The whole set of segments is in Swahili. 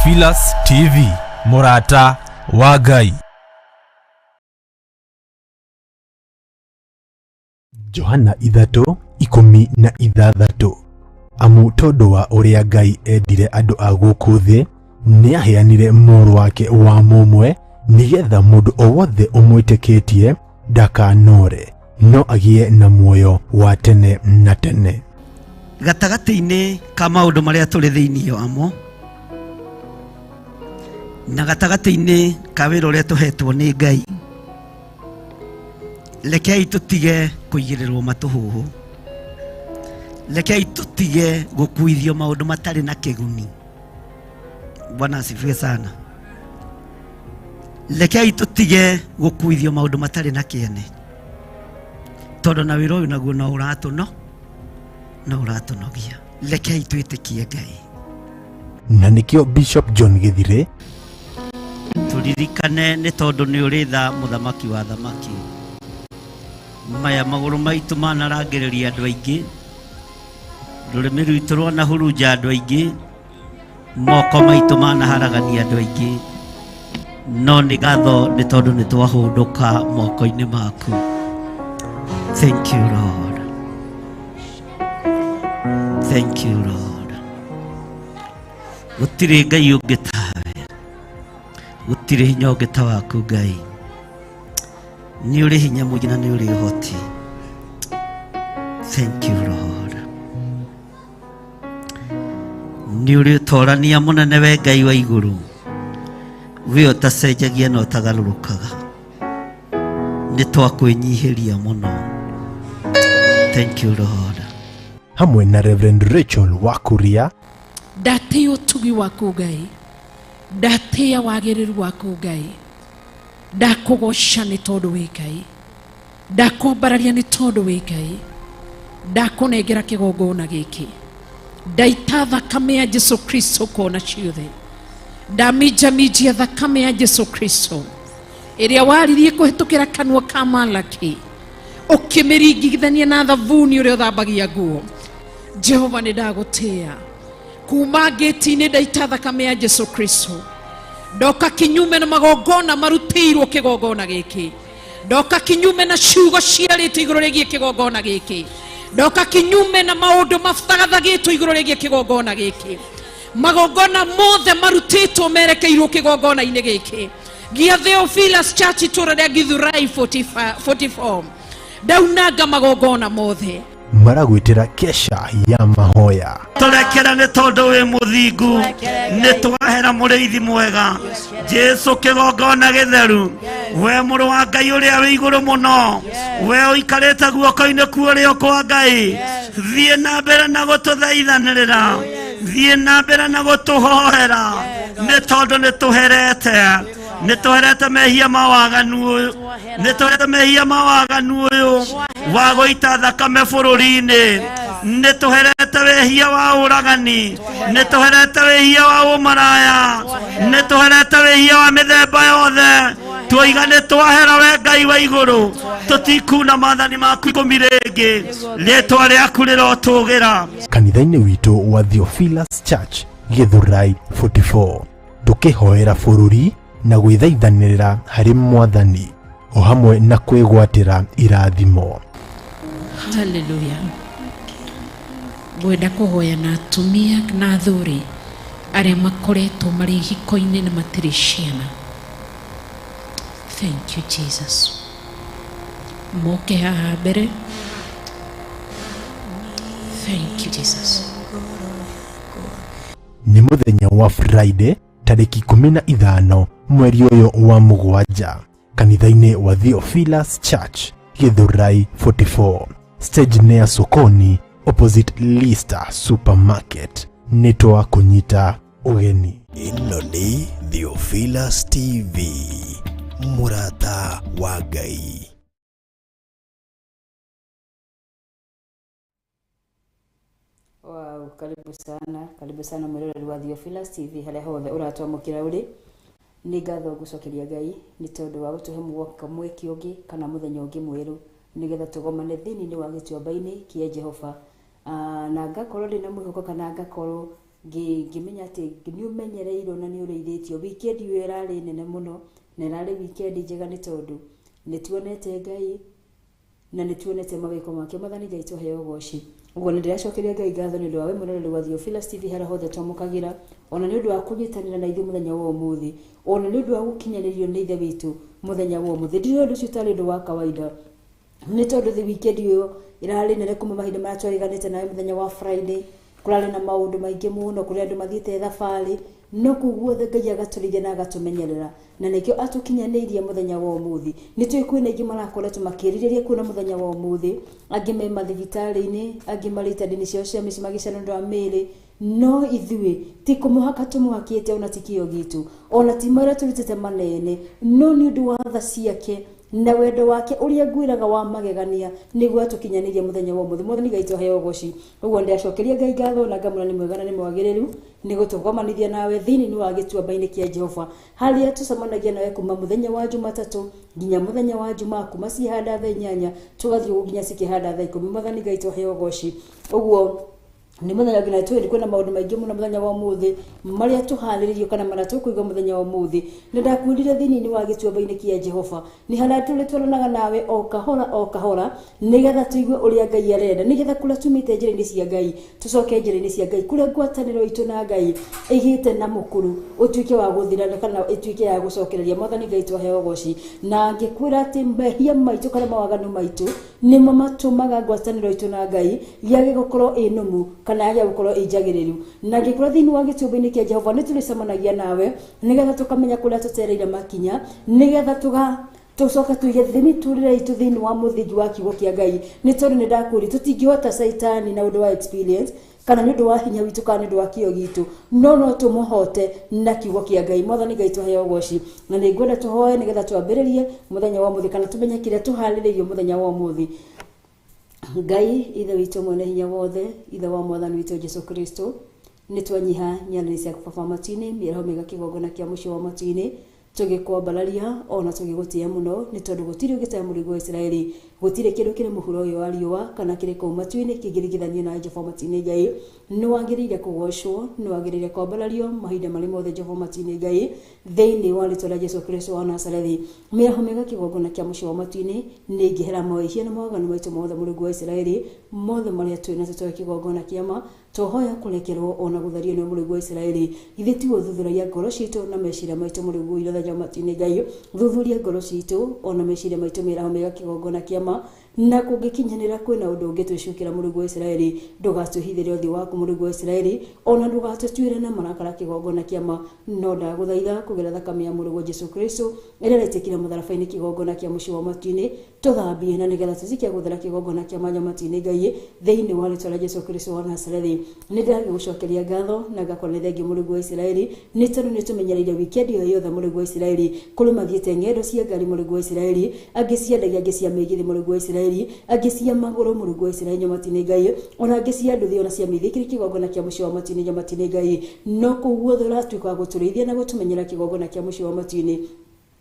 Theophilus TV, Murata wa Ngai. Johana 3:16 amu tondu wa uria Ngai endire andu a guku thi ni aheanire mũrũ wake wa mũmwe nigetha mundu o wothe umwitikitie ndakanore no agie na muoyo wa tene na tene. Gatagati-ini ka maundu maria turi thiini wamo na gatagati-ini ka wira uria tuhetwo ni Ngai, rekei tutige kuigirirwo matuhuhu, rekei tutige gukuithio maundu matari na kiguni. Bwana asifiwe sana. Rekei tutige gukuithio maundu matari na kiene, tondu na wira uyu naguo no uratunogia. Rekei twitikie Ngai. Na nikio Bishop John Githire turirikane ni tondu ni uritha muthamaki wa thamaki. Maya maguru maitu manarangiriria andu aingi, rurimi rwitu rwana huruja andu aingi, moko maitu manaharagania andu aingi, no ni gatho ni tondu ni twahunduka moko-ini maku. Thank you Lord, thank you Lord. Gutire Ngai ungi tawe, gutire hinya ungi ta waku Ngai. Ni uri hinya muingi na ni uri hoti. Thank you Lord. Ni uri torania munene we Ngai wa iguru, we utacenjagia no utagarurukaga, ni twakwenyihiria muno. Thank you Lord. Hamwe na Reverend Rachel Wakuria, ndatia utugi waku Ngai, ndatia wagiriru waku Ngai, ndakugoca ni tondu wi Ngai, ndakwambararia ni tondu wi Ngai, ndakunengera kigongona giki, ndaita thakame ya Jesu Kristo kona ciothe, ndaminjamijia thakame ya Jesu Kristo iria waririe kuhitukira kanwa ka Malaki, ukimiringithania na thavuni uria uthambagia nguo. Jehova ni ndagutia kuma geti-ini, ndaita thakame ya Jesu Kristo, ndoka kinyume na magongona marutirwo kigongona giki, ndoka kinyume na ciugo ciarĩtwo igũrũ rĩgiĩ kigongona giki, ndoka kinyume na maũndũ mabatathagĩtwo igũrũ rĩgiĩ kigongona giki, magongona mothe marutĩtwo merekeirwo kigongona-inĩ giki gia Theophilus Church itũra rĩa Githurai 44 ndaunanga magongona mothe maragwitira kesha ya mahoya. Turekera ni tondu wi muthingu, ni twahera muriithi mwega Jesu kigongona githeru. We muru wa Ngai uria wi iguru muno, we uikarite guoko-ini kuria kwa Ngai, thie na mbere na gututhaithanirira, thie na mbere na gutuhoera, ni tondu ni tuherete, ni tuherete mehia mawaganu uyu, ni tuherete mehia mawaganu uyu wa guita thakame bururi-ini, ni tuherete wehia wa uragani, ni tuherete wehia wa umaraya, ni tuherete wehia wa mithemba yothe. Twoiga ni twahera we Ngai wa iguru, tutikuna maathani maku ikumi ringi, ritwa riaku rirotugira. Kanitha-ini witu wa Theophilus Church Githurai 44 tukihoera bururi na gwithaithanirira hari Mwathani o hamwe na kwigwatira irathimo. Hallelujah. Ngwenda kuhoya na atumia na athuri aria makoretwo mari hiko-ini na matiri ciana. Thank you Jesus. Moke haha mbere. Thank you Jesus. Ni muthenya wa Friday tariki 15 mweri uyu wa mugwanja, kanitha-ini wa Theophilus Church Githurai 44, stage near sokoni opposite Lista Supermarket. Nitwa kunyita ugeni. Ino ni Theophilus TV, Murata wa Ngai. Wow, karibu sana mwiroreri wa Theophilus TV haria hothe uratwamukira uri. Ni ngatho gucokeria Ngai ni tondu wa gutuhe mwaka mweki ungi kana muthenya ungi mweru nigetha tugomane thiini-ini wa gituamba-ini kia Jehova. Na ngakorwo ndina mwihoko kana ngakorwo ngimenya ati ni umenyereirwo na ni ureithitio weekend iyo irari nene muno na irari weekend njega ni tondu ni tuonete Ngai na ni tuonete mawiko make Mwathani Ngai tuheo goci uguo ni ndiracokeria Ngai ngatho ni ndu wa we munene wa Theophilus TV hara hothe twamukagira ona ni ndu wa kunyitanira na ithu muthenya wa umuthi ona ni ndu wa gukinyanirio ni ithe witu muthenya wa umuthi ndio ndu citari ndu wa kawaida ni tondu the weekend iyo irari nene kuma mahinda matwariganite nawe muthenya wa Friday kurari na maundu maingi muno kuri andu mathiite thabari no kuguothe Ngai agaturige na agatumenyerera na nikio atukinyanirie muthenya wa umuthi ni tui kwina ingi marakoretwo makiririria kuona muthenya wa umuthi angi me mathibitari-ini angi marita ndini cio cia mici magicana ndu wa miri no ithui ti kumuhaka tumuhakite ona tikio gitu ona ti mara turutite manene no ni undu wa tha ciake na wendo wake uria ngwiraga wa magegania niguo atukinyanirie muthenya wa umuthi Mwathani Ngai tuheo goci uguo ndiacokeria Ngai ngatho na ngamura ni mwega na ni mwagiriru nigutugomanithia nawe thini ni wa gituamba-ini kia Jehova haria tucemanagia nawe kuma muthenya wa Jumatatu nginya muthenya wa Jumaa kuma cihanda thaa 8 tugathie nginya cikihanda thaa 10 Mwathani Ngai tuheo goci uguo ni muthenya ngina twiri kwina maundu maingi muno muthenya wa umuthi maria tuhariririo kana mara tukuiga muthenya wa umuthi ni ndakwirire thini ni wa gituamba-ini kia Jehova ni haria tũranaga nawe o kahora nigetha tuigue uria Ngai arenda nigetha kula tumite njira-ini cia Ngai tucoke njira-ini cia Ngai kuria ngwataniro itu na Ngai igite na mukuru utuike wa guthirana kana ituike ya gucokereria Mwathani Ngai tuheo goci na ngikwira ati mehia maitu kana mawaganu maitu ni matumaga ngwataniro itu na Ngai yage gukorwo inumu kana yage gukorwo ijagiriru na ngikura thini wa gituamba-ini kia Jehova ni tulicemanagia nawe nigetha tukamenya kuria tutereire makinya nigetha tucoka tuige thini turire itu thini wa muthingi wa kiugo kia Ngai ni tondu ni ndakuri tutingihota Saitani na undu wa experience kana ni undu wa hinya witu kana ni undu wa kio gitu no tumuhote na kiugo kia Ngai Mwathani Ngai tuheo goci na ni ngwenda tuhoe nigetha twambiririe muthenya wa umuthi kana tumenye kiria tuhaririirio muthenya wa umuthi Ngai ithe witu mwene hinya wothe ithe wa Mwathani witu Jesu Kristo ni twanyiha nyana cia baba matini mĩaraho mĩega kĩgongona kĩa mũciĩ wa matini tugikwambararia ona tugigutia muno ni tondu gutiri ugita mũrigo wa Israeli gutire kindu kire muhuro uyu wa riũa kana kire ko matuini kigirigithanio na Jehova matini Ngai ni wagiriire kugocwo ni wagiriire kwambarario mahinda mari mothe Jehova matini Ngai thiini wa rĩtwa rĩa Jesu Kristo wa Nazarethi mĩaraho mĩega kĩgongona kĩa mũciĩ wa matini ni ngihera mawĩhia na mawaganu maitu mothe mũrigo wa Israeli mothe maria twina tũtoe kĩgongona kĩama tuhoya kurekerwo ona guthario ni mũrigo wa Israeli ithe ti guthuthuragia ngoro citu na meciria maitu mũrigo ira matini Ngai thuthuria ngoro citu ona meciria maitu mĩaraho mĩega kĩgongona kĩama na kungikinyanira kwina undu ungitwicukira mũrigo wa Israeli ndugatuhithire uthi waku mũrigo wa Israeli ona ndugatutuire na marakara kĩgongona kĩama no ndaguthaitha kugera thakame ya mũrigo Jesu Kristo ĩrĩa ĩtekire mũtharabai-inĩ kĩgongona kĩa mũciĩ wa matini tuthambie na nigetha tucikie guthera kĩgongona kĩa matini Ngai thĩinĩ wa rĩtwa rĩa Jesu Kristo wa Nazarethi nĩ ndĩragĩgũcokeria ngatho na ngakora thengi mũrigo wa Israeli nĩ tondũ nĩ tũmenyereire weekend ĩyo yothe mũrigo wa Israeli kũrĩ mathiĩte ng'endo cia ngari mũrigo wa Israeli angĩ ciendagia angĩ cia mĩgithi mũrigo wa Israeli angĩ cia magũrũ mũrigo wa Israeli nyamatini Ngai ona angĩ cia nduthi ona cia mĩithikiri kĩgongona kĩa mũciĩ wa matini nyamatini Ngai no kũguo thũratuĩka gũtũrĩithia na gũtũmenyera kĩgongona kĩa mũciĩ wa matini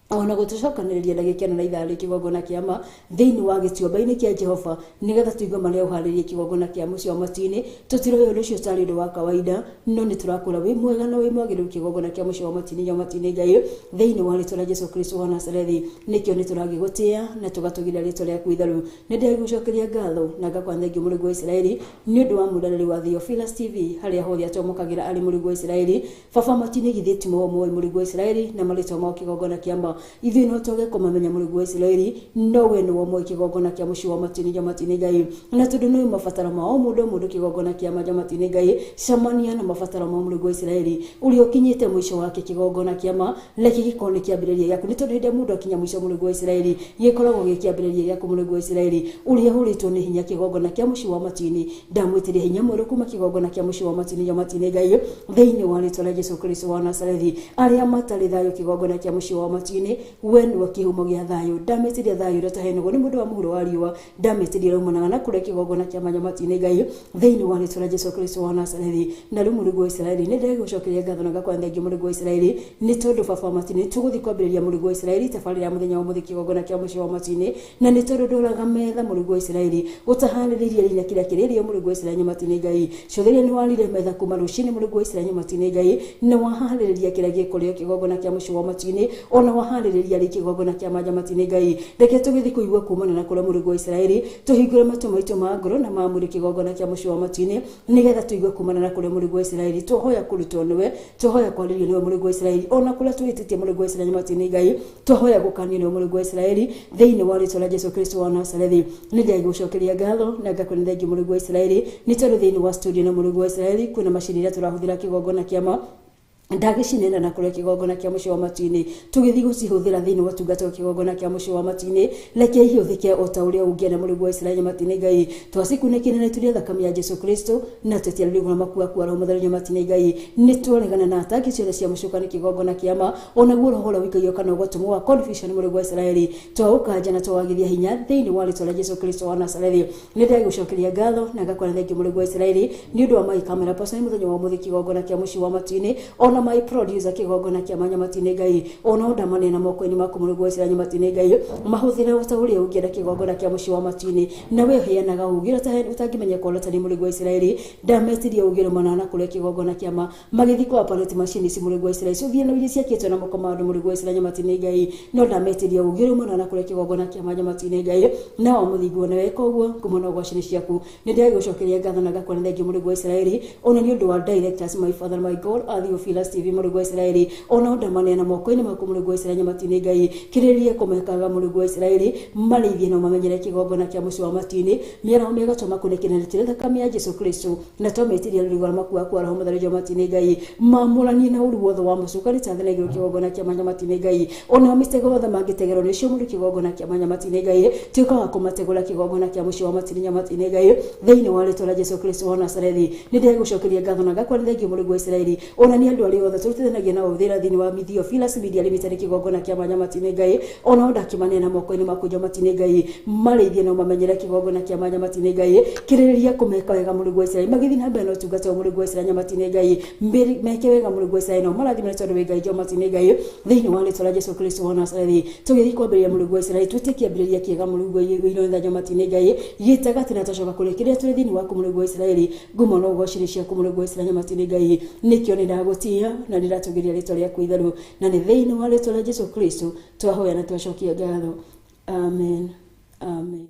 ona gutucokaniriria na gikeno na ithari kigongona kiama thiini wa gituamba-ini kia Jehova nigetha tuigue maria uhariririe kigongona kia muci wa matini tutiro yo rucio tari undu wa kawaida no ni turakura wi mwega na wi mwagiru kigongona kia muci wa matini ya matini Ngai thiini wa rĩtwa rĩa Jesu Kristo wa Nazarethi nikio ni turagigutia na tugatugira rĩtwa rĩaku itharu ni ndĩgucokeria ngatho na ngakwathengia mũrigo wa Israeli ni undu wa mũrarĩri wa Theophilus TV haria hothe atomokagira ari mũrigo wa Israeli baba matini githiti mo mũrigo wa Israeli na marĩtwa ma kigongona kiama ithuĩ no tuge kũmamenya mũrigo wa Israeli no we nĩwe ũmwe kĩgongona kĩa mũciĩ wa matini ya matini Ngai na tondũ nĩ mabataro ma o mũndũ kĩgongona kĩa matini Ngai camania na mabataro ma mũrigo wa Israeli ũrĩa ũkinyĩte mũico wake kĩgongona kĩama leki gĩkorwo nĩ kĩambĩrĩria gĩaku nĩ tondũ hĩndĩ mũndũ akinya mũico mũrigo wa Israeli gĩkoragwo gĩ kĩambĩrĩria gĩaku mũrigo wa Israeli ũrĩa hũrĩtwo nĩ hinya kĩgongona kĩa mũciĩ wa matini ndamwĩtĩria hinya mwerũ kuma kĩgongona kĩa mũciĩ wa matini ya matini Ngai thĩinĩ wa rĩtwa rĩa Jesu Kristo wa Nazarethi arĩa matarĩ thayũ kĩgongona kĩa mũciĩ wa matini matini we ni wakihumo gya thayo ndametiria thayo ratahenogwo ni mundu wa muhuro wa riwa ndametiria raumanaga na kuria kigongona kia manya matini ngai thiini wa rĩtwa rĩa Jesu Kristo wa Nazarethi na rĩu mũrungu wa Israeli nĩ ndĩgũcokeria ngatho na ngakwanĩra ngĩ mũrungu wa Israeli nĩ tondũ baba matini tũgũthiĩ kwambĩrĩria mũrungu wa Israeli tabarĩra ya mũthenya wa mũthia kigongona kia mũciĩ wa matini na nĩ tondũ ndũraga metha mũrungu wa Israeli ũtaharĩrĩirie rĩnya kĩrĩa kĩrĩrĩo mũrungu wa Israeli matini ngai cũthĩria nĩ warire metha kuma rũcinĩ mũrungu wa Israeli matini ngai nĩ waharĩrĩria kĩrĩa gĩkũrĩo kigongona kia mũciĩ wa matini ona waharĩrĩria rĩ kigongona kia manya matini ngai reke tũgĩthiĩ kũigua kumana na kũrĩa mũrungu wa Israeli tũhingũre matũ maitũ ma ngoro na ma mwĩrĩ kigongona kia mũciĩ wa matini nigetha tuigue kumana na kũrĩa mũrungu wa Israeli tũhoya kũrutwo nĩwe tũhoya kwarĩrio nĩwe mũrungu wa Israeli ona kũrĩa twĩtĩtie mũrungu wa Israeli matini ngai tũhoya gũkanio nĩwe mũrungu wa Israeli thĩinĩ wa rĩtwa rĩa Jesu Kristo wa Nazarethi nĩ ndĩgũcokeria ngatho na ngakũnĩra ngĩ mũrungu wa Israeli nĩ tondũ thĩinĩ wa studio na mũrungu wa Israeli kwĩna macini iria tũrahũthĩra kigongona kĩama ndagicinena na kuria kigongona kia mũciĩ wa matini tũgĩthiĩ gũcihũthĩra thĩinĩ wa tungata kigongona kia mũciĩ wa matini reke ihũthĩke o ta ũrĩa ũngĩenda mũrungu wa Israeli matini ngai twacikunĩkĩre na tũrĩa thakame ya Jesu Kristo na tũtiarĩrĩgwo na makuwa kwa roho mũthenya matini ngai nĩ tũregana na ataki ciothe cia mũcukani kigongona kĩama ona guo roho wĩkaio kana ũgwatũmwo wa confusion mũrungu wa Israeli twaũkanja na twagithia hinya thĩinĩ wa rĩtwa rĩa Jesu Kristo wa Nazarethi nĩ ndĩgũcokeria ngatho na ngakwanĩra ngĩ mũrungu wa Israeli nĩ ũndũ wa mai kamera person mũthenya wa mũthia kigongona kia mũciĩ wa matini ona my producer kigongona kia manya matini ngai ona ndamane na moko-inĩ maku mũrungu wa Israeli matini ngai mahũthĩre wata ũrĩa ũngĩenda kigongona kia mũciĩ wa matini na we heanaga ũgĩra ta ũtangĩmenya kwa lata ni mũrungu wa Israeli ndametiria ũgĩra mana na kũrĩa kigongona kĩama magĩthiĩ kwa operate machine ici mũrungu wa Israeli so thiĩ na iria ciakĩtwo na moko ma andũ mũrungu wa Israeli matini ngai no ndametiria ũgĩra mana na kũrĩa kigongona kia manya matini ngai na wa mũthingu na weka ũguo ngũmona gwacini ciaku nĩ ndĩgũcokeria ngatho na ngakwanĩra ngĩ mũrungu wa Israeli ona nĩ ũndũ wa directors my father my God Theophilus TV mũrungu wa Israeli ona ndamane na moko-inĩ maku mũrungu wa Israeli matini ngai kĩrĩrĩrie kũmekaga mũrungu wa Israeli marĩithie na mamenyere kigongona kia mũciĩ wa matini mĩaraho mĩega tũmakũnĩkĩra na tũrĩa thakame ya Jesu Kristo na twametiria rũrigwa makuwa kwa roho mũthenya matini ngai mamũranie na ũru wothe wa mũcukani tathena igũrũ kigongona kia manya matini ngai ona mĩtego yothe mangĩtegerwo nĩcio mũrungu kigongona kia manya matini ngai tuĩka wa kũmategũra kigongona kia mũciĩ wa matini matini ngai thĩinĩ wa rĩtwa rĩa Jesu Kristo wa Nazarethi nĩ ndĩgũcokeria ngatho na ngakwanĩra ngĩ mũrungu wa Israeli ona nĩ andũ arĩa othe tũrutithanagia na ũthĩra thĩinĩ wa Theophilus Media Limited kigongona kia manya matini ngai ona ndakĩmane na moko-inĩ maku nja matini ngai marĩithie na mamenyere kigongona kia manya matini ngai kĩrĩrĩria kũmeka wega mũrungu wa Israeli magĩthiĩ na mbere na ũtungata wa mũrungu wa Israeli matini ngai meke wega mũrungu wa Israeli no marathime tondũ wĩ ngai nja matini ngai thĩinĩ wa rĩtwa rĩa Jesu Kristo wa Nazarethi tũgĩthiĩ kwambĩrĩria mũrungu wa Israeli twĩtie kĩambĩrĩria kĩega mũrungu wa Israeli matini ngai gĩtaga tena tũcoka kũrĩ kĩrĩa tũrĩ thĩinĩ waku mũrungu wa Israeli ngumo no gwaciri ciaku mũrungu wa Israeli matini ngai nĩkĩo nĩ ndagũtia na ndĩratũgĩria rĩtwa rĩaku itherũ na nĩ thĩinĩ wa rĩtwa rĩa Jesu Kristo twahoya na twacokia ngatho amen amen.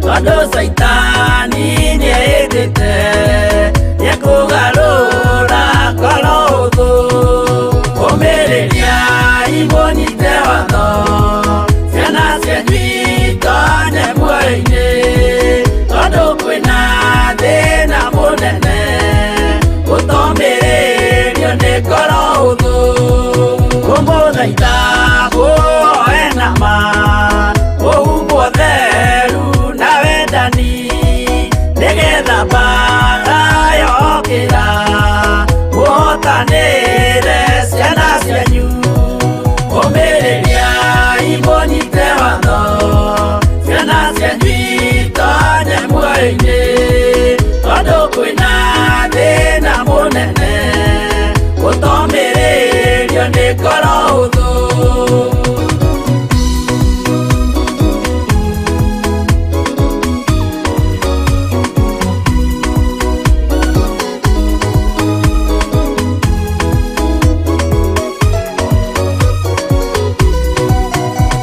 Tondũ Saitani nĩendete nĩekũgarũra ngoro hũthũ ũmĩrĩria imũnyite watho ciana cianyu itonye muoyo-inĩ tondũ kwĩna thĩna mũnene gũtomĩrĩrio nĩ ngoro hũthũ kũmũthaitha mũoe na ma ũhumbwo theru na wendani nĩgetha mbara yokĩra mũhotanĩre ciana cianyu ũmĩrĩria imũnyite watho ciana cianyu itonye muoyo-inĩ tondũ kwĩna thĩna mũnene gũtomĩrĩrio nĩ ngoro hũthũ.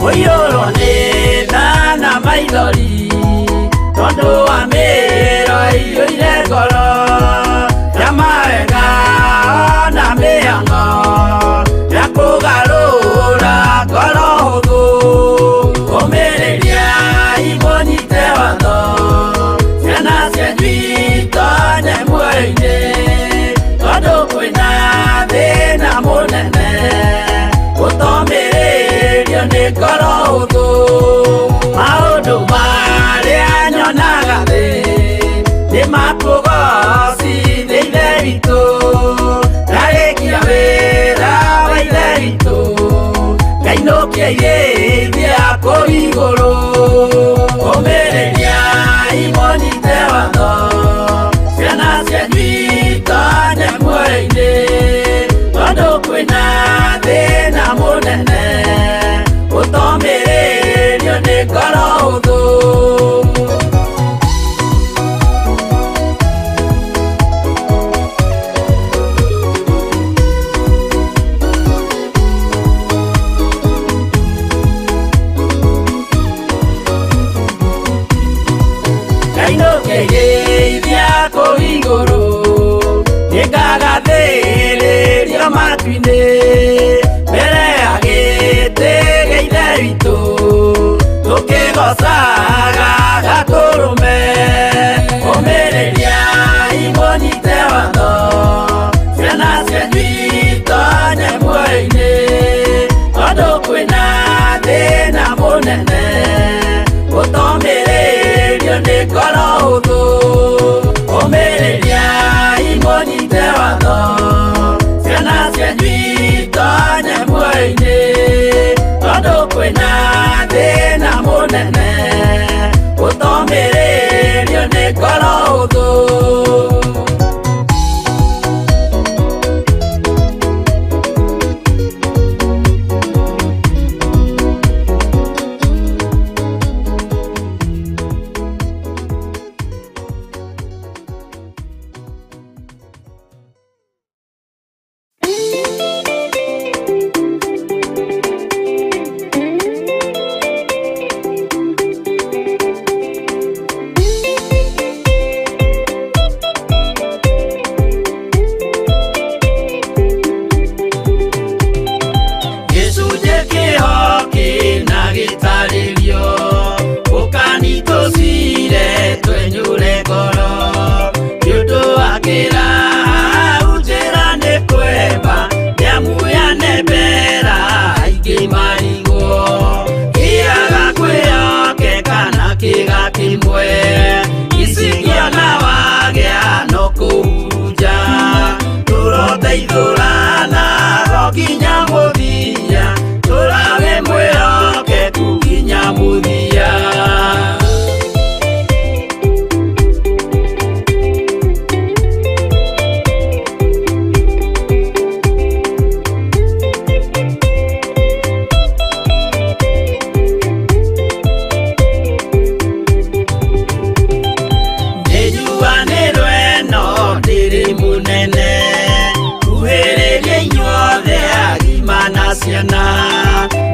Ũiyũrwo nĩ tha na maithori tondũ wa mĩĩro ĩiyũire ngoro ya mawega ona mĩhang'o ya kũgarũra ngoro cianywitone muoyo-inĩ tondũ kwĩna thĩna mũnene ũtomĩrĩrio nĩ ngoro hũthũ ũmĩrĩria imũnyite watho ciana cianywitone muoyo-inĩ tondũ kwĩna thĩna mũnene ũtomĩrĩrio nĩ ngoro hũthũ.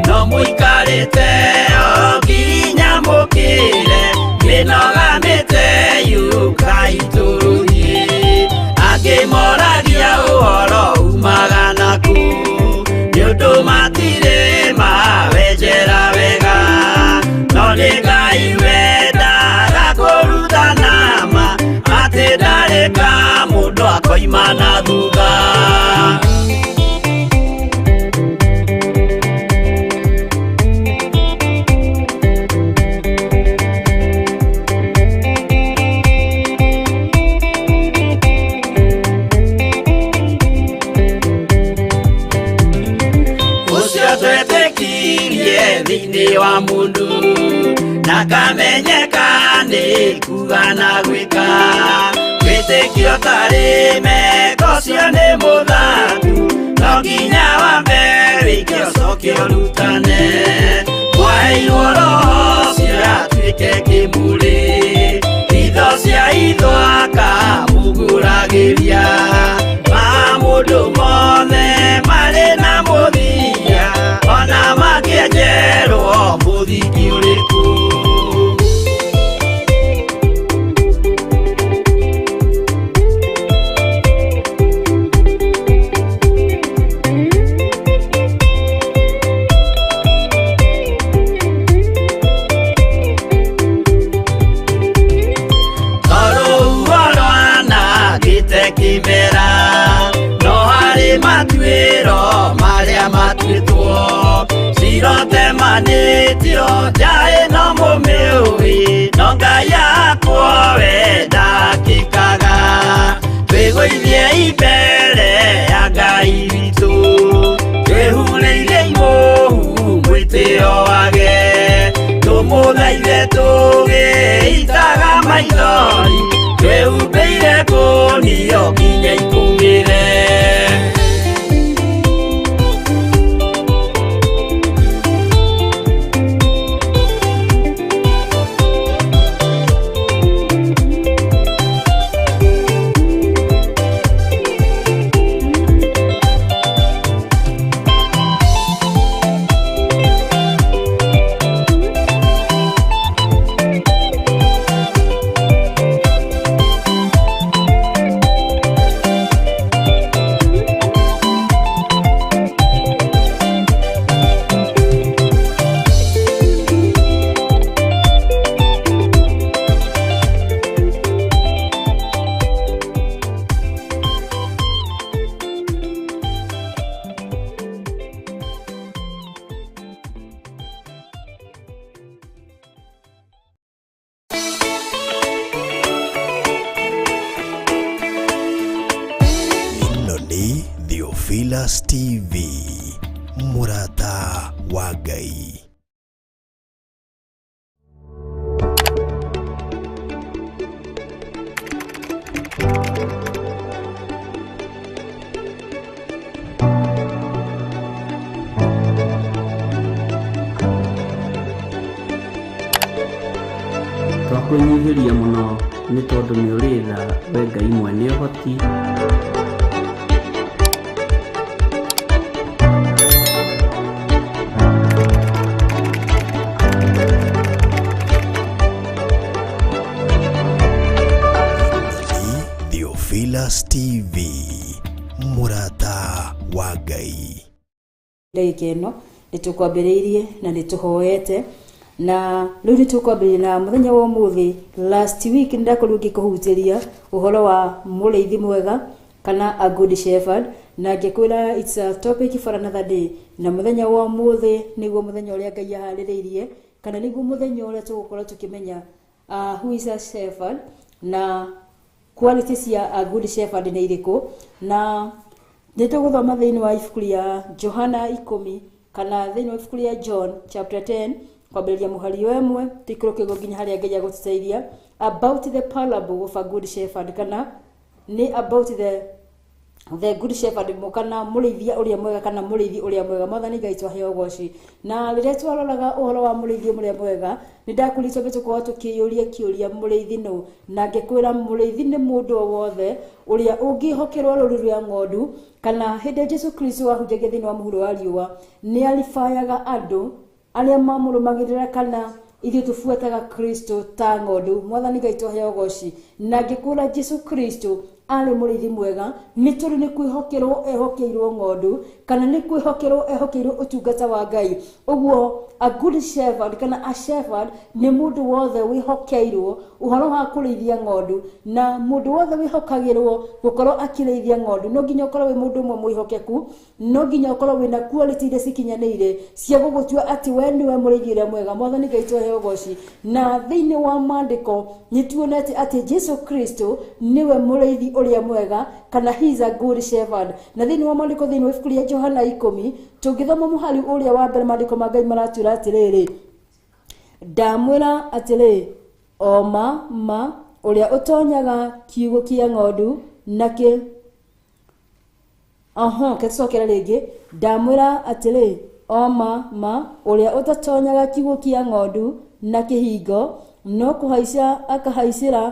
No muikarite oginya mukire minogamite yukaituruhi angimoragia uhoro umaga naku niundu matire mawenjera wega no nĩ Ngai wendaga kũruta nama atĩ ndarĩka mũndũ akoima na thutha. Thĩinĩ wa mũndũ na kamenyeka nĩ kuga na gwĩka wĩtĩkio tarĩ meko cio nĩ mũthatu no nginya wambe wĩke ũcoke ũrutane waheirwo roho cio atuĩke kĩmũrĩ itho cia ithwaka muguragĩria ma mũndũ mothe marĩ na mũthia ona makĩenjerwo mũthingi ũrĩkũ. Kimera no harĩ matuĩro marĩa matuĩtwo cirotemanĩtio njaĩ no mũmĩũĩ no Ngai akwo we ndakĩkaga twĩgũithie imbere ya Ngai witũ twĩhurĩire imũhu mwĩtĩo wage tũmũthaithe tũgĩitaga maithori twĩhumbĩire ngũnio nginya ikumĩre. ni Theophilus TV, murata wa Ngai. Twakunyihiria muno ni tondu ni uritha we Ngai mwene ũhoti. Theophilus TV, murata wa Ngai. Ndagĩka ĩno nĩtũkwambĩrĩirie na nĩtũhoete na rĩu nĩtũkwambĩrĩria na mũthenya wa ũmũthĩ. Last week nĩndakorirwo ngĩkũhunjĩria ũhoro wa mũrĩithi mwega kana a good shepherd, na ngĩkwĩra it's a topic for another day. Na mũthenya wa ũmũthĩ nĩguo mũthenya ũrĩa Ngai aharĩrĩirie, kana nĩguo mũthenya ũrĩa tũgũkorwo tũkĩmenya who is a shepherd na qualities ya a good shepherd nĩ irĩkũ. Na nĩtũgũthoma thĩinĩ wa ibuku rĩa Johana 10 kana thĩinĩ wa ibuku rĩa John chapter 10 kwambĩrĩria mũhari wa 1 tũikũrũke nginya harĩa Ngai agũtũteithia about the parable of a good shepherd, kana nĩ about the good shepherd kana mũrĩithia ũrĩa mwega kana mũrĩithi ũrĩa mwega. Mwathani Ngai twaheo ũgooci. Na rĩrĩa twaroraga ũhoro wa mũrĩithi ũrĩa mwega nĩndakũrĩtwo tũkorwo tũkĩyũria kĩũria mũrĩithi nũ, na ngĩkwĩra mũrĩithi nĩ mũndũ o wothe ũrĩa ũngĩhokerwo rũru rwa ng'ondu, kana hĩndĩ Jesu Kristo ahunjagia thĩinĩ wa mũhuro wa riũa nĩ alifayaga andũ arĩa mamũrũmagĩrĩra kana ithuĩ tũbuataga Kristo ta ng'ondu. Mwathani Ngai twaheo ũgooci. Na ngĩkwĩra Jesu Kristo arĩ mũrĩithi mwega nĩ tondũ nĩ kwĩhokerwo ehokeirwo ng'ondu, kana nĩ kwĩhokerwo ehokeirwo ũtungata wa Ngai. Ũguo a good shepherd kana a shepherd nĩ mũndũ wothe wĩhokeirwo ũhoro wa kũrĩithia ng'ondu, na mũndũ wothe wĩhokagĩrwo gũkorwo akĩrĩithia ng'ondu no nginya ũkorwo wĩ mũndũ ũmwe mwĩhokeku, no nginya ũkorwo wĩna quality iria cikinyanĩire cia gũgũtua atĩ we nĩwe mũrĩithi ũrĩa mwega. Mwathani Ngai twaheo ũgooci. Na thĩinĩ wa maandĩko nĩtuonete atĩ Jesu Kristo nĩwe mũrĩithi ũrĩa mwega kana he is a good shepherd. Na thĩinĩ wa maandĩko thĩinĩ wa ibuku rĩa Johana 10 tũngĩthoma mũhari ũrĩa wa mbere maandĩko ma Ngai maratwĩra atĩrĩrĩ, ndamwĩra atĩrĩ o ma ũrĩa ũtonyaga kiugũ kĩa ng'ondu nakĩ kĩtũcokera rĩngĩ, ndamwĩra atĩrĩ o ma ũrĩa ũtatonyaga kiugũ kĩa ng'ondu na kĩhingo no kũhaica akahaicĩra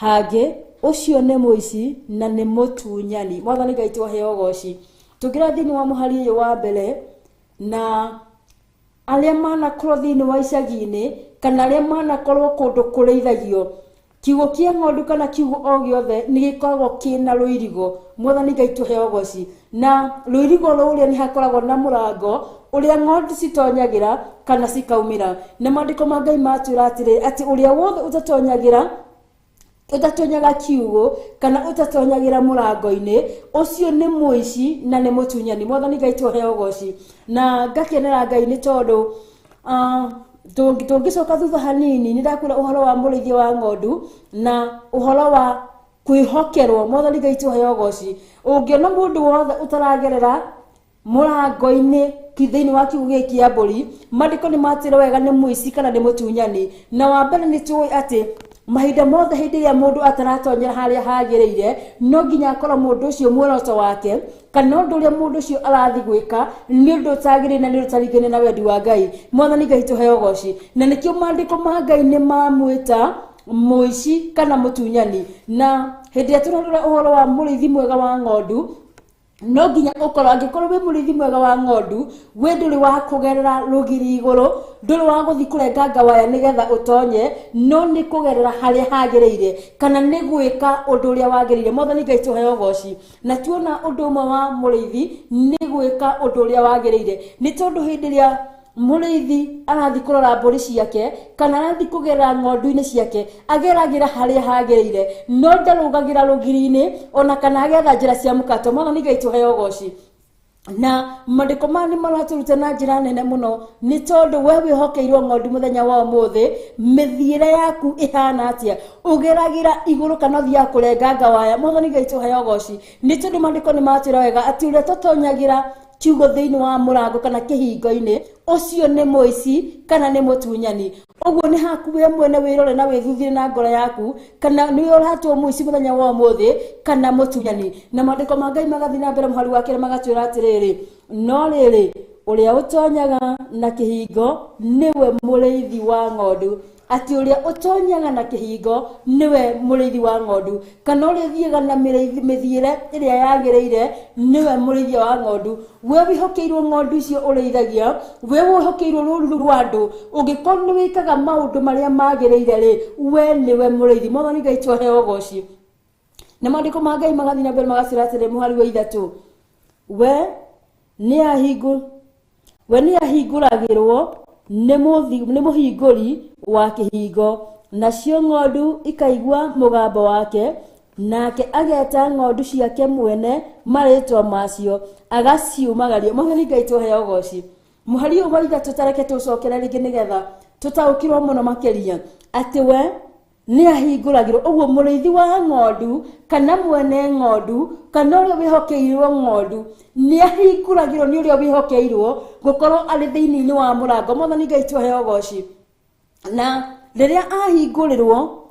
hangĩ, ũcio nĩ mũici na nĩ mũtunyani. Mwathani Ngai twaheo ũgooci. Tũngĩra thĩinĩ wa mũhari ũyũ wa mbere, na arĩa manakorwo thĩinĩ wa icagi-inĩ kana arĩa manakorwo kũndũ kũrĩithagio, kiugũ kĩa ng'ondu kana kiugũ o gĩothe nĩ gĩkoragwo kĩna rũirigo. Mwathani Ngai twaheo ũgooci. Na rũirigo rũrĩa nĩ hakoragwo na mũrango ũrĩa ng'ondu citonyagĩra kana cikaumĩra. Na maandĩko ma Ngai matwĩra atĩrĩ atĩ ũrĩa wothe ũtatonyaga kiugũ kana ũtatonyagĩra mũrango-inĩ, ũcio nĩ mũici na nĩ mũtunyani. Mwathani Ngai twaheo ũgooci. Na ngakenera Ngai nĩ tondũ tũngĩcoka thutha hanini nĩndakwĩra ũhoro wa mũrĩithia wa ng'ondu na ũhoro wa kwĩhokerwo. Mwathani Ngai twaheo ũgooci. Ũngĩona mũndũ wothe ũtaragerera mũrango-inĩ thĩinĩ wa kiugũ gĩkĩ kĩa mbũri, maandĩko nĩ matwĩra wega nĩ mũici kana nĩ mũtunyani. Na wa mbere nĩ tũĩ atĩ mahinda mothe hĩndĩ ĩrĩa mũndũ ataratonyera harĩa hagĩrĩire no nginya akorwo mũndũ ũcio muoroto wake kana ũndũ ũrĩa mũndũ ũcio arathi gwĩka nĩ ũndũ ũtagĩrĩire na nĩ ũtaringaine na wendi wa Ngai. Mwathani Ngai twaheo ũgooci. Na nĩkĩo maandĩko ma Ngai nĩ mamwĩta mũici kana mũtunyani. Na hĩndĩ ĩrĩa tũrarora ũhoro wa mũrĩithi mwega wa ng'ondu, no nginya ũkorwo angĩkorwo wĩ mũrĩithi mwega wa ng'ondu we ndũrĩ wa kũgerera rũgiri igũrũ, ndũrĩ wa gũthi kũrenganga waya nĩgetha ũtonye, no nĩ kũgerera harĩa hagĩrĩire kana nĩ gwĩka ũndũ ũrĩa wagĩrĩire. Mwathani Ngai twaheo ũgooci. Na tuona ũndũ ũmwe wa mũrĩithi nĩ gwĩka ũndũ ũrĩa wagĩrĩire, nĩ tondũ hĩndĩ ĩrĩa mũrĩithi arathi kũrora mbũri ciake kana arathi kũgerera ng'ondu-inĩ ciake ageragĩra harĩa hagĩrĩire, no ndarũgagĩra rũgiri-inĩ ona kana agetha njĩra cia mũkato. Mwathani Ngai twaheo ũgooci. na mandiko mani maraturuta na njira nene muno ni tondu we wihokeirwo ng'ondu muthenya wa umuthi mithiire yaku ihana atia ugeragira iguru kana thia kurenganga waya Mwathani Ngai tuheo goci ni tondu mandiko ni matwira wega ati uria totonyagira kiugo thiini wa murango kana kihingo-ini ucio ni muici kana ni mutunyani uguo ni haku we mwene wirore na withuthire na ngoro yaku kana ni uratwo muici muthenya wa umuthi kana mutunyani na mandiko ma Ngai magathi na mbere muhari wa kire magatwira atiriri no riri uria utonyaga na kihingo niwe muriithi wa ng'ondu ati uria utonyaga na kihingo niwe muriithi wa ng'ondu kana uria thiega na mithiire iria yagireire niwe muriithi wa ng'ondu we wihokeirwo ng'ondu icio ureithagia we wihokeirwo ruru rwa andu ungikorwo ni wikaga maundu maria magireire ri we niwe muriithi Mwathani Ngai tuheo goci na mandiko ma Ngai magathi na mbere magacira atiri muhari wa 3 we ni ahinguragirwo ni muhinguri wa kihingo nacio ng'ondu ikaigua mugambo wake nake ageta ng'ondu ciake mwene maritwa macio agaciumagaria Mwathani Ngai tuheo goci muhari wa 3 tutareke tucokera ringi nigetha tutaukirwo muno makiria ati we ni ahinguragirwo uguo muriithi wa ng'ondu kana mwene ng'ondu kana uria wihokeirwo ng'ondu ni ahinguragirwo ni uria wihokeirwo gukorwo ari thiini-ini wa murango Mwathani Ngai tuheo goci na riria ahingurirwo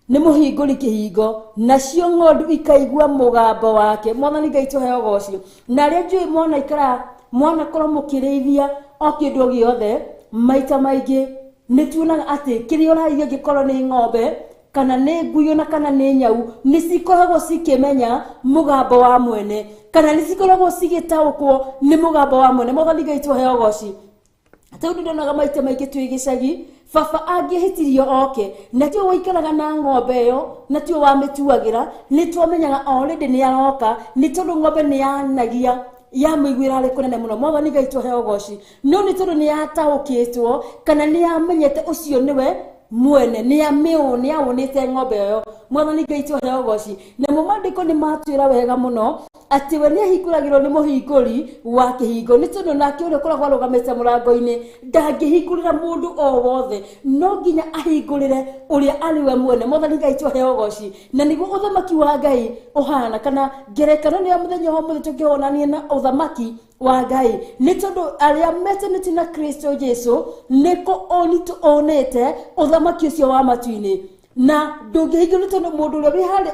ni muhinguri kihingo nacio ng'ondu ikaigua mugambo wake Mwathani Ngai tuheo goci na ria njui mwana korwo mukirithia o kindu giothe maita maingi ni tuonaga ati kiria uraithia gikorwo ni ng'ombe kana ni nguyo na kana ni nyau ni cikoragwo cikimenya mugambo wa mwene kana ni cikoragwo cigitaukwo ni mugambo wa mwene Mwathani Ngai tuheo goci tondu ndonaga maita maingi twi gicagi baba angihitirio oke na tio waikaraga na ng'ombe iyo na tio wamituagira ni tuomenyaga already ni aroka ni tondu ng'ombe ni yanagia ya muigwira ari kunene muno Mwathani Ngai tuheo goci no ni tondu ni yataukitwo kana ni amenyete ucio niwe mwene ni aunite ng'ombe iyo Mwathani Ngai tuheo goci na mumandiko ni matwira wega muno ati we ni ahinguragirwo ni muhinguri wa kihingo ni tondu nake uria koragwo arugamite murango-ini ndangihingurira mundu o wothe no nginya ahingurire uria ari we mwene Mwathani Ngai tuheo goci na niguo uthamaki wa Ngai uhana kana ngerekano ni muthenya wa muthi tukionania na uthamaki wa Ngai ni tondu aria metanite na Kristo Jesu niko oni tuonete uthamaki ucio wa matu-ini na ndungihingurira tondu mundu uria wi hari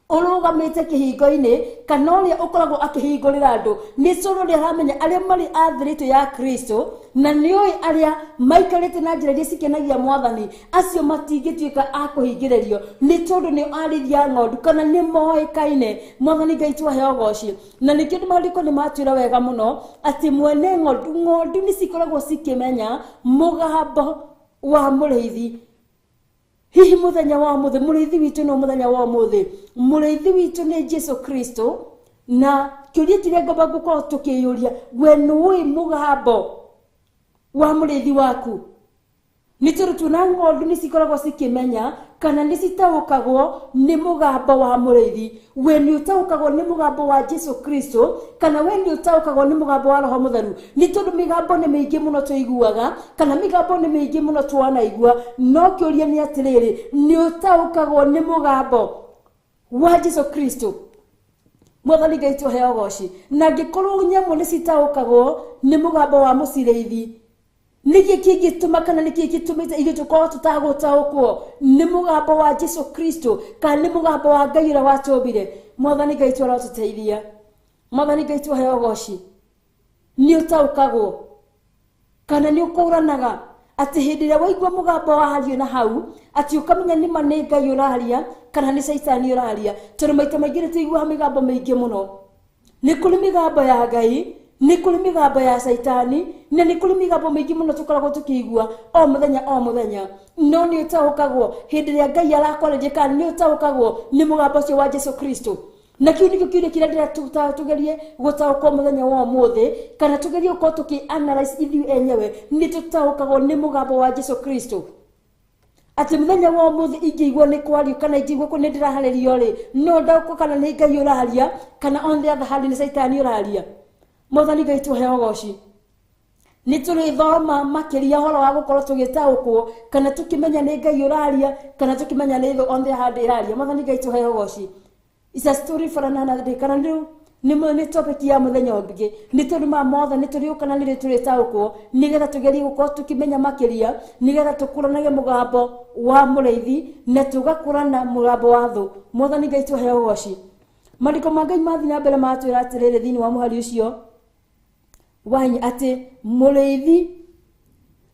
urugamite kihingo-ini kana uria ukoragwo akihingurira andu ni coro ria ramenya aria mari athirito ya Kristo na nioi aria maikarite na njira iria cikenagia Mwathani acio matingituika akuhingiririo ni tondu ni arithia ng'ondu kana ni moikaine Mwathani Ngai tuheo goci na nikio mandiko ni matwira wega muno ati mwene ng'ondu ni cikoragwo cikimenya mugambo wa muriithi hihi muthenya wa muthi muriithi witu no muthenya wa muthi muriithi witu ni Jesu Kristo na kiuria tiria ngomba gukorwo tukiyuria we nui mugambo wa muriithi waku ni tondu tuna ng'ondu ni cikoragwo cikimenya kana ni citaukagwo ni mugambo wa muriithi we ni utaukagwo ni mugambo wa Jesu Kristo kana we ni utaukagwo ni mugambo wa Roho Mutheru ni tondu migambo ni mingi muno tuiguaga kana migambo ni mingi muno twanaigua no kiuria ni atiriri ni utaukagwo ni mugambo wa Jesu Kristo Mwathani Ngai tuheo goci na ngikorwo nyamu ni citaukagwo ni mugambo wa muciriithi niki kingituma kana niki gitumite igitukorwo tutagutaukwo ni mugambo wa Jesu Kristo kana ni mugambo wa Ngai uria watubire Mwathani Ngai turotuteithia Mwathani Ngai tuheo goci ni utaukagwo kana ni ukuranaga ati hindi ria waigua mugambo wa hario na hau ati ukamenya ni ma ni Ngai uraria kana ni Saitani uraria tondu maita maingi tuigua migambo maingi muno ni kuri migambo ya Ngai ni kuri migambo ya Saitani na ni kuri migambo maingi muno tukoragwo tukigua o muthenya no ni utaukagwo hindi ria Ngai arakwareje kana ni utaukagwo ni mugambo ucio wa Jesu Kristo na kiu nikio kiuria kiria ndira tugerie gutaukwo muthenya wa muthi kana tugerie uko tuki-analyze ithu enyewe ni tutaukagwo ni mugambo wa Jesu Kristo ati muthenya wa muthi ingigwa ni kwario kana ingigwa ko ndiraharerio ri no ndauko kana ni Ngai uraria kana on the other hand ni Saitani uraria Mwathani Ngai tuheo goci. Nitulithoma makiria horo wa gukorwo tugitaukwo kana tukimenya ni Ngai uraria kana tukimenya ni tho on the hard iraria. Mwathani Ngai tuheo goci. It's a story for another day. Kana ni topic ya muthenya ungi ni turima mothe ni turiukana ni turitaukwo nigetha tugeri gukorwo tukimenya makiria nigetha tukuranage mugambo wa mureithi na tugakurana mugambo wa thu. Mwathani Ngai tuheo goci. Mariko ma Ngai mathi na mbere matwira atiriri thini wa muhari ucio wanyi ati mureithi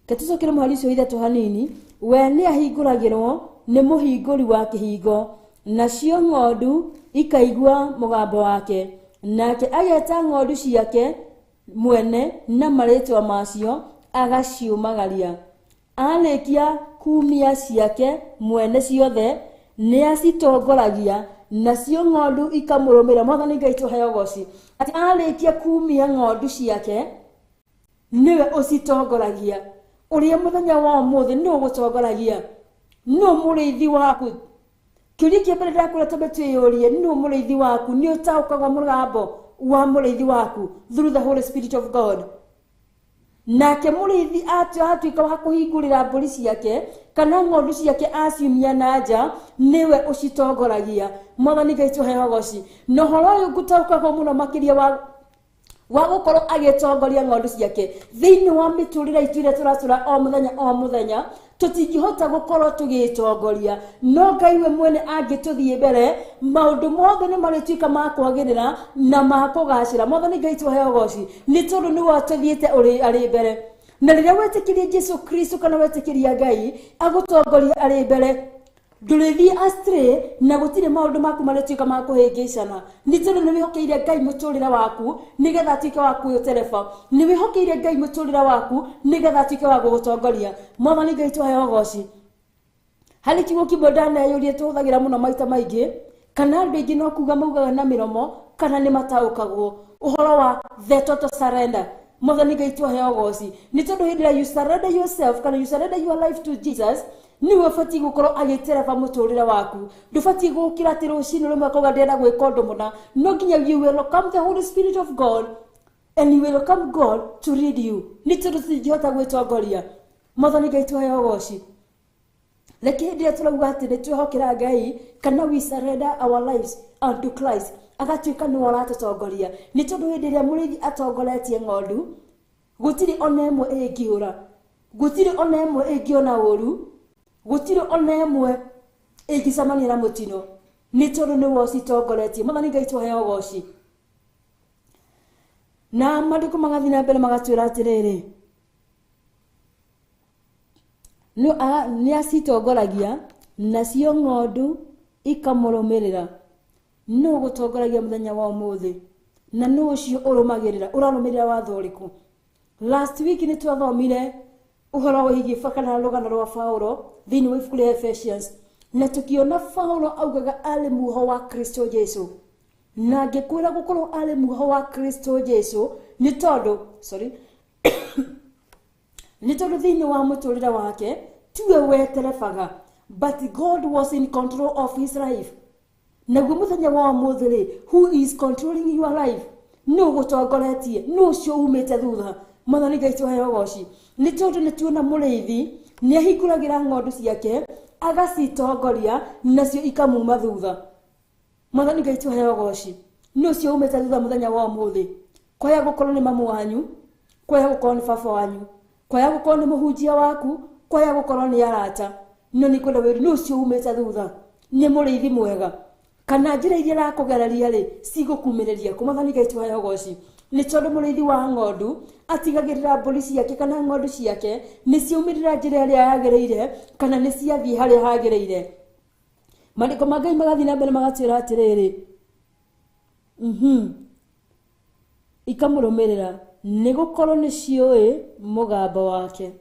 ketucokire muhari ucio ithatu hanini we ni ahinguragirwo ni muhinguri wa kihingo nacio ng'ondu ikaigua mugambo wake nake ageta ng'ondu ciake mwene na maritwa macio agaciumagaria alekia kumia ciake mwene ciothe ni acitongoragia nacio ng'ondu ikamurumira. Mwathani Ngai tuheo goci ati alekia kumia ng'ondu ciake niwe ucitongoragia. Uria muthenya wa umuthi ni ugutongoragia no mureithi waku kiriki mbere ndakura tabetweyorie no mureithi waku ni utaukagwa mugambo wa mureithi waku through the Holy Spirit of God. Nake mureithi atuika wa kuhingurira mburi ciake kana ng'ondu ciake aciumia na nja niwe ucitongoragia. Mwathani Ngai tuheo goci. No horo uyu gutaukagwo muno makiria wa gukorwo agitongoria ng'ondu ciake thiini wa miturire itu iria turatura o muthenya tutingihota gukorwo tugitongoria no Ngai we mwene angituthie mbere maundu mothe ni marituika ma kwagirira na ma kugacira. Mwathani Ngai tuheo goci ni tondu ni watuthiite ari mbere na riria wetikirie Jesu Kristo kana wetikiria Ngai agutongoria ari mbere ndurithi astray na gutire maundu maku marituika ma kuhingicana. Ni tondu ni wihokeire Ngai muturira waku nigetha atuike wa kuyotereba ni wihokeire Ngai muturira waku nigetha atuike wa gugutongoria. Mwathani Ngai tuheo goci. Hari kiugo kimwe ndaneyurie tuhuthagira muno maita maingi kana andu aingi no kuga maugaga na miromo kana ni mataukagwo uhoro wa the total surrender. Mwathani Ngai tuheo goci ni tondu hindira you surrender yourself kana you surrender your life to Jesus ni wafati gukorwo agitereba muturira waku. Ndufati gukira ati rucini rumwe koga ndenda gwika undu muna no nginya you will welcome the Holy Spirit of God and you will welcome God to lead you. Ni tondu tingihota gwitongoria. Mwathani Ngai tuheo goci. Leke ndia turauga ati ni twihokera Ngai kana we surrender our lives unto Christ agatuika ni waratutongoria. Ni tondu hindi ria murithi atongoretie ng'ondu gutiri ona imwe ingiura gutiri ona imwe ingiona uru gutiri ona imwe ingicamania na mutino ni tondu ni wocitongoretie. Mwathani Ngai tuheo goci. Na mariko magathi na mbere magatwira atiriri ni acitongoragia nacio ng'ondu ikamurumirira. No gutongoragia muthenya wa umuthi na no ucio urumagirira urarumirira watho uriku. Last week ni twathomire uhoro wa higiba kana rugano rwa Paulo thiini wa ibuku ria Ephesians na tukiona Paulo augaga ari muho wa Kristo Jesu na ngikwira gukorwo ari muho wa Kristo Jesu ni tondu ni tondu thiini wa muturire wake tiwe weterebaga but God was in control of his life. Na muthenya wa umuthi who is controlling your life no gutongoretie no cio umite thutha. Mwathani Ngai tuheo goci. Ni tondu ni tuona mureithi ni ahinguragira ng'ondu ciake agacitongoria nacio ikamuma thutha. Mwathani Ngai tuheo goci. No cio umite thutha muthenya wa umuthi kwaya gukorwo ni mamu wanyu kwaya gukorwo ni baba wanyu kwaya gukorwo ni muhunjia waku kwaya gukorwo ni arata no ni kwenda wiri no cio umite thutha ni mureithi mwega kana njira iria rakugereria ri cigukumiriria. Mwathani Ngai tuheo goci. Ni tondu mureithi wa ng'ondu atigagirira mburi ciake kana ng'ondu ciake ni ciumirira njira iria yagereire kana ni ciathie haria hagereire. Mariko ma Ngai magathi na mbere magatwira atiriri ikamurumirira ni gukorwo ni ciui mugambo wake.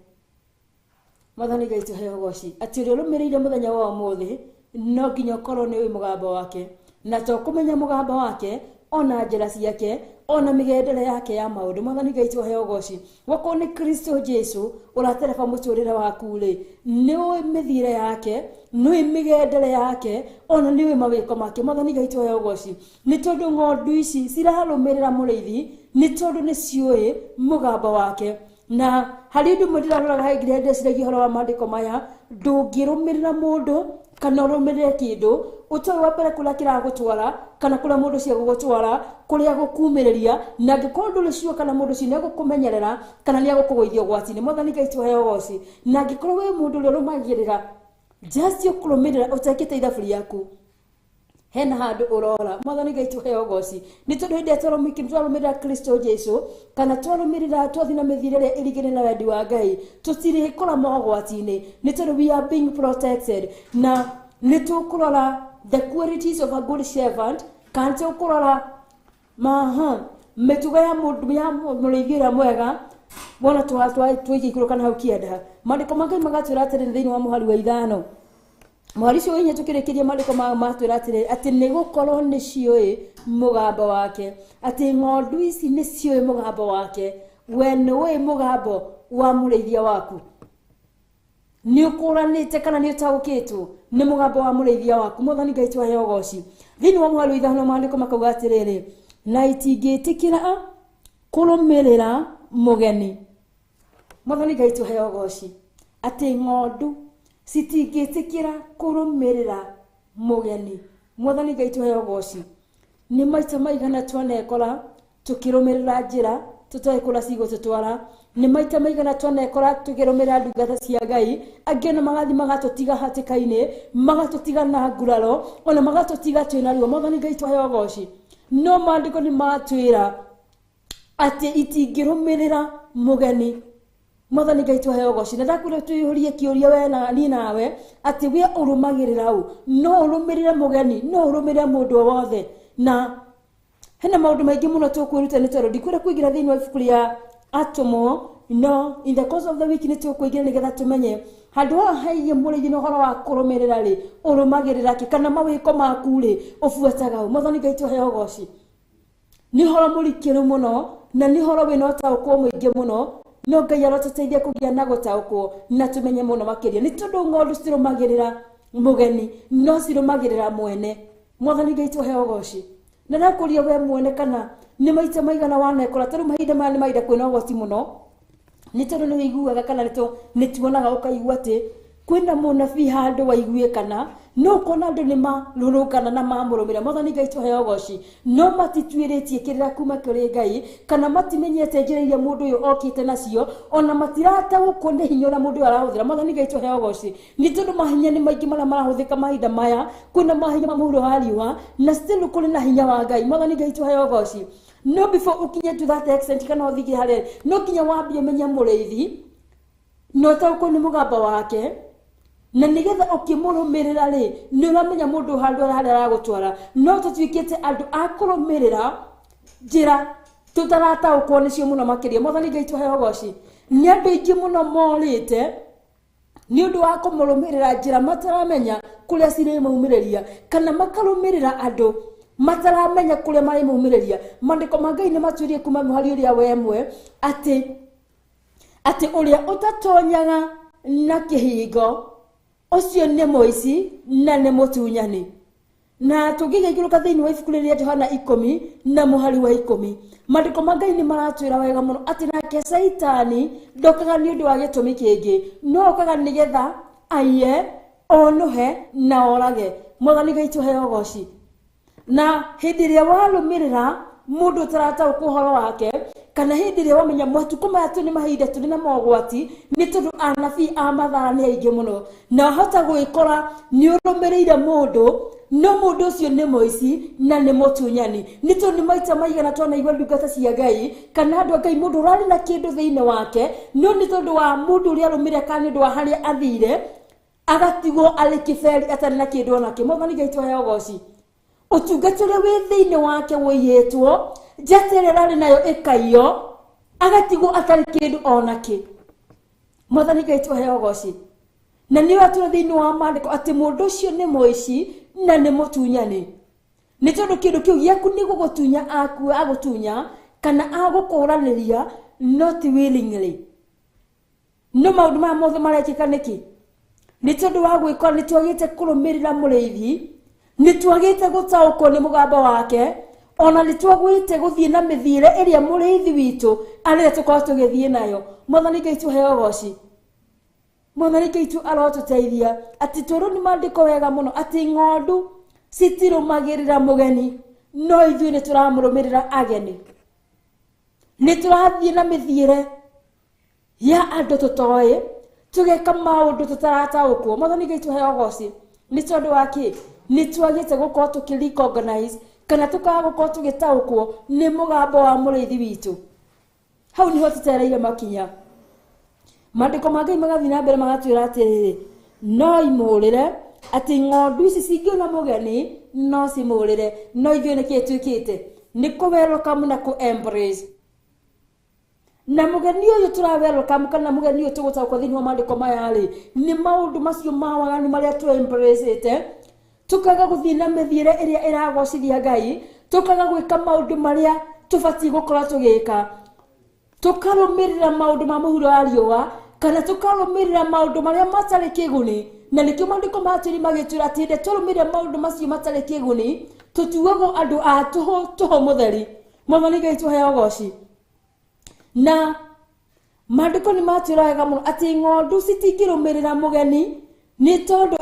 Mwathani Ngai tuheo goci ati uria urumirire muthenya wa umuthi no nginya ukorwo ni mugambo wake na to kumenya mugambo wake ona njira ciake ona migendere yake ya maundu. Mwathani Ngai tuheo goci. Wako ni Kristo Jesu uratereba muturire waku ri, niwe mithire yake, niwe migendere yake, ona niwe mawiko make. Mwathani Ngai tuheo goci. Ni tondu ng'ondu ici cirarumirira muriithi, ni tondu ni ciui mugamba wake. Na hari undu mwendira roraga haigire ndeciragia horo wa maandiko maya, ndungirumirira mundu kana urumirire kindu utoe wa mbere kula kiragutwara kana kula mundu cia gugutwara kuria gukumiriria, na ngikorwo nduri cio kana mundu cio negukumenyerera kana ni agukugwithia gwatini. Mwathani Ngai tuheo goci. Na ngikorwo we mundu uri urumagirira just ukurumirira utekite ithaburi yaku, hena handu urora. Mwathani Ngai tuheo goci. Ni tondu hinde twarumirira Kristo Jesu kana twarumirira twathi na mithire ria irigire na wendi wa Ngai, tutiri kora mogwatini. Ni tondu we are being protected. Na ni tukurora the qualities of a good servant, kana tukurora mitugo ya mundu ya muriithira mwega. Bona twigikiro kana hau kienda maandiko mangi magatwira atiri thiini wa muhari wa 5 muhari cio inye tukirikiria maandiko matwira atiri ati ni gukorwo ni cioi mugamba wake, ati ng'ondu ici ni cioi mugamba wake. We niwe mugambo wa muriithia waku, ni ukuranite kana ni utagukitwo ni mugambo wa muriithia waku. Mwathani Ngai tuheo goci. Thiini wa muhari wa 5 maandiko makauga atiriri, na itingitikira kurumirira mugeni. Mwathani Ngai tuheo goci. Ati ng'ondu citingitikira kurumirira mugeni. Mwathani Ngai tuheo goci. Ni maita maigana twanekora tukirumirira njira tutoe kula cigo tutwara. Ni maita maigana twanekora tukirumirira ndungata cia Ngai, angi na magathi magatutiga hatikaini, magatutiga na nguraro, ona magatutiga twina ruo. Mwathani Ngai tuheo goci. No maandiko ni matwira ati itingirumirira mugeni. Mwathani Ngai tuheo goci. Na ndakwira tuyurie kiuria we na ni nawe ati we urumagirira u no urumirire mugeni, no urumirire mundu wothe. Na hena maundu maingi muno tukwiruta ni tondu ndikwira kuingira thiini wa ibuku ria Atomo. No, in the course of the week ni tukuingira nigetha tumenye handu haie murithi no horo wa kurumirira ri urumagirira ki kana mawiko maku ri ubuetaga u. Mwathani Ngai tuheo goci. Ni horo murikiru muno na ni horo wina utaukwo muingi muno, no Ngai arotuteithia kugia na gutaukwo na tumenye muno makiria. Ni tondu ng'ondu cirumagirira mugeni no cirumagirira mwene. Mwathani Ngai tuheo goci. Na nakuria we mwene kana ni maita maigana wanekora taru mahinda maya ni maida kwina ugwati muno, ni tondu ni wiguaga kana ni tuonaga ukaigua ati kwina munabii handu waiguie kana no kona andu ni marurukana na mamurumira. Mwathani Ngai tuheo goci. No matitwiritie kirira kuma kuri Ngai kana matimenyete njira iria mundu uyu okite nacio, ona matirata gukone hinya na mundu arahuthira. Mwathani Ngai tuheo goci. Ni tondu mahinya ni maingi mara marahuthika mahinda maya, kwina mahinya ma muhuro wa riua na still kuri na hinya wa Ngai. Mwathani Ngai tuheo goci. No before ukinye to that extent kana uthige hare no kinya wambie menya muriithi no tauko ni mugamba wake, na nigetha ukimurumirira ri ni uramenya mundu handu aragutwara. No tutwikite andu akurumirira njira tutarataukwo nicio muno makiria. Mwathani Ngai tuheo goci. Ni andu ingi muno morite ni undu wa kumurumirira njira mataramenya kuria cire maumiriria kana makarumirira andu mataramenya kuria mari maumiriria. Maandiko ma Ngai ni matwirie kuma muhari uria wemwe ati uria utatonyaga na kihingo ucio ni muici na ni mutunyani. Na tungigiruka thiini wa ibuku ria Johana 10 na muhari wa 10 maandiko ma Ngai ni maratwira wega muno ati nake Saitani ndokaga ni undu wa gitumi kingi, no okaga nigetha aiye onuhe na orage. Mwathani Ngai tuheo goci. Na hindi ria warumirira mundu tarata ukuhoro wake kana hindi ria wamenya matuko maya tu ni mahinda turi na mogwati, ni tondu anabii a mathara ni aingi muno na hota gwikora ni urumirire mundu no mundu ucio ni muici na ni mutunyani. Ni tondu maita maigana twana igwa ndungata cia Ngai kana andu Ngai mundu rari na kindu thiini wake, no ni tondu wa mundu uria arumire kana ndu wa haria athire agatigwo ari kiberi atari na kindu onake. Mwathani Ngai tuheo goci. Utungata uria wi thiini wake wiyetwo njetere rari nayo ikaiyo agatigwo atari kindu onake. Mwathani Ngai tuheo goci. Na ni watu thiini wa maandiko ati mundu ucio ni muici na ni mutunyani. nĩ tondũ kĩndũ kĩu gĩaku nĩ gũgũtunya agũtunya kana agũkũranĩria not willingly. No maũndũ maya mothe marekĩka nĩkĩ? Nĩ tondũ wa gwĩkora nĩ twagĩte kũrũmĩrĩra mũrĩithi, nĩ twagĩte gũtaũkwo nĩ mũgambo wake, ona nĩ twagwĩte gũthiĩ na mĩthiĩre ĩrĩa mũrĩithi witũ arĩa tũkorwo tũgĩthiĩ nayo. Mwathani Ngai tũheo goci. Mwathani Ngai tu arotũteithia atĩ tũrũ nĩ maandĩko wega mũno atĩ ng'ondu citirũmagĩrĩra mũgeni, no ithuĩ nĩ tũramũrũmĩrĩra ageni. Nĩ tũrathiĩ na mĩthiĩre ya andũ tũtoĩ, tũgeka maũndũ tũtarataũkwo. Mwathani Ngai tũheo goci. Nĩ tondũ wa kĩ? Nĩ twagĩte gũkorwo tũkĩrecognize kana tũkaga gũkorwo tũgĩtaũkwo nĩ mũgambo wa mũrĩithi witũ. Hau niho tũtereire makinya. Maandĩko ma Ngai magathiĩ na mbere magatwĩra atĩrĩrĩ, no imũrĩre atĩ ng'ondu ici cingĩona mũgeni no cimũrĩre. No ithuĩ nĩkĩ twĩkĩte? Nĩ kũ-welcome na kũ-embrace. Na mũgeni ũyũ tũra-welcome kana mũgeni ũyũ tũgũtaũkwo thĩinĩ wa maandĩko maya rĩ, nĩ maũndũ macio ma waganu marĩa tũ-embrace-ĩte, tũkaga gũthiĩ na mĩthiĩre ĩrĩa ĩragocithia Ngai, tũkaga gwĩka maũndũ marĩa tũbatiĩ gũkorwo tũgĩka, tũkarũmĩrĩra maũndũ ma mũhuro wa riũa, kana tũkarũmĩrĩra maũndũ marĩa matarĩ kĩguni. Na nĩkĩo maandĩko matwĩri magĩtwĩra atĩ hĩndĩ tũrũmĩrĩra maũndũ macio matarĩ kĩguni, tũtuagwo andũ a tũhũ mũtheri. Mwathani Ngai tũheo goci. Na maandĩko nĩ matwĩra wega mũno atĩ ng'ondu citingĩrũmĩrĩra mũgeni nĩ tondũ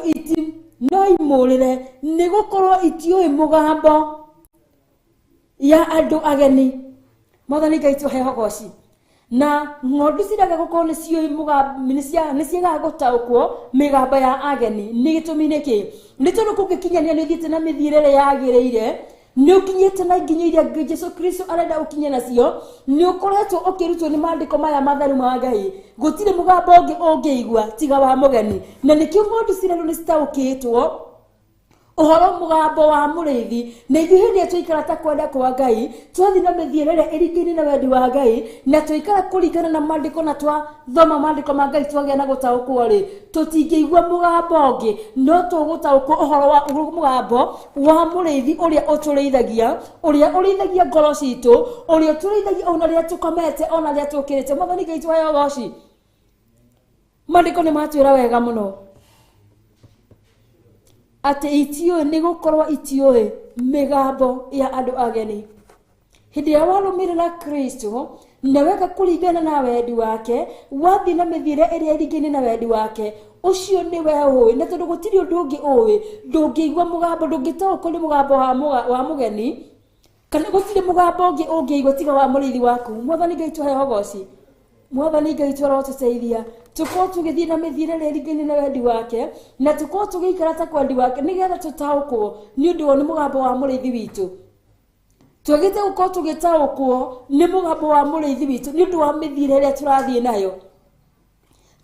no imũrĩre, nĩ gũkorwo itiũĩ mũgambo ya andũ ageni. Mwathani Ngai tũheo goci. Na ng'ondu ciraga gũkorwo nĩ ciũĩ mũgambo, nĩ ciagaga gũtaũkwo mĩgambo ya ageni. Nĩ gĩtũmi nĩkĩ? Nĩ tondũ kũngĩkinyania nĩ ũthiĩte na mĩthiĩre ĩrĩa yagĩrĩire, nĩ ũkinyĩte na nginya iria Jesũ Kristo arenda ũkinye nacio, nĩ ũkoretwo ũkĩrutwo nĩ maandĩko maya matheru ma Ngai. Gũtirĩ mũgambo ũngĩ ũngĩigua tiga wa mũgeni. Na nĩkĩo ng'ondu cirerwo nĩ citaũkĩtwo ũhoro mũgambo wa mũrĩithi. Na ithuĩ hĩndĩ ĩrĩa tũikara ta kwenda kwa Ngai, twathiĩ na mĩthiĩre ĩrĩa ĩringaine na wendi wa Ngai, na tũikara kũringana na maandĩko na twathoma maandĩko ma Ngai, twagĩa na gũtaũkwo rĩ, tũtingĩigua mũgambo ũngĩ, no tũgũtaũkwo ũhoro wa mũgambo wa mũrĩithi ũrĩa ũtũrĩithagia, ũrĩa ũrĩithagia ngoro citũ, ũrĩa ũtũrĩithagia ona rĩrĩa tũkomete, ona rĩrĩa tũkĩrĩte. Mwathani Ngai tũheo goci. Maandĩko nĩ matwĩra wega mũno atĩ itiũĩ, nĩ gũkorwo itiũĩ mĩgambo ya andũ ageni. Hĩndĩ ĩrĩa warũmĩrĩra Kristo na weka kũringana na wendi wake, wathiĩ na mĩthiĩre ĩrĩa ĩringaine na wendi wake, ũcio nĩ we ũĩ. Na tondũ gũtirĩ ũndũ ũngĩ ũĩ, ndũngĩigua mũgambo, ndũngĩtaũkwo nĩ mũgambo wa mũgeni, kana gũtirĩ mũgambo ũngĩ ũngĩigua tiga wa mũrĩithi waku. Mwathani Ngai tũheo goci. Mwathani Ngai tũrotũteithia tũkorwo tũgĩthiĩ na mĩthiĩre ĩrĩa ĩringaine na wendi wake, na tũkorwo tũgĩikara ta kwendi wake, nĩgetha tũtaũkwo nĩ ũndũ nĩ mũgambo wa mũrĩithi witũ. Twagĩte gũkorwo tũgĩtaũkwo nĩ mũgambo wa mũrĩithi witũ nĩ ũndũ wa mĩthiĩre ĩrĩa tũrathiĩ nayo.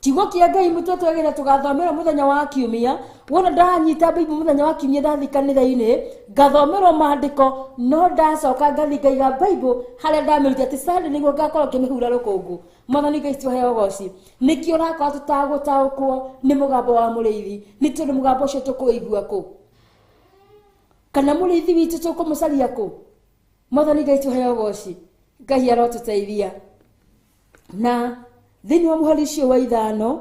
Kiugo kĩa Ngai mũtwe twagĩrĩire tũgathomerwo mũthenya wa Kiumia. Wona ndanyita Bible mũthenya wa Kiumia ndathiĩ kanitha-inĩ, ngathomerwo maandĩko, no ndacoka ngathiĩ ngaiga Bible harĩa ndamĩruta atĩ Sunday nĩguo ngakorwo ngĩmĩhura rũkũngũ. Mwathani Ngai tũheo goci. Nĩkĩo ũrakorwo tũtagũtaũkwo nĩ mũgambo wa mũrĩithi, nĩ tondũ mũgambo ũcio tũkũigua kũ? Kana mũrĩithi witũ tũkũmũcaria kũ? Mwathani Ngai tũheo goci. Ngai arotũteithia. Na thĩinĩ wa mũhari ũcio wa 5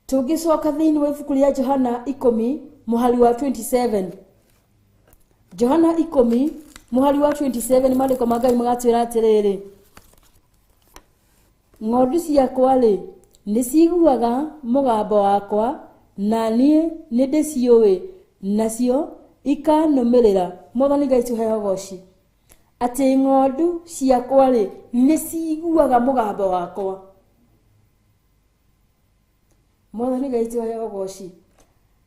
tũngĩcoka thĩinĩ wa ibuku rĩa Johana 10 mũhari wa 27. Johana 10 mũhari wa 27 maandĩko ma Ngai magatwĩra atĩrĩrĩ, ng'ondu ciakwa rĩ nĩ ciguaga mũgambo wakwa, na niĩ nĩ ndĩciũĩ, nacio ikanũmĩrĩra. Mwathani Ngai tũheo goci. Atĩ ng'ondu ciakwa rĩ nĩ ciguaga mũgambo wakwa. Mwathani Ngai tũheo goci.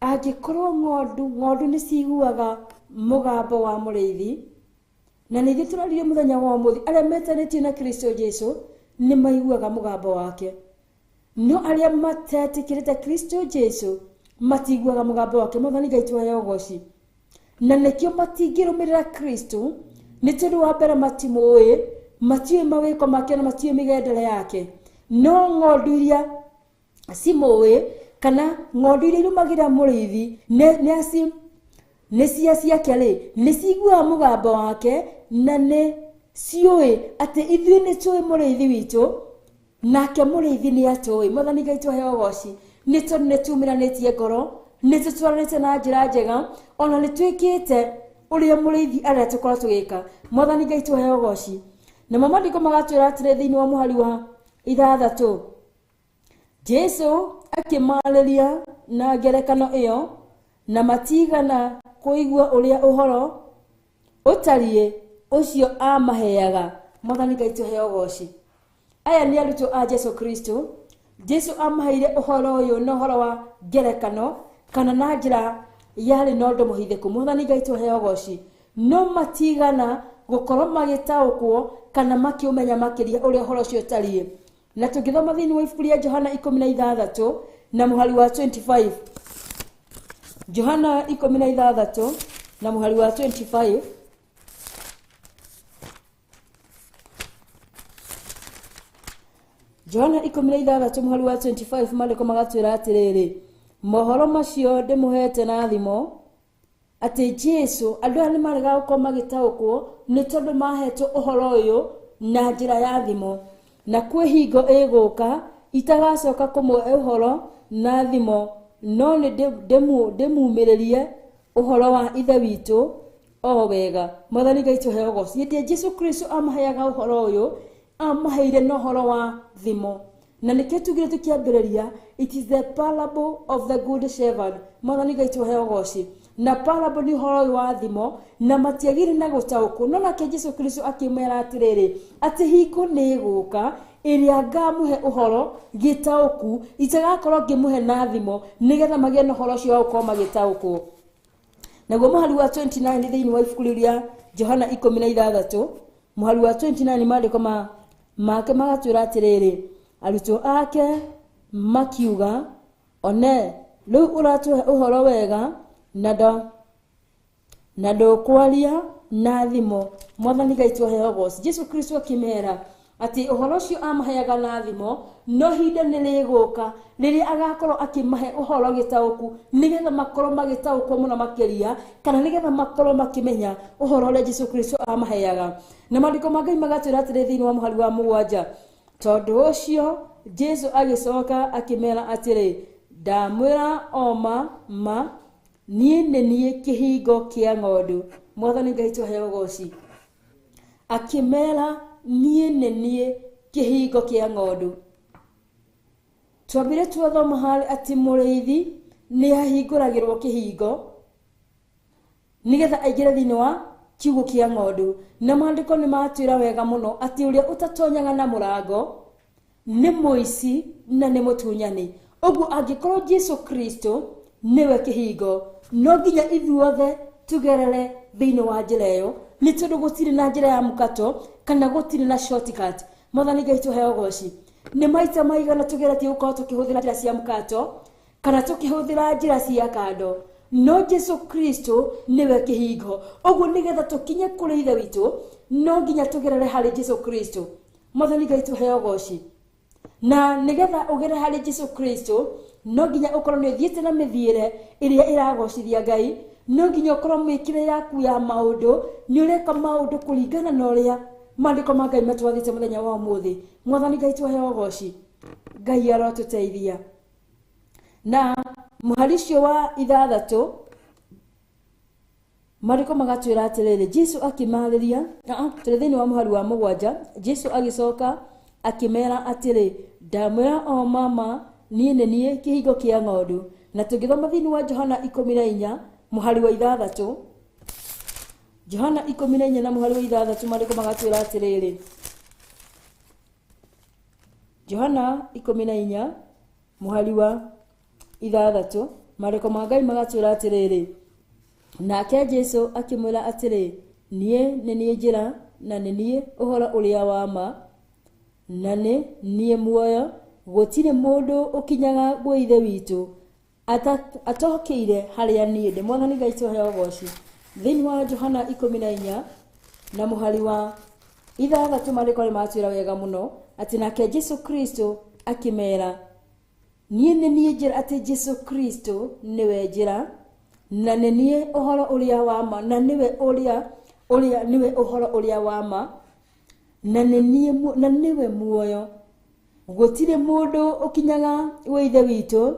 Angĩkorwo ng'ondu nĩ ciguaga mũgambo wa mũrĩithi, na nĩ ithuĩ tũrarire mũthenya wa ũmũthĩ arĩa metanĩtio na Kristo Jesũ nĩ maiguaga mũgambo wake, no arĩa matetĩkĩrĩte Kristo Jesũ matiguaga mũgambo wake. Mwathani Ngai tũheo goci. Na nĩkĩo matingĩrũmĩrĩra Kristo, nĩ tondũ wa mbere matimũĩ, matiũĩ mawĩko make na matiũĩ mĩgendere yake. No ng'ondu iria cimũĩ, kana ng'ondu iria irũmagĩrĩra mũrĩithi, nĩ cia ciake rĩ nĩ ciguaga mũgambo wake na nĩ ciũĩ atĩ ithuĩ nĩ tũĩ mũrĩithi witũ nake mũrĩithi nĩ atũĩ. Mwathani Ngai tũheo goci nĩ tondũ nĩ tuumiranĩtie ngoro, nĩ tũtwaranĩte na njĩra njega, ona nĩ twĩkĩte ũrĩa mũrĩithi arĩa tũkorwo tũgĩka. Mwathani Ngai tũheo goci. Namo maandĩko magatwĩra atĩrĩ thĩinĩ wa mũhari wa 6, Jesu akĩmarĩria na ngerekano ĩyo na matigana kũigua ũrĩa ũhoro ũtariĩ ũcio amaheaga. Mwathani Ngai tũheo goci. Aya nĩ arutwo a Jesu Kristo. Jesu amaheire ũhoro ũyũ na ũhoro wa ngerekano kana na njĩra yarĩ na ũndũ mũhithĩku. Mwathani Ngai tũheo goci. No matigana gũkorwo magĩtaũkwo kana makĩũmenya makĩria ũrĩa ũhoro ũcio ũtariĩ. Na tũngĩthoma thĩinĩ wa ibuku rĩa Johana 16 na mũhari wa 25. Johana 16 na mũhari wa 25. Johana 16 mũhari wa 25 maandĩko magatwĩra atĩrĩrĩ, mohoro macio ndĩmũhete na thimo atĩ Jesu andũ arĩa nĩmarega gũkorwo magĩtaũkwo nĩ tondũ mahetwo ũhoro ũyũ na njĩra ya thimo, na kwĩ hingo ĩgũka itagacoka kũmũhe ũhoro na thimo, no nĩ ndĩmumĩrĩrie ũhoro wa ithe witũ o wega. Mwathani Ngai tũheo goci. Hĩndĩ Jesu Kristo amaheaga ũhoro ũyũ amaheire na ũhoro wa thimo, na nĩkĩo tugire tũkĩambĩrĩria it is the parable of the good shepherd. Mwathani Ngai tũheo goci. Na parable ni ũhoro ũyũ wa thimo na matiagire na gũtaũkwo. No nake Jesu Kristo akĩmera atĩrĩrĩ atĩ hingo nĩ ĩgũka ĩrĩa ngamũhe ũhoro gĩtaũku itagakorwo ngĩmũhe na thimo nĩgetha magĩe na ũhoro ũcio wa gũkorwo magĩtaũkwo. Naguo mũhari wa 29 thĩinĩ wa ibuku rĩa Johana 16 mũhari wa 29 maandĩko make magatwĩra atĩrĩrĩ, arutwo ake makiuga, one rĩu ũratũhe ũhoro wega na ndũkwaria na thimo. Mwathani Ngai tũheo goci. Jesu Kristo akĩmera atĩ ũhoro ũcio amaheaga na thimo, no hinda nĩ rĩgũka rĩrĩa agakorwo akĩmahe ũhoro gĩtaũku nĩgetha makorwo magĩtaũkwo mũno makĩria, kana nĩgetha makorwo makĩmenya ũhoro ũrĩa Jesu Kristo amaheaga. Na maandĩko ma Ngai magatwĩra atĩrĩ thĩinĩ wa mũhari wa 7, tondũ ũcio Jesu agĩcoka akĩmera atĩrĩ, ndamwĩra o ma niĩ nĩ niĩ kĩhingo kĩa ng'ondu. Mwathani Ngai tũheo goci. Akĩmera niĩ nĩ niĩ kĩhingo kĩa ng'ondu. Twambire tuothoma harĩ atĩ mũrĩithi nĩ ahingũragĩrwo kĩhingo nĩgetha aingĩre thĩinĩ wa kiugũ kĩa ng'ondu. Na maandĩko nĩ matwĩra wega mũno atĩ ũrĩa ũtatonyaga na mũrango nĩ mũici na nĩ mũtunyani. Ũguo angĩkorwo Jesu Kristo nĩwe kĩhingo, no nginya ithuothe tugerere thĩinĩ wa njĩra ĩyo, nĩ tondũ gũtirĩ na njĩra ya mũkato kana gũtirĩ na shortcut. Mwathani Ngai tũheo goci. Nĩ maita maigana tugeretie gũkorwo tũkĩhũthĩra njĩra cia mũkato kana tũkĩhũthĩra njĩra cia kando, no Jesu Kristo nĩwe kĩhingo. Ũguo nĩgetha tũkinye kũrĩ ithe witũ no nginya tugerere harĩ Jesu Kristo. Mwathani Ngai tũheo goci. Na nĩgetha ũgere harĩ Jesu Kristo no nginya ũkorwo nĩ ũthiĩte na mĩthiĩre ĩrĩa ĩragocithia Ngai. No nginya ũkorwo mwĩkĩre yaku ya maũndũ nĩ ũreka maũndũ kũringana na ũrĩa maandĩko ma Ngai matwathĩte mũthenya wa ũmũthĩ. Mwathani Ngai tũheo goci. Ngai arotũteithia. Na mũhari ũcio wa 6 maandĩko magatwĩra atĩrĩrĩ, Jesu akĩmarĩria, tũrĩ thĩinĩ wa mũhari wa 7, Jesu agĩcoka akĩmera atĩrĩ, ndamwĩra o ma niĩ nĩ niĩ kĩhingo kĩa ng'ondu. Na tũngĩthoma thĩinĩ wa Johana 14 mũhari wa 6, Johana 14 na mũhari wa 6 maandĩko magatwĩra atĩrĩrĩ, Johana 14 mũhari wa 6 maandĩko ma Ngai magatwĩra atĩrĩrĩ, nake Jesu akĩmwĩra atĩrĩ, niĩ nĩ niĩ njĩra na nĩ niĩ ũhoro ũrĩa wa ma na nĩ niĩ muoyo. Gũtirĩ mũndũ ũkinyaga gwĩ ithe witũ atokeire harĩa niĩ ndĩ. Mwathani Ngai tũheo goci. Thĩinĩ wa Johana 14 na mũhari wa 6 maandĩko nĩ matwĩra wega mũno atĩ nake Jesu Kristo akĩmera, niĩ nĩ niĩ njĩra. Atĩ Jesu Kristo nĩwe njĩra na nenie uhoro uria wama na niwe niwe uhoro uria wama na niwe muoyo gutire mundu ukinyaga weithe witu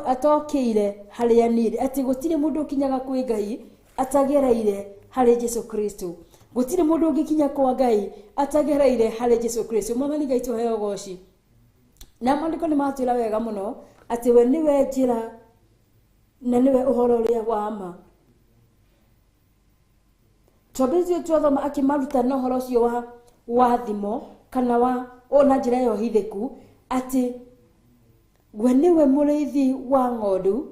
atokire haria nire ati gutire mundu ukinyaga kwi Ngai atagereire hari Jesu Kristo gutire mundu ungikinya kwa Ngai atagereire hari Jesu Kristo mwathani Ngai tuheo goci na maandiko ni matwira wega muno ati we niwe njira na niwe uhoro uria wama tobizio tuothoma akimaruta na uhoro ucio wa thimo kana wa ona njira yo hithiku ati we niwe muriithi wa ng'ondu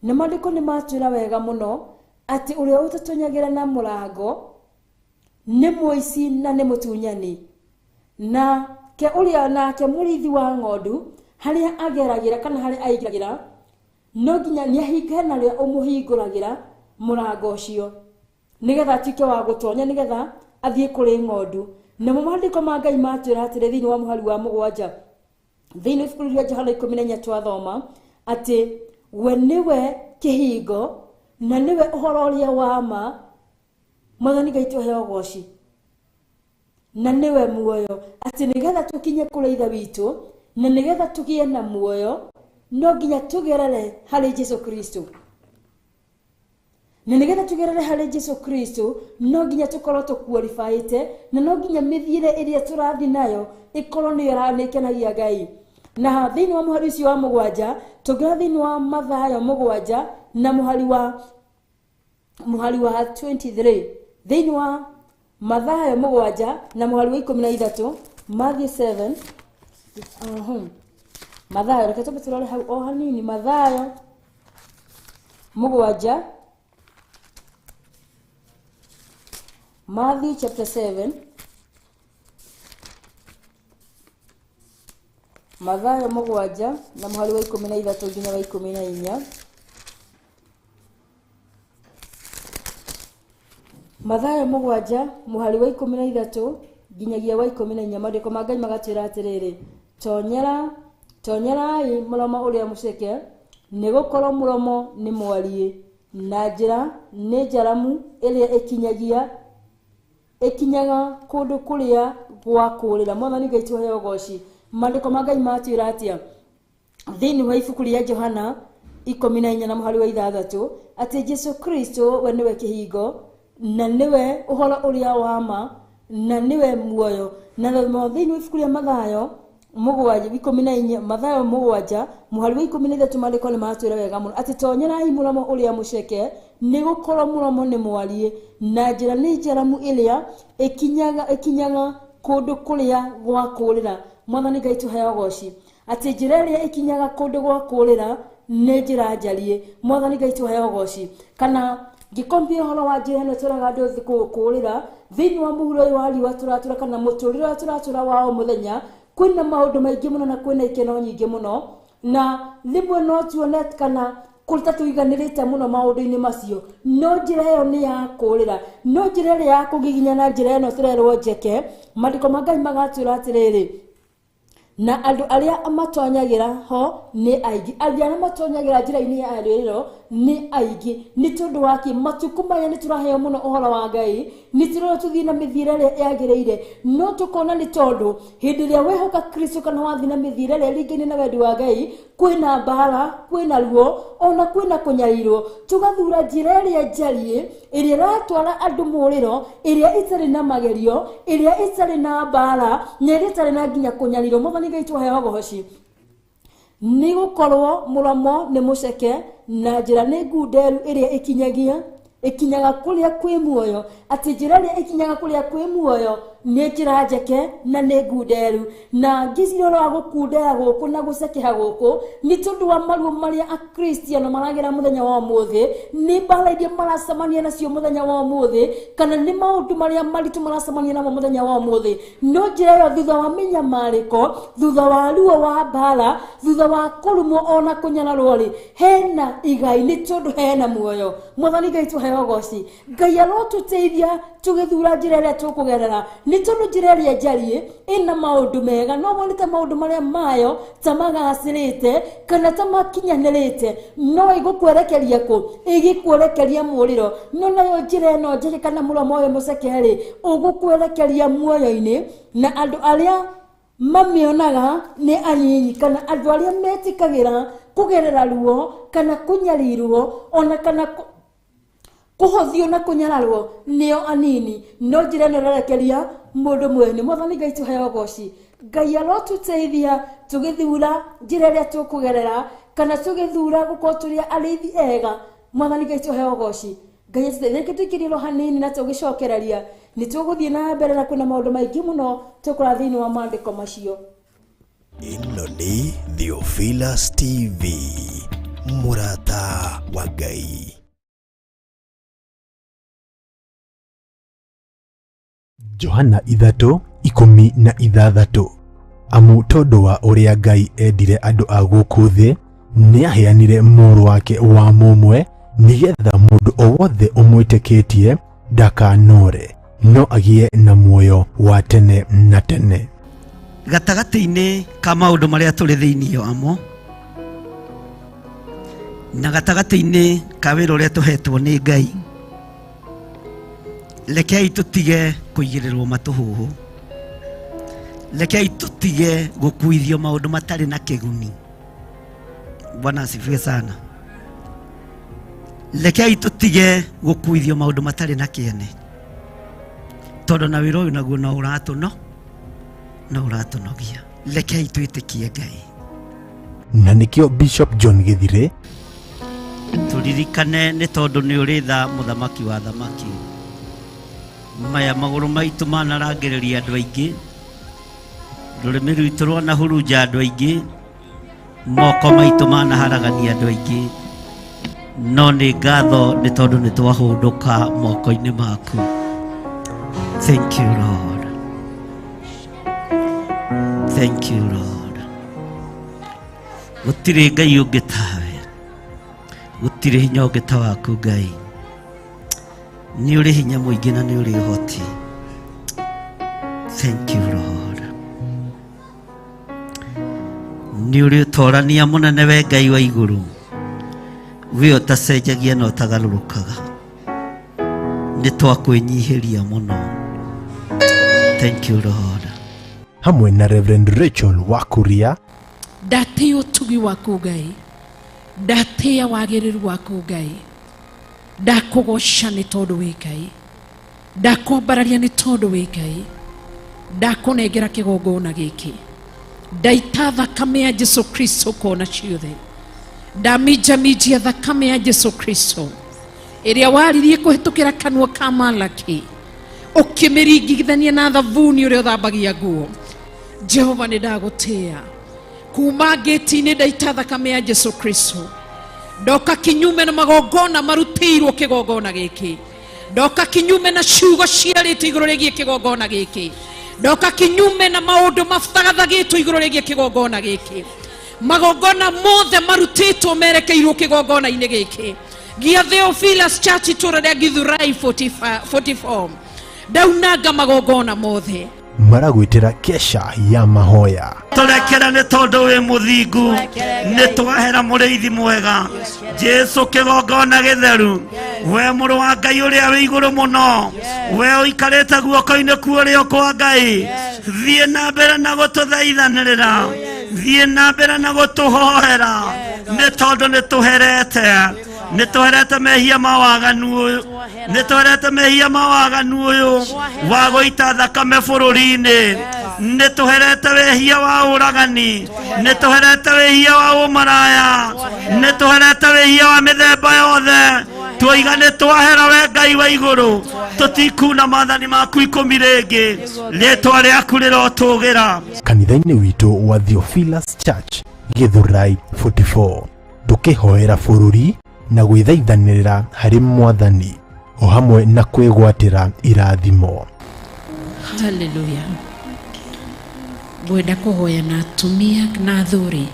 na maandiko ni matwira wega muno ati uria utatonyagira na murango ni muici na ni mutunyani na ke uria nake muriithi wa ng'ondu haria ageragira kana haria aigiragira no nginya ni ahinga na ria umuhinguragira murango ucio nigetha tike wa gutonya nigetha athie kuri ng'ondu na maandiko ma Ngai matwira atire thiini wa muhari wa 7 thiini fukuru ya Johana 14 twathoma ati we niwe kihingo na niwe uhoro uria wama mwathani Ngai tuheo goci na niwe muoyo ati nigetha tukinye kuri ithe witu na nigetha tugie na muoyo no nginya tugerere hari Jesu Kristo na nigetha tugerere hari Jesu Kristo no nginya tukorwo tuqualified na no nginya mithire iria turathi nayo ikorwo ni iranekenagia Ngai na thiini wa muhari ucio wa 7 tugira thiini wa Mathayo 7 na muhari wa 23 thiini wa Mathayo 7 na muhari wa 13 Matthew 7 Mathayo reke tupitulole hau o hanini Mathayo 7 Matthew chapter 7 Mathayo 7 na muhari wa 13 nginya wa 14 Mathayo 7 muhari wa 13 nginyagia wa 14 maandiko ma Ngai magatwira atiriri tonyerai muromo uria muceke nigukorwo muromo ni mwarie na njira ni njaramu iria ikinyaga kundu kuria gwa kurira mwathani Ngai tuheo goci maandiko ma Ngai matwira atia thiini wa ibuku ria Johana 14 na muhari wa 6 ati Jesu Kristo we niwe kihingo na niwe uhoro uria wama na niwe muoyo na thiini wa ibuku ria Mathayo 7 Mathayo 7 muhari wa 13 maandiko ni matwira wega muno ati tonyerai muromo uria muceke nigukorwo muromo ni mwarie na njira ni njaramu iria ikinyaga kundu kuria gwa kurira mwathani Ngai tuheo goci ati njira iria ikinyaga kundu gwa kurira ni njira njarie mwathani Ngai tuheo goci kana ngikombia horo wa njira ino turaga ndu kurira thiini wa muhuro wa riwa turatura kana muturire wa turatura wa muthenya kwina maundu maingi muno na kwina ikeno nyingi muno na limwe no tuone kana kulta tuiganirite muno maundu-ini macio no njira iyo ni ya kurira no njira ile ya kugiginya na njira ino turerwo njeke maandiko ma Ngai magatwira atiriri na andu aria amatonyagira ho ni aigi aria amatonyagira njira-ini ya rero ni aigi ni tondu waki matuku maya ni turaheo muno uhoro wa Ngai ni turero tuthina mithire ile yagireire no tukona ni tondu hindi ria wehoka Kristo kana wathina mithire ile ringine na wendi wa Ngai kwina mbara kwina ruo ona kwina kunyarirwo tugathura njira ile njarie iria ratwara andu muriro iria itari na magerio iria itari na mbara na iria itari na nginya kunyarirwo mwathani Ngai tuheo goci ni gukorwo muromo ni muceke na njira ni ngunderu iria ikinyaga kuria kwi muoyo ati njira iria ikinyaga kuria kwi muoyo ni njira njeke na ni ngunderu na ngicirora wa gukundera guku na gucekeha guku ni tondu wa maruo maria akristiano maragira muthenya wa muthi ni mbara iria maracemania nacio muthenya wa muthi kana ni maundu maria maritu maracemania namo muthenya wa muthi no njira iyo thutha wa minyamariko thutha wa ruo wa mbara thutha wa kurumwo ona kunyararwo ri hena igai ni tondu hena muoyo mwathani Ngai tuheo goci Ngai arotuteithia tugithura njira ria tukugerera ni tondu njira ria njari ina maundu mega no wonete maundu maria mayo ta magacirite kana ta makinyanirite no igukwerekeria ku igikwerekeria muriro no nayo njira ino njari kana muromo uyu mucekeri ugukwerekeria muoyo-ini na andu aria mamionaga ni anyinyi kana andu aria metikagira kugerera ruo kana kunyarirwo ona kana kuhothio na kunyararwo nio anini no njira ino rerekeria mundu mwene mwathani Ngai tuheo goci Ngai arotuteithia tugithura njira ria tukugerera kana tugithura gukorwo turi arithi ega mwathani Ngai tuheo goci Ngai tuteithie tukirirwo hanini na tugicokereria ni tuguthie na mbere na kuna maundu maingi muno tukura thiini wa maandiko macio. Ino ni Theophilus TV, murata wa Ngai. Johana 3:16 amu tondu wa uria Ngai endire andu a guku thi ni aheanire mũrũ wake wa mũmwe nigetha mundu o wothe umwitikitie ndakanore no agie na muoyo wa tene na tene. Gatagati-ini ka maundu maria turi thiini wamo na gatagati-ini ka wira uria tuhetwo ni Ngai, rekei tutige kuigirirwo matuhuhu, rekei tutige gukuithio maundu matari na kiguni. Bwana asifiwe sana. Rekei tutige gukuithio maundu matari na kiene tondu na wira uyu naguo no uratunogia. Rekei twitikie Ngai. Na nikio Bishop John Githire turirikane ni tondu ni uri tha muthamaki wa thamaki maya maguru maitu manarangiriria andu aingi rurimi rwitu rwana huruja andu aingi moko maitu manaharagania andu aingi no ni ngatho ni tondu ni twahunduka moko-ini maku. Thank you Lord, thank you Lord. Gutire Ngai ungi tawe, gutire hinya ungi ta waku Ngai. Ni uri hinya muingi na ni uri hoti. Thank you Lord. Ni uri utorania munene we Ngai wa iguru, we utacenjagia na utagarurukaga, ni twakwenyihiria muno. Thank you Lord. hamwe na Reverend Rachel Wakuria. Ndatia utugi waku Ngai, ndatia wagiriru waku Ngai, ndakugoca ni tondu wi Ngai, ndakwambararia ni tondu wi Ngai, ndakunengera kigongona giki, ndaita thakame ya Jesu Kristo kona ciothe, ndaminjamijia thakame ya Jesu Kristo iria waririe kuhitukira kanua ka Malaki ukimiringithania na thavuni uria uthambagia nguo. Jehova ni ndagutia kuma geti-ini ndaita thakame ya Jesu Kristo, ndoka kinyume na magongona marutirwo kigongona giki, ndoka kinyume na ciugo ciarĩtwo igũrũ rĩgiĩ kigongona giki, ndoka kinyume na maundu mabuthagathagetwo igũrũ rĩgiĩ kigongona giki, magongona mothe marutĩtwo merekeirwo kigongona-inĩ giki gia Theophilus Church itũra rĩa Githurai 44 ndaunanga magongona mothe maragwitira kesha ya mahoya. Turekera ni tondu wi muthingu, ni twahera muriithi mwega Jesu kigongona githeru, we muru wa Ngai uria wi iguru muno, we uikarite guoko-ini kuria kwa Ngai. Thie na mbere na gututhaithanirira, thie na mbere na gutuhoera ni tondu ni tuherete mehia mawaganu uyu, ni tuherete mehia mawaganu uyu wa guita thakame bururi-ini, ni tuherete wehia wa uragani, ni tuherete wehia wa umaraya, ni tuherete wehia wa mithemba yothe. Twoiga ni twahera we Ngai wa iguru, tutikuna maathani maku 10 ringi, ritwa riaku rirotugira. Kanitha-ini witu wa Theophilus Church Githurai 44 tukihoera bururi na gwithaithanirira hari mwathani o hamwe na kwigwatira irathimo. Hallelujah. Ngwenda kuhoya na atumia na athuri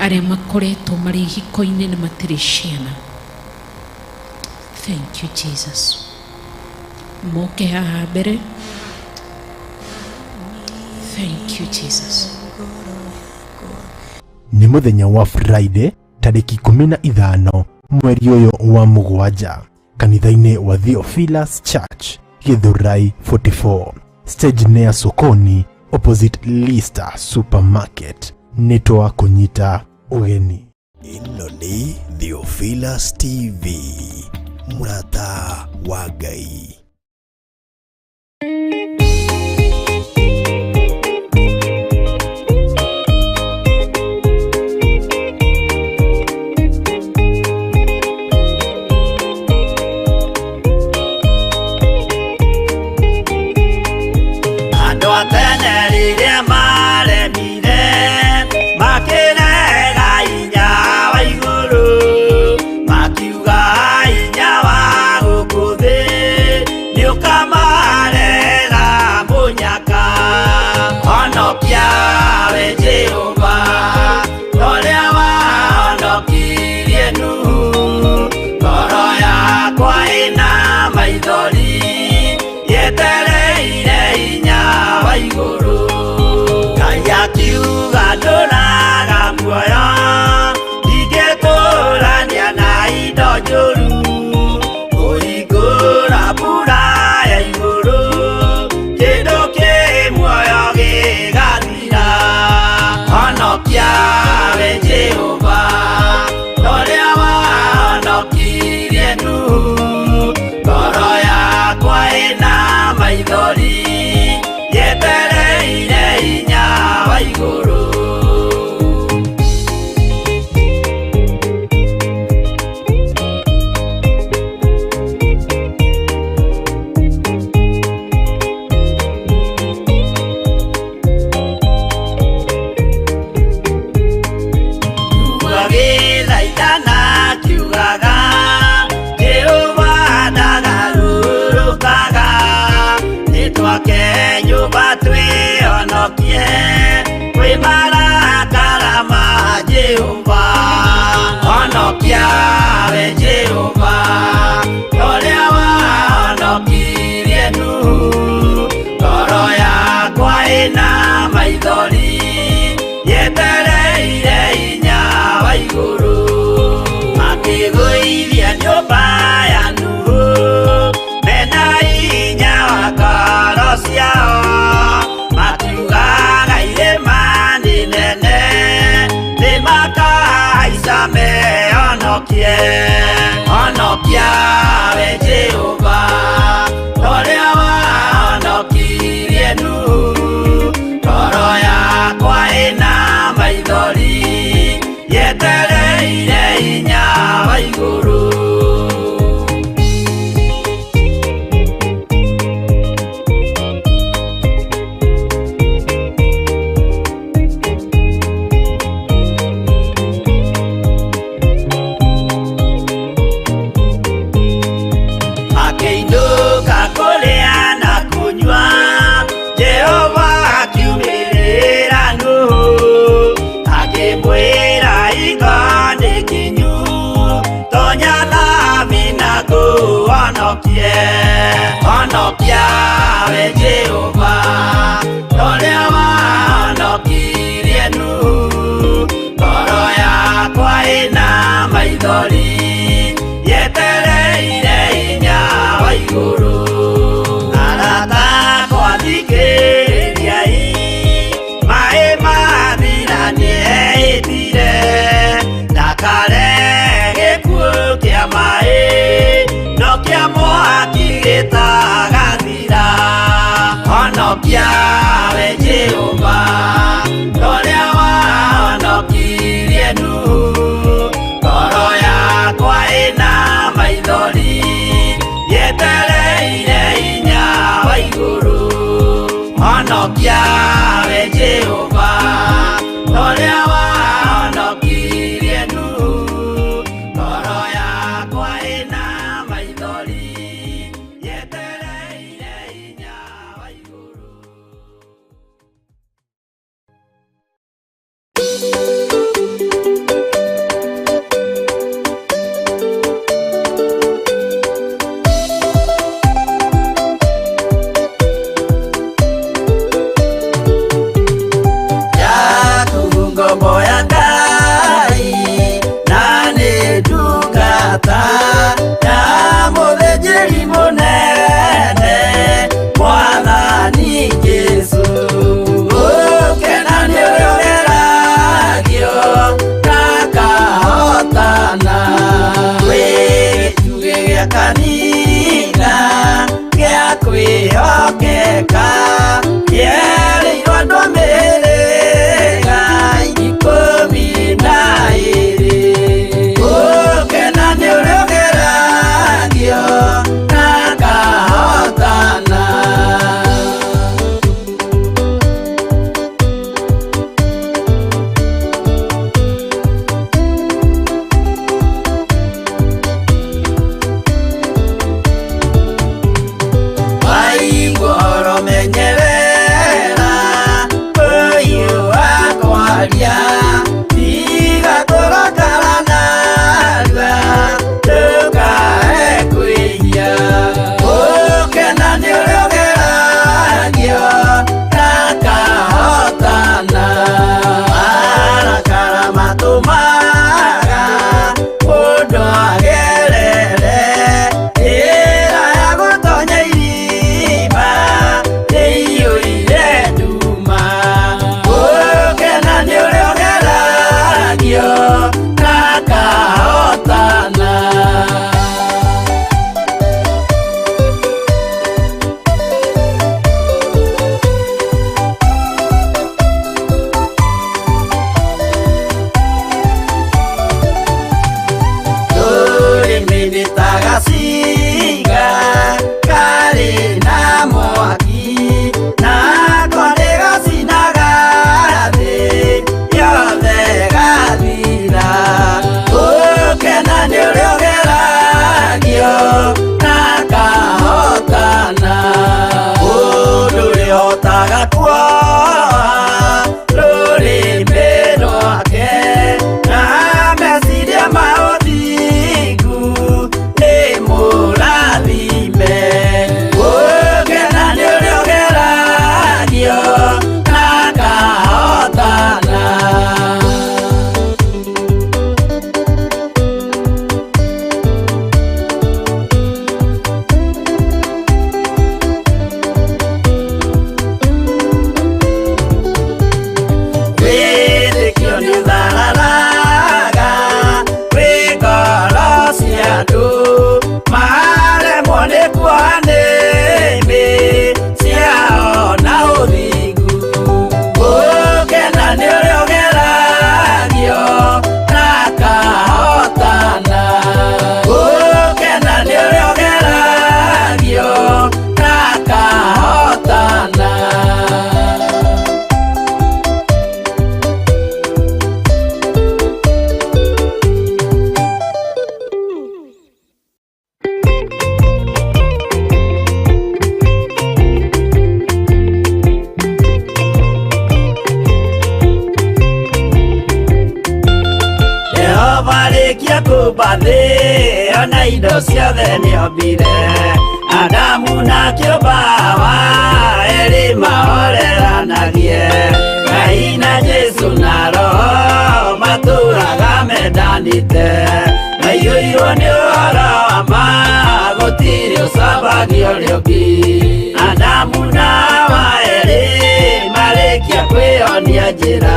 aria makoretwo mari hiko-ini na matiri ciana. Thank you Jesus. moke haha mbere. Thank you Jesus. Nĩ mũthenya wa Friday tarĩki 15 mweri ũyũ wa mũgwanja, kanitha-inĩ wa Theophilus Church Githurai 44, stage nĩ ya Sokoni opposite Lista Supermarket. Nĩtwa kũnyita ũgeni. Ĩno nĩ Theophilus TV, mũrata wa Ngai. kuoa rũrĩmĩ rwake na meciria ma ũthingu nĩ mũrathime gũkena nĩ ũrĩa ũgeragio na akahotana. Ona indo ciothe nĩombire Adamu na kĩũmba Hawa erĩ mahoreranagie Ngai na Jesu na Roho matũraga mendanĩte maiyũirwo nĩ ũhoro wa ma gũtirĩ ũcambagio ũrĩa ũngĩ Adamu na Hawa erĩ marĩkia kwĩyonia njĩra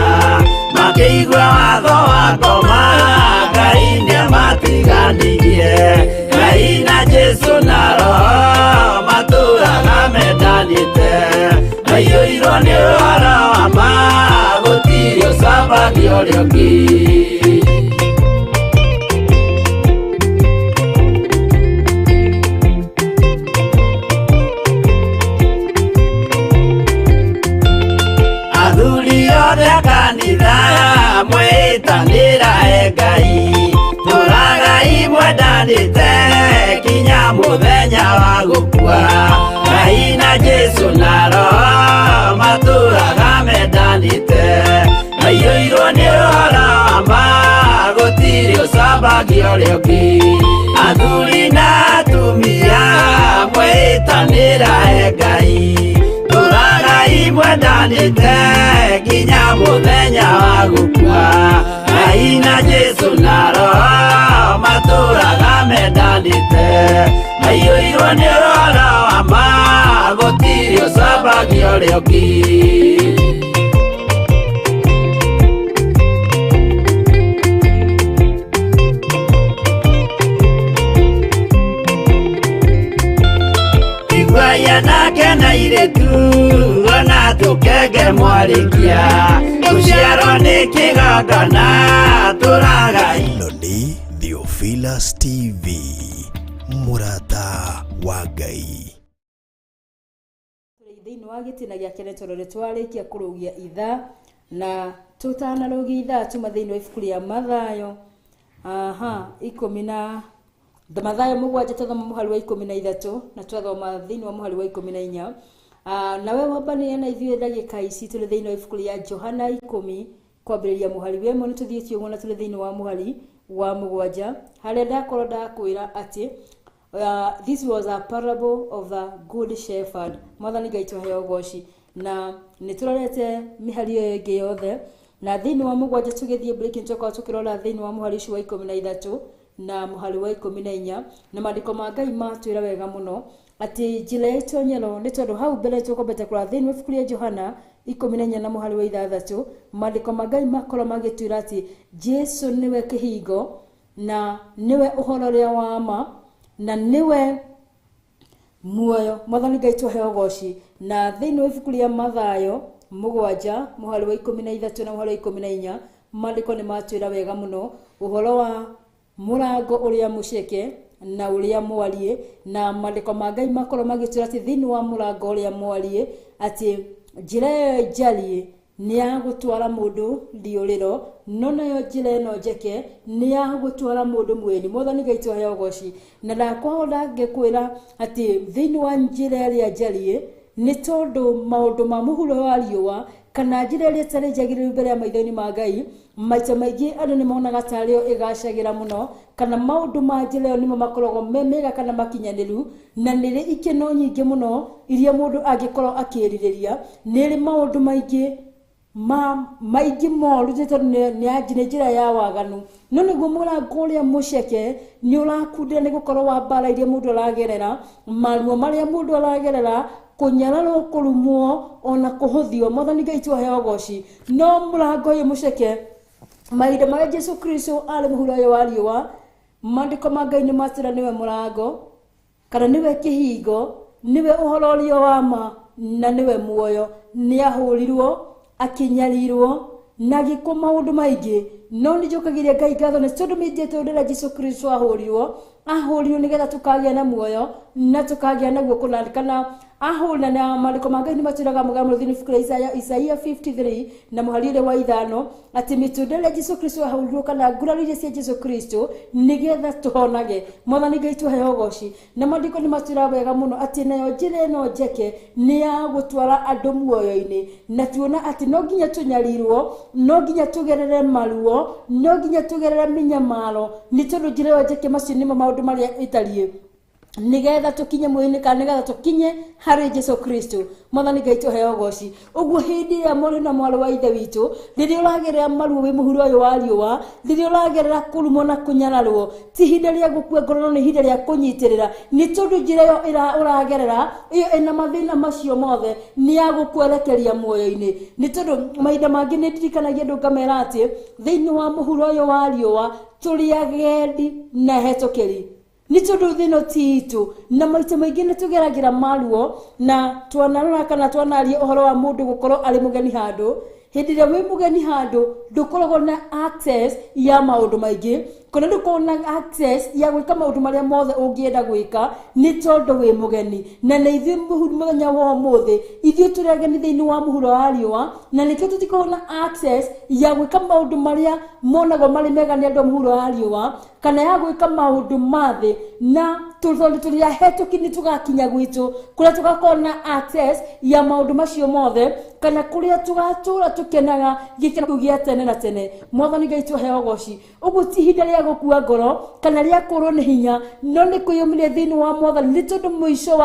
makĩigua watho wa ngoma Ngai nĩamatiganirie Ngai na Jesu na Roho matũraga mendanĩte maiyũirwo nĩ ũhoro wa ma gũtirĩ ũcambagio ũrĩa ũngĩ athuri othe a kanitha mwĩtanĩra Ngai tũragai mwendanĩte kinya mũthenya wa gũkua Ngai na Jesu na Roho matũraga mendanĩte maiyũirwo nĩ ũhoro wa ma gũtirĩ ũcambagio ũrĩa ũngĩ athuri na atumia mwĩtanĩra Ngai tũragai mwendanĩte kinya mũthenya wa gũkua Ngai na Jesu na Roho matũraga mendanĩte maiyũirwo nĩ ũhoro wa ma gũtirĩ ũcambagio ũrĩa ũngĩ Igwaya nake na irĩtu ona tũkenge mwarĩkia gũciarwo nĩ kĩgongona tũragai. Ĩno nĩ Theophilus TV, mũrata wa Ngai. Thĩinĩ wa gĩtina gĩake nĩ tondũ nĩtwarĩkia kũrũgia ithaa na tũtanarũgia ithaa tuma thĩinĩ wa ibuku rĩa Mathayo 10 Mathayo 7 twathoma mũhari wa 13 na twathoma thĩinĩ wa mũhari wa 14 nawe wambania na ithuĩ ndagĩka ici tũrĩ thĩinĩ wa ibuku rĩa Johana 10 kwambĩrĩria mũhari wa 1 nĩtũthiĩtie ũguo na tũrĩ thĩinĩ wa mũhari wa 7 harĩa ndakorwo ndakwĩra atĩ this was a parable of the good shepherd. Mwathani Ngai tũheo goci na nĩtũrorete mĩhari ĩyo ĩngĩ yothe na thĩinĩ wa 7 tũgĩthiĩ break nĩtũkorwo tũkĩrora thĩinĩ wa mũhari ũcio wa 13 na mũhari wa 14 na maandĩko ma Ngai matwĩra wega mũno atĩ njĩra ya itonyero nĩ tondũ hau mbere tũkombete kũra thĩinĩ wa ibuku rĩa Johana 14 na mũhari wa 6 maandĩko ma Ngai makorwo magĩtwĩra atĩ Jesu nĩwe kĩhingo na nĩwe ũhoro ũrĩa wa ma na niwe muoyo. Mwathani Ngai tũheo goci na thĩinĩ wa ibuku rĩa Mathayo 7 mũhari wa 13 na mũhari wa 14 maandĩko nĩ matwĩra wega mũno ũhoro wa mũrango ũrĩa mũceke na ũrĩa mwarie na maandĩko ma Ngai makorwo magĩtwĩra atĩ thĩinĩ wa mũrango ũrĩa mwarie atĩ njĩra ĩyo njarie nĩ ya gũtwara mũndũ thiũrĩro no nayo njĩra ĩno njeke nĩ ya gũtwara mũndũ mwĩri. Mwathani Ngai tũheo goci na ndakorwo ndangĩkwĩra atĩ thĩinĩ wa njĩra ĩrĩa njarie nĩ tondũ maũndũ ma mũhuro wa riũa kana njĩra ĩrĩa ĩtarĩ njagĩrĩru mbere ya maitho-inĩ ma Ngai maita maingĩ andũ nĩ monaga tarĩ yo ĩgacagĩra mũno kana maũndũ ma njĩra ĩyo nĩmo makoragwo mega kana makinyanĩru na nĩrĩ ikeno nyingĩ mũno iria mũndũ angĩkorwo akĩĩrirĩria nĩrĩ maũndũ maingĩ moru nĩ njĩra ya waganu no nĩguo mũrango ũrĩa mũceke nĩ ũrakundĩra nĩ gũkorwo wa mbara iria mũndũ aragerera maruo marĩa mũndũ aragerera kunyararwo kũrumwo ona kũhũthio Mwathani Ngai tuaheo goci no mũrango ũyũ mũceke mahinda marĩa Jesu Kristo arĩ mũhuro ũyũ wa riũa maandĩko ma Ngai nĩ matĩra nĩwe mũrango kana nĩwe kĩhingo nĩwe ũhoro ũrĩa wa ma na nĩwe muoyo nĩ ahũrirwo akinyarirwo na gĩkwo maũndũ maingĩ no nĩ njũkagĩria Ngai ngatho nĩ tondũ mĩndĩtwo ũrĩa Jesu Kristo ahũrirwo nĩgetha tũkagĩa na muoyo na tũkagĩa na guoko kana ahũrina na maandĩko ma Ngai nĩ matwĩraga mũthini ibuku rĩa Isaia 53 na mũhari ũrĩa wa 5 atĩ mĩtũrĩre ya Jesu Kristo ahũrirwo kana nguraro iria cia Jesu Kristo nĩgetha tũhonage Mwathani Ngai tuheo goci na maandĩko nĩ matwĩraga wega mũno atĩ nayo njĩra ĩno njeke nĩ ya gũtwara andũ muoyo-inĩ na tuona atĩ no nginya tũnyarirwo no nginya tũgerere maruo no nginya tũgerere mĩnyamaro nĩ tondũ njĩra ĩyo njeke macio nĩmo maũndũ marĩa ĩtariĩ nĩgetha tũkinye muoyo-inĩ kana nĩgetha tũkinye harĩ Jesu Kristo Mwathani Ngai tuheo goci ũguo hĩndĩ ĩrĩa mũrĩ na mwarĩ wa ithe witũ rĩrĩa ũragerera maruo wĩ mũhuro ũyũ wa riũa rĩrĩa ũragerera kũrumwo na kũnyararwo ti ihinda rĩa gũkua ngoro no nĩ ihinda rĩa kũnyitĩrĩra nĩ tondũ njĩra ĩyo ũragerera ĩyo ĩna mathĩna macio mothe nĩ ya gũkwerekeria muoyo-inĩ nĩ tondũ mahinda mangĩ nĩ ndirikanagia andũ ngamera atĩ thĩinĩ wa mũhuro ũyũ wa riũa tũrĩ agendi na hetũkĩri nĩ tondũ thĩno ti itũ na maita maingĩ nĩ tũgeragĩra maruo na twanarora kana twanaria ũhoro wa mũndũ gũkorwo arĩ mũgeni handũ hĩndĩ ĩrĩa wĩ mũgeni handũ ndũkoragwo na access ya maũndũ maingĩ kana ndũkoragwo na access ya gwĩka maũndũ marĩa mothe ũngĩenda gwĩka nĩ tondũ wĩ mũgeni na nĩ ithuĩ mũthenya wa ũmũthĩ ithuĩ tũrĩ ageni thĩinĩ wa mũhuro wa riũa na nĩkĩo tũtikoragwo na access ya gwĩka maũndũ marĩa monagwo marĩ mega nĩ andũ a mũhuro wa riũa kana ya gwĩka maũndũ mathĩ na tũrĩ ahetũki nĩ tũgakinya gwitũ kũrĩa tũgakorwo na access ya maũndũ macio mothe kana kũrĩa tũgatũra tũkenaga gĩkeno gĩa tene na tene Mwathani Ngai tuheo goci ũguo ti ihinda rĩa gũkua ngoro kana rĩa kũrwo nĩ hinya no nĩ kwĩyũmĩria thĩinĩ wa Mwathani nĩ tondũ mũico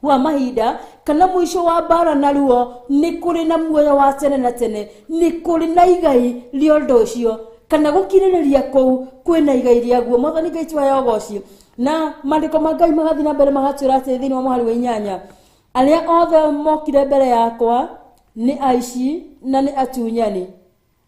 wa mahinda kana mũico wa mbara na ruo nĩ kũrĩ na muoyo wa tene na tene nĩ kũrĩ na igai rĩa ũndũ ũcio kana gũkirĩrĩria kũu kwĩna igai rĩaguo Mwathani Ngai tuheo goci na maandĩko ma Ngai magathiĩ na mbere magatwĩra atĩ thĩinĩ wa mũhari wa 8 arĩa othe mokire mbere yakwa nĩ aici na nĩ atunyani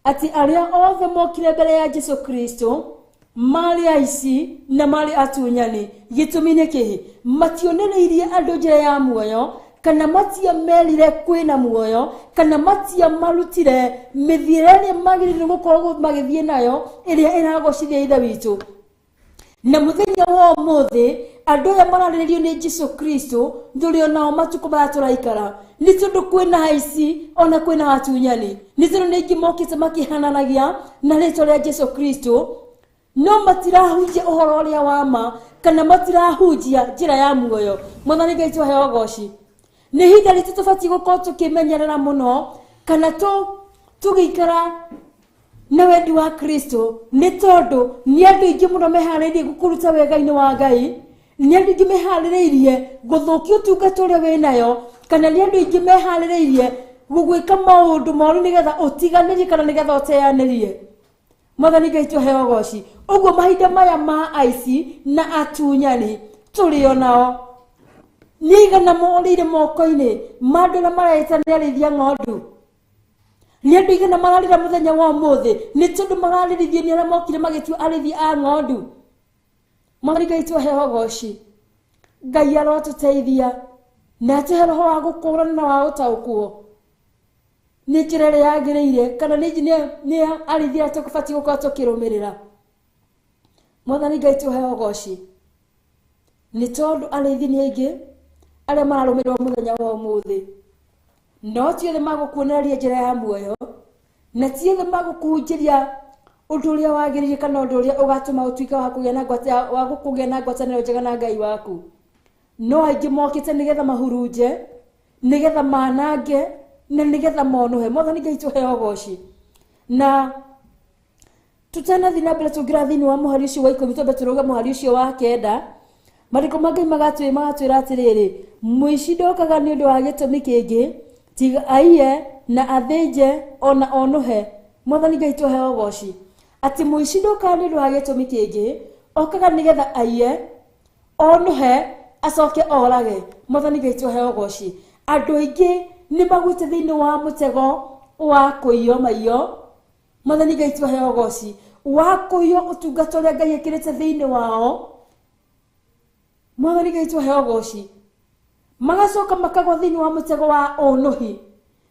atĩ arĩa othe mokire mbere ya Jesu Kristo marĩ aici na marĩ atunyani gĩtũmi nĩ kĩĩ mationereirie andũ njĩra ya muoyo kana matiamerire kwĩna muoyo kana matiamarutire mĩthiĩre ĩrĩa magĩrĩirwo gũkorwo magĩthiĩ nayo ĩrĩa ĩragocithia ithe witũ na mũthenya wa ũmũthĩ andũ aya mararĩrĩrio nĩ Jesu Kristo ndũrĩ onao matukũ maya tũraikara nĩ tondũ kwĩna aici ona kwĩna atunyani nĩ tondũ nĩ aingĩ mokĩte makĩhananagia na rĩtwa rĩa Jesu Kristo no matirahunjia ũhoro ũrĩa wa ma kana matirahunjia njĩra ya muoyo Mwathani Ngai tuheo goci nĩ ihinda ritũ tũbatiĩ gũkorwo tũkĩmenyerera mũno kana tũgĩikara na wendi wa Kristo nĩ tondũ nĩ andũ aingĩ mũno meharĩirie gũkũruta wega-inĩ wa Ngai nĩ andũ aingĩ meharĩirie gũthũkia ũtungata ũrĩa wĩnayo kana nĩ andũ aingĩ meharĩirie gũgwĩka maũndũ moru nĩgetha ũtiganĩrie kana nĩgetha ũteanĩrie Mwathani Ngai tuheo goci ũguo mahinda maya ma aici na atunyani tũrĩ onao nĩ igana morĩire moko-inĩ ma andũ arĩa mareta nĩ arĩithia ng'ondu nĩ andũ igana mararĩra mũthenya wa ũmũthĩ nĩ tondũ mararĩrithio nĩ arĩa mokire magĩtua arĩithia a ng'ondu Mwathani Ngai tuheo goci Ngai arotũteithia na atuhe roho wa gũkũũrana na wa gũtaũkwo nĩ njĩra ĩrĩa yagĩrĩire kana nĩ arĩithia tũbatiĩ gũkorwo tũkĩrũmĩrĩra Mwathani Ngai tuheo goci nĩ tondũ arĩithi nĩ aingĩ arĩa mararũmĩrĩrwo mũthenya wa ũmũthĩ no ti othe magũkuonereria njĩra ya muoyo na ti othe magũkũhunjĩria ũndũ ũrĩa wagĩrĩire kana ũndũ ũrĩa ũgatũma ũtuĩke wa gũkũgĩa na ngwatanĩro njega na Ngai waku no aingĩ mokĩte nĩgetha mahurunje nigetha manange na nigetha monuhe. Mwathani Ngai tuheo goci. Na tutana thina mbere tungira thini wa muhari ucio wa 10 twambe turuga muhari ucio wa 9. Mariko mangai magatwira atiriri, muici ndokaga ni undu wa gitumi kingi tiga aiye na athinje ona onuhe. Mwathani Ngai tuheo goci. Ati muici ndokaga ni undu wa gitumi kingi okaga nigetha aiye onuhe acoke orage. Mwathani Ngai tuheo goci. Andu aingi ni magwite thiini wa mutego wa kuiyo maiyo. Mwathani Ngai tuheo goci. Wa kuiyo utungata uria Ngai ekirite thiini wao. Mwathani Ngai tuheo goci. Magacoka makagwa thiini wa mutego wa onuhi.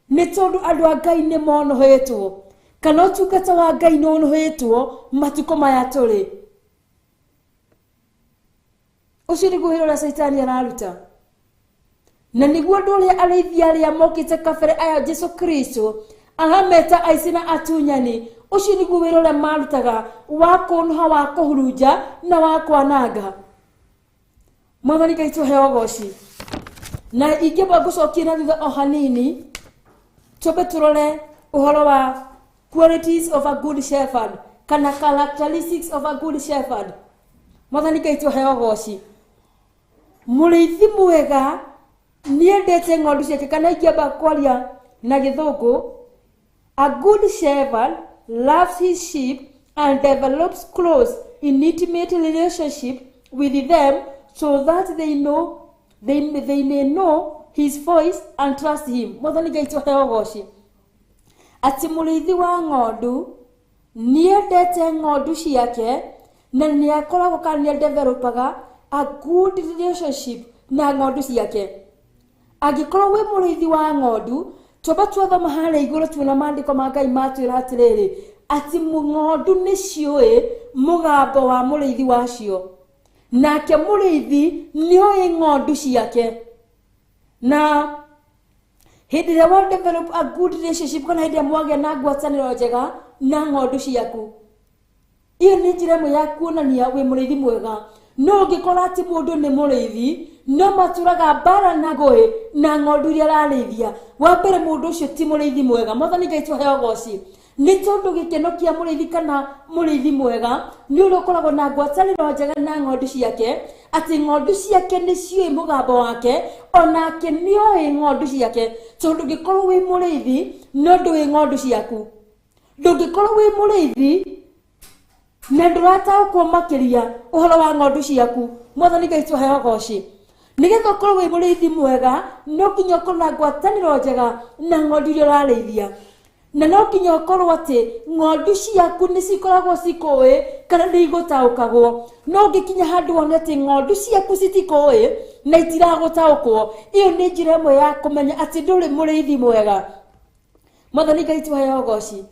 Ni tondu andu a Ngai ni monuhetwo. Kana utungata wa Ngai ni onuhetwo matuko maya turi. Ucio niguo wira uria Saitani araruta. Na niguo andu aria arithia aria mokite kabere aya Jesu Kristo ahameta aici na atunyani. Ucio niguo wira uria marutaga wa kunuha, wa kuhurunja na wa kwananga. Mwathani Ngai tuheo goci. Na ingeba gucokia na thutha o hanini tobe turore uhoro wa qualities of a good shepherd kana characteristics of a good shepherd. Mwathani Ngai tuheo goci. Muriithi mwega niendete ng'ondu ciake, kana ingeba kwaria na githungu. A good shepherd loves his sheep and develops close intimate relationship with them so that they may know his voice and trust him. Mwathani Ngai tuheo goci. Ati muriithi wa ng'ondu niendete ng'ondu ciake na niakoragwo kana developaga a good relationship na ng'ondu ciake. Agikorwo we muriithi wa ng'ondu toba twathoma hale iguru tuona maandiko ma Ngai matwira atiriri ati ng'ondu ni cioi mugambo wa muriithi wacio. Nake muriithi nioi ng'ondu ciake. Na hindi ria wa develop a good relationship kana hindi mwage na ngwataniro njega na ng'ondu ciaku, iyo ni njira imwe ya kuonania we muriithi mwega. No ngikora ati mundu ni muriithi no maturaga bara na goe na ng'ondu iria ararithia, wa mbere mundu ucio ti muriithi mwega. Mwathani Ngai tuheo goci. Ni tondu gikeno kia muriithi kana muriithi mwega ni uria ukoragwo na ngwataniro njega na ng'ondu ciake, ati ng'ondu ciake ni cioi mugambo wake onake nioi ng'ondu ciake. Tondu gikorwo wi muriithi no ndui ng'ondu ciaku, ndungikorwo wi muriithi na ndurataukwo makiria uhoro wa ng'ondu ciaku. Mwathani Ngai tuheo goci. Nigetha ukorwo wi muriithi mwega no nginya ukorwo na ngwataniro njega na ng'ondu iria urarithia, na no nginya ukorwo ati ng'ondu ciaku ni cikoragwo cikui kana ni igutaukagwo. No ngikinya handu wone ati ng'ondu ciaku citikui na itiragutaukwo, iyo ni njira imwe ya kumenya ati nduri muriithi mwega. Mwathani Ngai tuheo goci.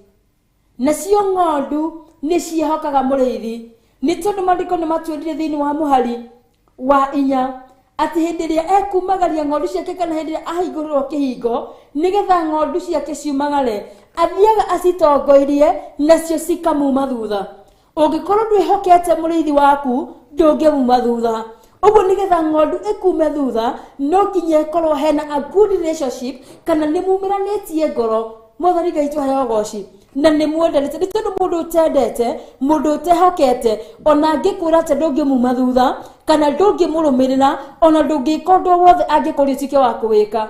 Nacio ng'ondu ni cihokaga muriithi, ni tondu maandiko ni matwirire thiini wa muhari wa 4 ati hindi ria ekumagaria ng'ondu ciake kana hindi ria ahingũrĩrwo kĩhingo nigetha ng'ondu ciake ciumagare, athiaga acitongoirie nacio cikamuma thutha. Ũngĩkorwo ndwĩhokete mũrĩithi waku ndũngĩmuma thutha. Ũguo nigetha ng'ondu ĩkume thutha no nginya ĩkorwo hena a good relationship kana nĩ mumiranĩtie ngoro. Mwathani Ngai tuheo goci. Na nĩ mwendanĩte, nĩ tondũ mũndũ ũtendete, mũndũ ũtehokete ona angĩkwĩra atĩ ndũngĩmuma thutha kana ndũngĩmũrũmĩrĩra ona ndũngĩka ũndũ wothe angĩkorwo ũtuĩke wa kũwĩka.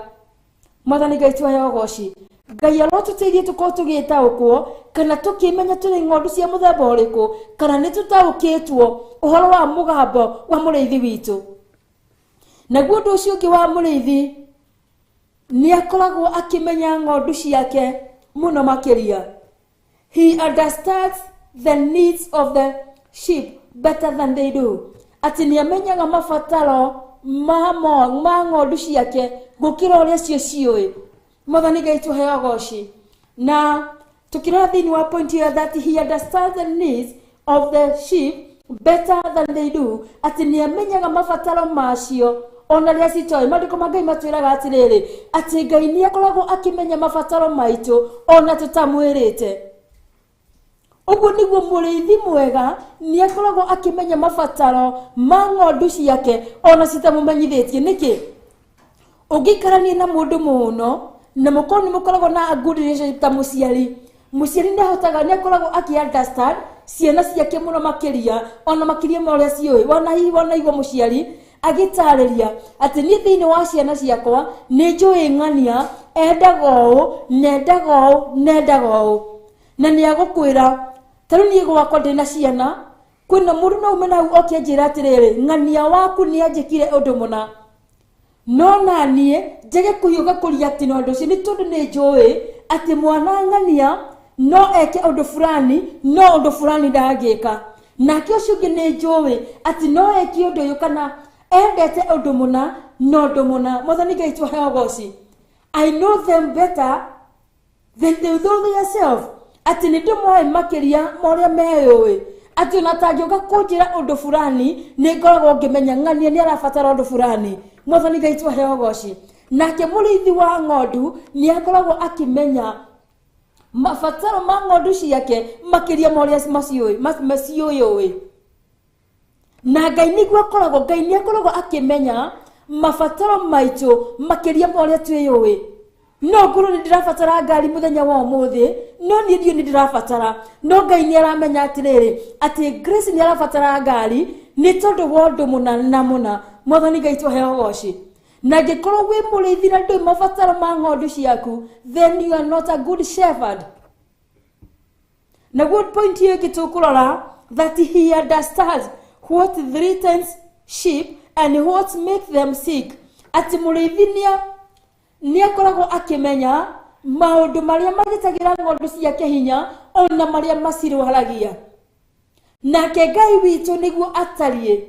Mwathani Ngai tuheo goci. Ngai arotũteithie tũkorwo tũgĩtaũkwo kana tũkĩmenya tũrĩ ng'ondu cia mũthemba ũrĩkũ kana nĩ tũtaũkĩtwo ũhoro wa mũgambo wa mũrĩithi witũ. Naguo ũndũ ũcio ũngĩ wa mũrĩithi nĩ akoragwo akĩmenya ng'ondu ciake mũno makĩria. He understands the needs of the sheep better than they do. Ati ni amenyaga mabataro ma ng'ondu ciake gũkĩra ũrĩa cio cioi. Mwathani Ngai tuheo goci. Na tukirora thiini wa point here that he understands the needs of the sheep better than they do. Ati ni amenyaga mabataro macio ona rĩa citoi. Maandiko ma Ngai matwĩraga atirĩrĩ ati Ngai nĩ akoragwo akĩmenya mabataro maitũ ona tũtamwĩrĩte. Ũguo nĩguo mũrĩithi mwega nĩ akoragwo akĩmenya mabataro ma ng'ondu ciake ona citamũmenyithĩtie. Nĩkĩ? Ungikarania na mundu muno na mukorwo ni mukoragwo na a good relationship ta muciari ni ahotaga ni akoragwo aki understand ciana ciake muno makiria ona makiria moria cioi wona igwa muciari agitariria ati ni thiini wa ciana ciakwa ni njui ng'ania nendaga ũ na ni agukwira taru ni gwakwa ndina ciana kwina mundu no umena oke njira atiriri ng'ania waku ni anjikire undu muna no nanie njege kuhiuga kuria ati no ndoci ni tondu ni njui ati mwana ng'ania no eke undu fulani ndangika nake ucio ungi ni njui ati no eke undu uyu kana endete undu muna no undu muna Mwathani Ngai twahe ugoci. I know them better than they know themselves. Ati ni ndimwe makiria moria meyoi ati unatangioka kunjira undu fulani ni ngoragwo ngimenya ng'ania ni arabatara undu fulani. Mwathani Ngai twahe ugoci. Nake murithi wa ng'ondu ni akoragwo akimenya mabataro ma ng'ondu ciake makiria moria macioi na Ngai niguo akoragwo Ngai ni akoragwo akimenya mabataro maitu makiria moria twiyoi. No nguru ni ndirabatara ngari muthenya wa umuthi no ni ndio ni ndirabatara no Ngai ni aramenya atiriri ati Grace ni arabatara ngari ni tondu wa undu muna na muna. Mwathani Ngai twahe ugoci. Na ngikorwo wi murithi na ndui mabataro ma ng'ondu ciaku then you are not a good shepherd. Na good point here gitukurora that he understands what threatens sheep and what make them sick. Ati murithi ni akoragwo akimenya maundu maria magitagira ng'ondu ciake hinya ona maria macirwaragia. Nake Ngai witu niguo atarie.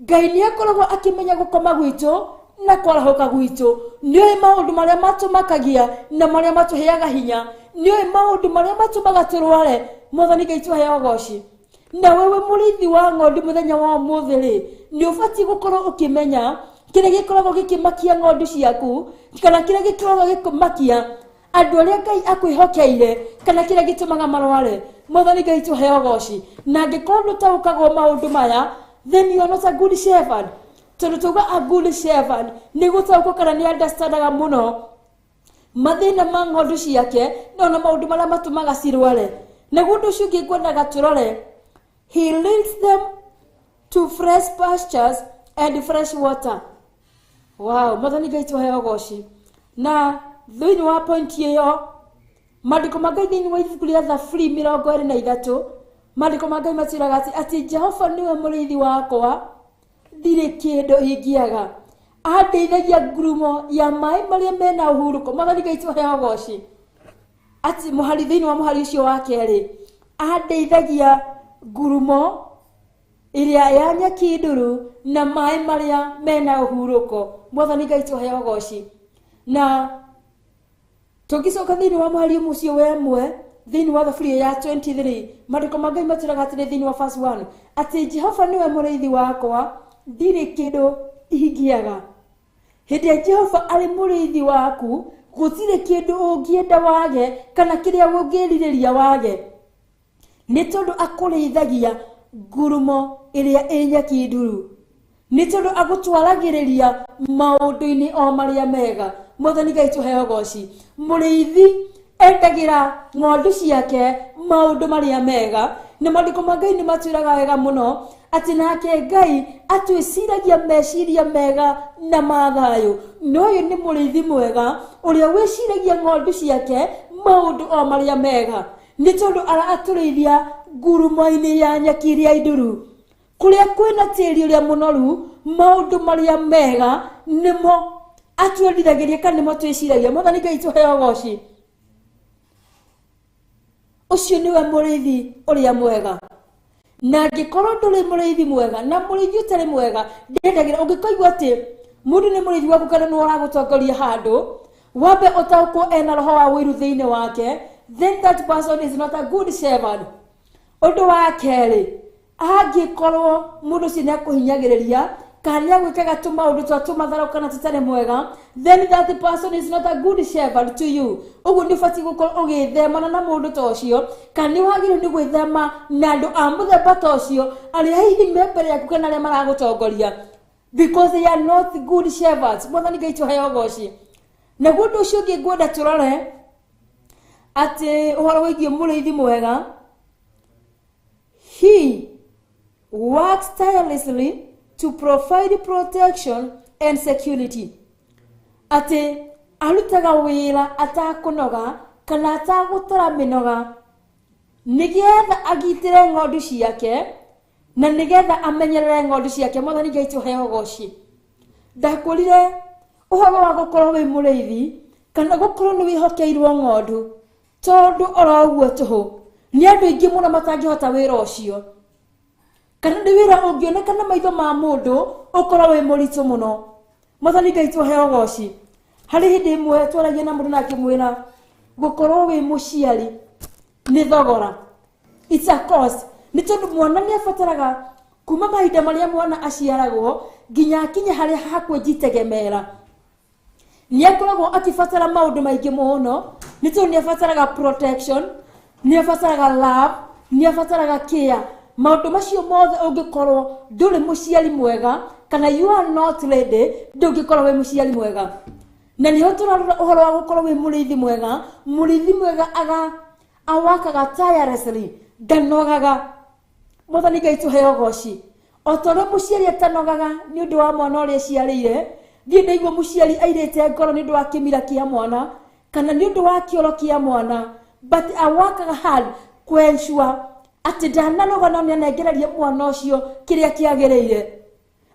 Ngai ni akoragwo akimenya gukoma gwitu na kwarahuka gwitu. Nioi maundu maria matumakagia na maria matuheaga hinya. Nioi maundu maria matumaga turware. Mwathani Ngai twahe ugoci. Na wewe murithi wa ng'ondu muthenya wa umuthi ri ni ubati gukorwo ukimenya kire gikoragwo gikimakia ng'ondu ciaku kana kire gikoragwo gikumakia andu aria Ngai akwihokeire kana kire gitumaga marware. Mwathani Ngai twahe ugoci. Na ngikorwo ndutaukagwo maundu maya then you are not a good shepherd. Tondu tuga a good shepherd ni gutauka kana ni understandaga muno mathina ma ng'ondu ciake na maundu maria matumaga cirware. Na gundu ucio ungi ngwendaga turore he leads them to fresh pastures and fresh water. Wow, Mwathani Ngai twahe ugoci. Na thiini wa point iyo mandiko ma Ngai thiini wa ibuku ria Thaburi 23 mandiko ma Ngai matiraga ati Jehova niwe murithi wakwa ndire kindu ingiaga andeithagia ngurumo ya mai maria mena uhuruko. Mwathani Ngai twahe ugoci. Ati muhari thiini wa muhari ucio wa keri andeithagia ngurumo iria ya nyaki nduru na mai maria mena uhuruko. Mwathani Ngai twahe ugoci. Na tugicoka thiini wa muhari mucio wemwe thiini wa Thaburi ya 23 mandiko ma Ngai matiraga ati thiini wa verse 1 ati Jehova niwe murithi wakwa ndire kindu ingiaga. Hindi Jehova ari murithi waku gutire kindu ungienda wage kana kiria ungiririria wage. Ni tondu akurithagia ngurumo iria inyaki nduru. Ni tondu agutwaragiriria maundu-ini o maria mega. Mwathani Ngai twahe ugoci. Murithi endagira ng'ondu ciake maundu maria mega na mandiko ma Ngai ni matwiraga wega muno ati nake Ngai atwiciragia meciria mega na mathayo. No uyu ni murithi mwega uria wiciragia ng'ondu ciake maundu o maria mega. Ni tondu araturithia ngurumo-ini ya nyaki iria nduru kuria kwina tiri uria munoru maundu maria mega nimo atwendithagiria kana nimo twiciragia. Mwathani Ngai twahe ugoci. Ucio niwe murithi uria mwega. Na ngikorwo nduri murithi mwega na murithi utari mwega ndendagira ungikoigwa ati mundu ni murithi waku kana no aragutongoria handu wambe utaukwo ena roho wa wiru thiini wake then that person is not a good shepherd. Undu wa keri angikorwo mundu cine kuhinyagiriria kana gwikaga tumaundu twatumatharo kana tutari mwega then that person is not a good shepherd to you. Ugu ni fati gukorwo ugithemana na mundu ta ucio kana ni wagire ni gwithema na andu a muthemba ta ucio aria hihi me mbere yaku kana aria maragutongoria. because they are not good shepherds. Mwathani Ngai tuheo goci. Na gundu ucio ngi ngwenda turore ati uhoro wigie muriithi mwega. He works tirelessly to provide protection and security. Ati arutaga wira atakunoga kana atagutara minoga nigetha agitire ng'ondu ciake na nigetha amenyerere ng'ondu ciake. Mwathani Ngai tuheo goci. Ndakurire uhoro wa gukorwo wi muriithi kana gukorwo ni wihokeirwo ng'ondu tondu oroguo tuhu ni andu ingi muno matangihota wira ucio kana ni wira ungioneka na maitho ma mundu ukorwo wi muritu muno. Mwathani Ngai tuheo goci. Hari hindi imwe twaragia na mundu nake mwira gukorwo wi muciari ni thogora. It's a cost. Ni tondu mwana ni afataraga kuma mahinda maria mwana aciaragwo nginya kinye hari hakwĩjitegemera. Ni akoragwo akifatara maundu maingi muno. Ni tondu ni afataraga protection, ni afataraga love, ni afataraga care. Maundu macio mothe ungikorwo nduri muciari mwega kana you are not ready, ndungikorwo wi muciari mwega. Na niho turarora uhoro wa gukorwo wi muriithi mwega. Muriithi mwega awakaga tirelessly, ndanogaga. Mwathani Ngai tuheo goci. Otore muciari atanogaga ni undu wa mwana uria ciarire. Ndie ndaigua muciari airite ngoro ni undu wa kimira kia mwana kana ni undu wa kioro kia mwana, but awakaga hard kwensure ati ndananoga na nengereria mwana ucio kiria kiagereire.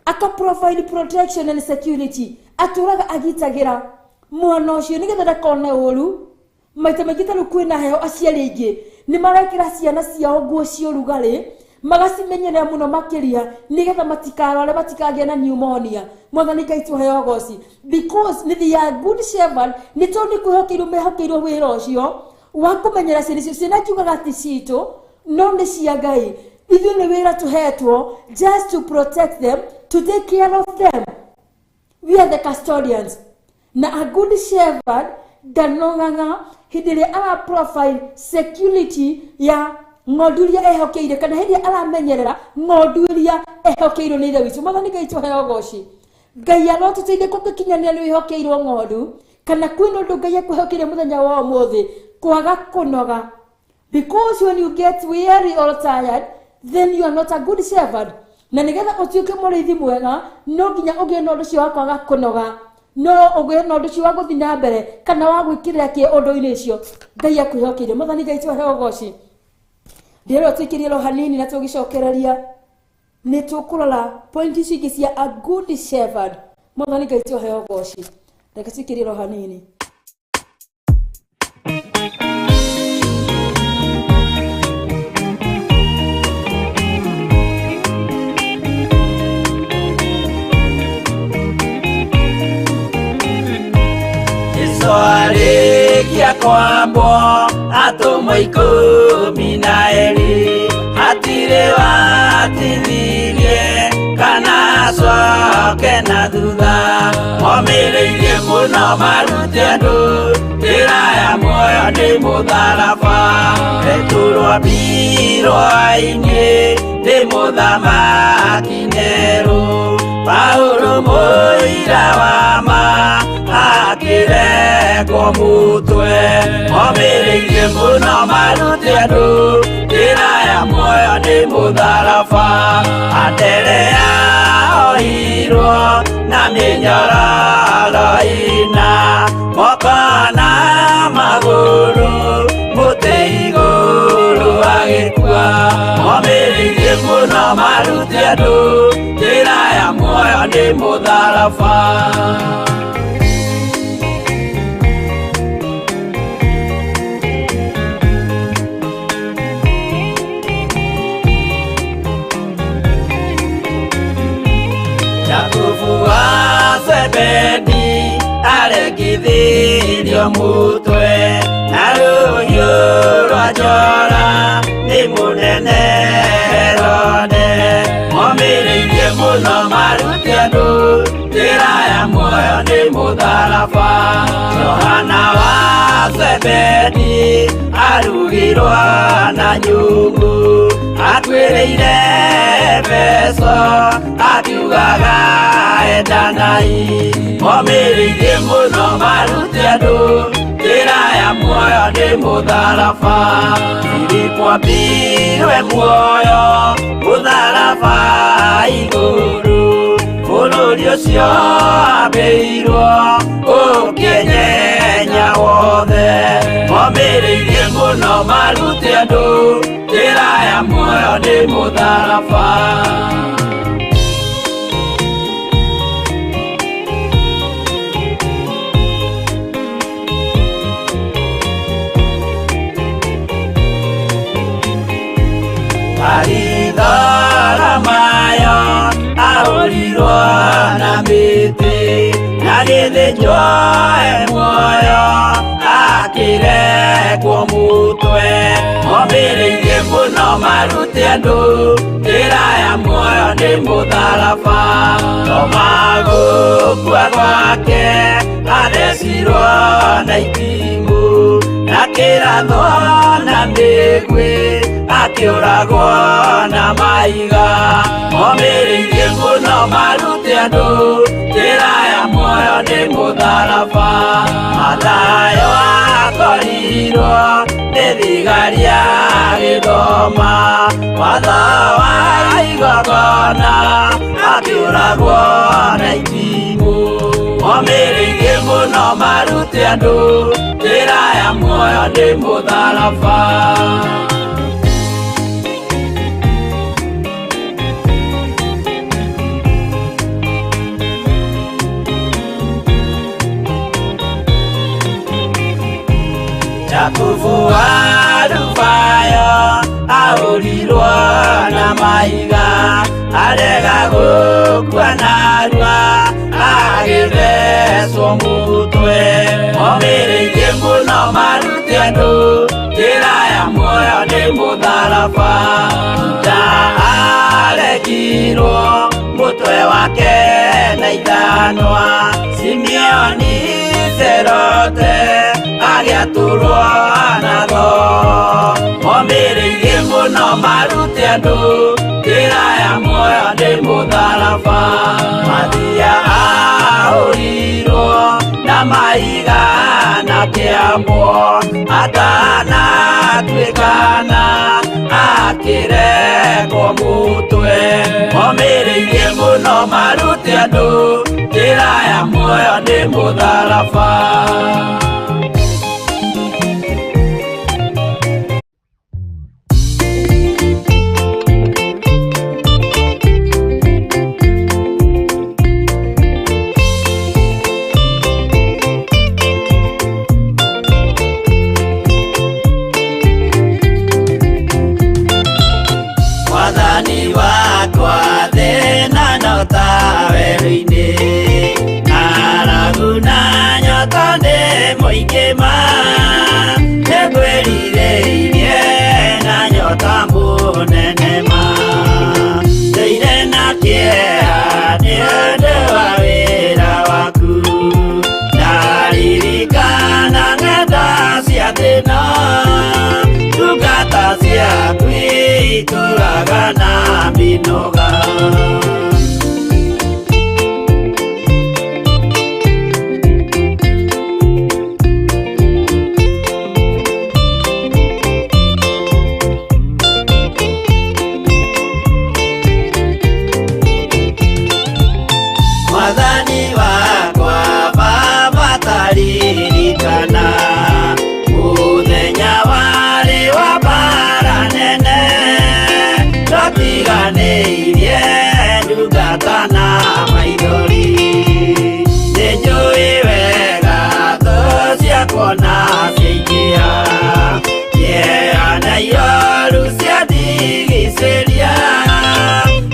Aka provide protection and security. Aturaga agitagira mwana ucio nigetha ndakone uru. Maita maingi tanu kwina heo aciari aingi ni marekira ciana ciao nguo cia rugari magasimenyerera muno makiria nigetha matikarore matikagie na pneumonia. Mwathani Ngai tuheo goci. Because ni they are good shepherd ni tondu kwihokirwo mehokirwo wira ucio wa kumenyera ciana icio. Ciana kiugaga ati citu no ni cia Ngai. Ithuĩ nĩ wĩra tũhetwo just to protect them, to take care of them. We are the custodians. Na a good shepherd ndanogaga hĩndĩ ĩrĩa ara provide security ya ng'ondu iria ehokeire kana hĩndĩ ĩrĩa aramenyerera ng'ondu iria ehokeirwo nĩ ithe witũ. Mwathani Ngai tuheo goci. Ngai arotũteithia kũngĩkinyanĩra nĩ wĩhokeirwo ng'ondu kana kwĩna ũndũ Ngai ekwĩhokeire mũthenya wa ũmũthĩ kwaga kũnoga. Because when you get weary or tired, then you are not a good shepherd. Na nigetha utuike muriithi mwega no nginya ugie na undu cio wa kwaga kunoga, no ugie na undu cio wa guthi na mbere kana wa gwikirira ki undu-ini icio Ngai akwihokire. Mwathani Ngai tuheo goci. Ndiro tuikirie ro hanini na tugicokereria ni tukurora point ici ingi cia a good shepherd. Mwathani Ngai tuheo goci. Reke tuikirie ro hanini. Soarikia kwambo atumwo 12 hatire watithirie kana coke na thutha momireirie muno marute andu njĩra ya muoyo nĩ mũtharaba rĩturwo mbirwa-inĩ nĩ mũthamaki Nero Paulo mũira wa ma akĩrengwo mũtwe momireirie muno marute andu njĩra ya muoyo nĩ mũtharaba Anderea ohirwo na mĩnyororo ina moko na magũrũ mũtĩ igũrũ agĩkua momireirie muno marute andu njĩra ya muoyo nĩ mũtharaba Zebedi aregithirio mũtwe na rũhiũ rwa njora nĩ mũnene Herode momireirie muno marute andu njĩra ya muoyo nĩ mũtharaba Johana wa Zebedi arugirwo na nyũngũ Agwĩrĩire Efeso akiugaga endanai momĩrĩirie mũno marute andũ njĩra ya muoyo nĩ mũtharaba Filipo ambirwe muoyo mũtharaba igũrũ bũrũri ũcio ambĩirwo ũkĩnyenya wothe momĩrĩirie mũno marute andũ njĩra ya muoyo nĩ mũtharaba Mayo ahũrirwo na mĩtĩ na gĩthĩnjwo muoyo akĩrekwo mũtwe momĩrĩirie mũno marute andũ njĩra ya muoyo nĩ mũtharaba no magũkua gwake athecirwo na itimũ na kĩratho na mĩguĩ akĩũragwo na maiga momĩrĩirie mũno marute andũ njĩra ya muoyo nĩ mũtharaba Mathayo akorirwo nĩ thigari agĩthoma watho wa igongona akĩũragwo na itimũ momĩrĩirie mũno marute andũ njĩra ya muoyo nĩ mũtharaba Jakubu Arubayo ahũrirwo na maiga arega gũkua narua agĩthecwo mũtwe momĩrĩirie mũno marute andũ njĩra ya muoyo nĩ mũtharaba Juda arekirwo mũtwe wake na ithanwa Simeoni Zelote agĩatũrwo na tho momĩrĩirie mũno marute andũ njĩra ya muoyo nĩ mũtharaba Mathia ahũrirwo na maiga na kĩambo atanatuĩkana akĩrekwo mũtwe momĩrĩirie mũno marute andũ njĩra ya muoyo nĩ mũtharaba Turagana binoga Mwathani wakwa baba taririkana mũthenya warĩ wa bara nene tũtiganĩirie ndungata na maithori nĩnjũĩ wega thũ ciakwa na ciaingĩha na iroru ciandigicĩria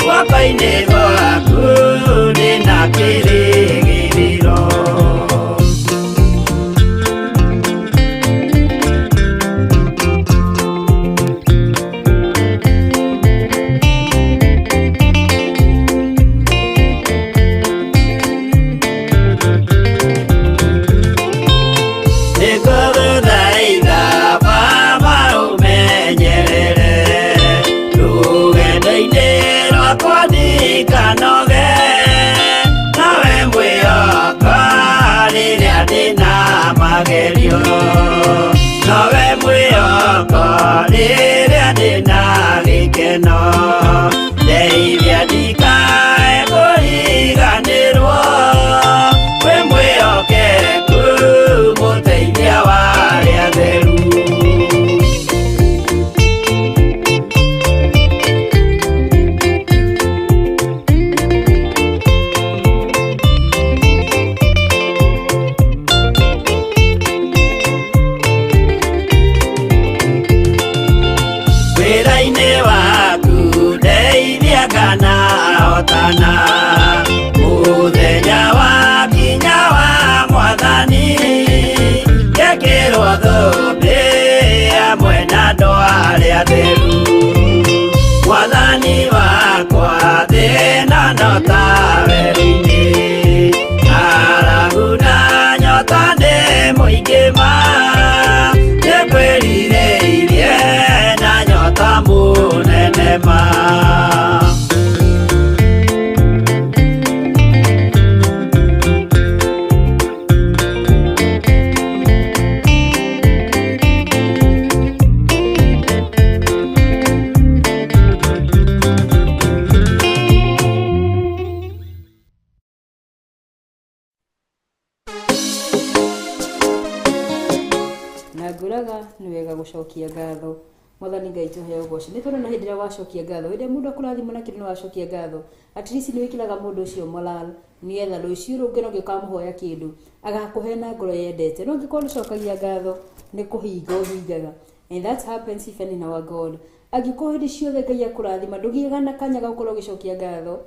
guoko-inĩ gwaku ndĩna kĩrĩgĩrĩro Nĩngũgũthaitha Baba ũmenyerere nduge rĩrĩa ndĩna gĩkeno ndeithia ndikae kũriganĩrwo wĩ mwĩhokeku mũteithia wa arĩa atheru. Mũthenya wa kinya wa Mwathani gekĩrwo thũmbĩ hamwe na andũ arĩa atheru. Mwathani wakwa thĩna no ta werũ-inĩ arabu na nyota nĩ mũingĩ ma nĩngwĩrirĩirie na nyota mũnene ma. Nĩ wega gũcokia ngatho. Mwathani Ngai tũheo ũgooci. Nĩ tondũ na hĩndĩ ĩrĩa wacokia ngatho, hĩndĩ ĩrĩa mũndũ akũrathima na kĩndũ nĩ wacokia ngatho, at least nĩ wĩkĩraga mũndũ ũcio moral nĩgetha rũciũ rũngĩ no ũkamũhoya kĩndũ agakũhe na ngoro yendete. No angĩkorwo ndũcokagia ngatho nĩ kũhinga ũhingaga. And that happens even in our God. Angĩkorwo hĩndĩ ciothe Ngai akũrathima ndũgĩaga na kanya ga gũkorwo ũgĩcokia ngatho,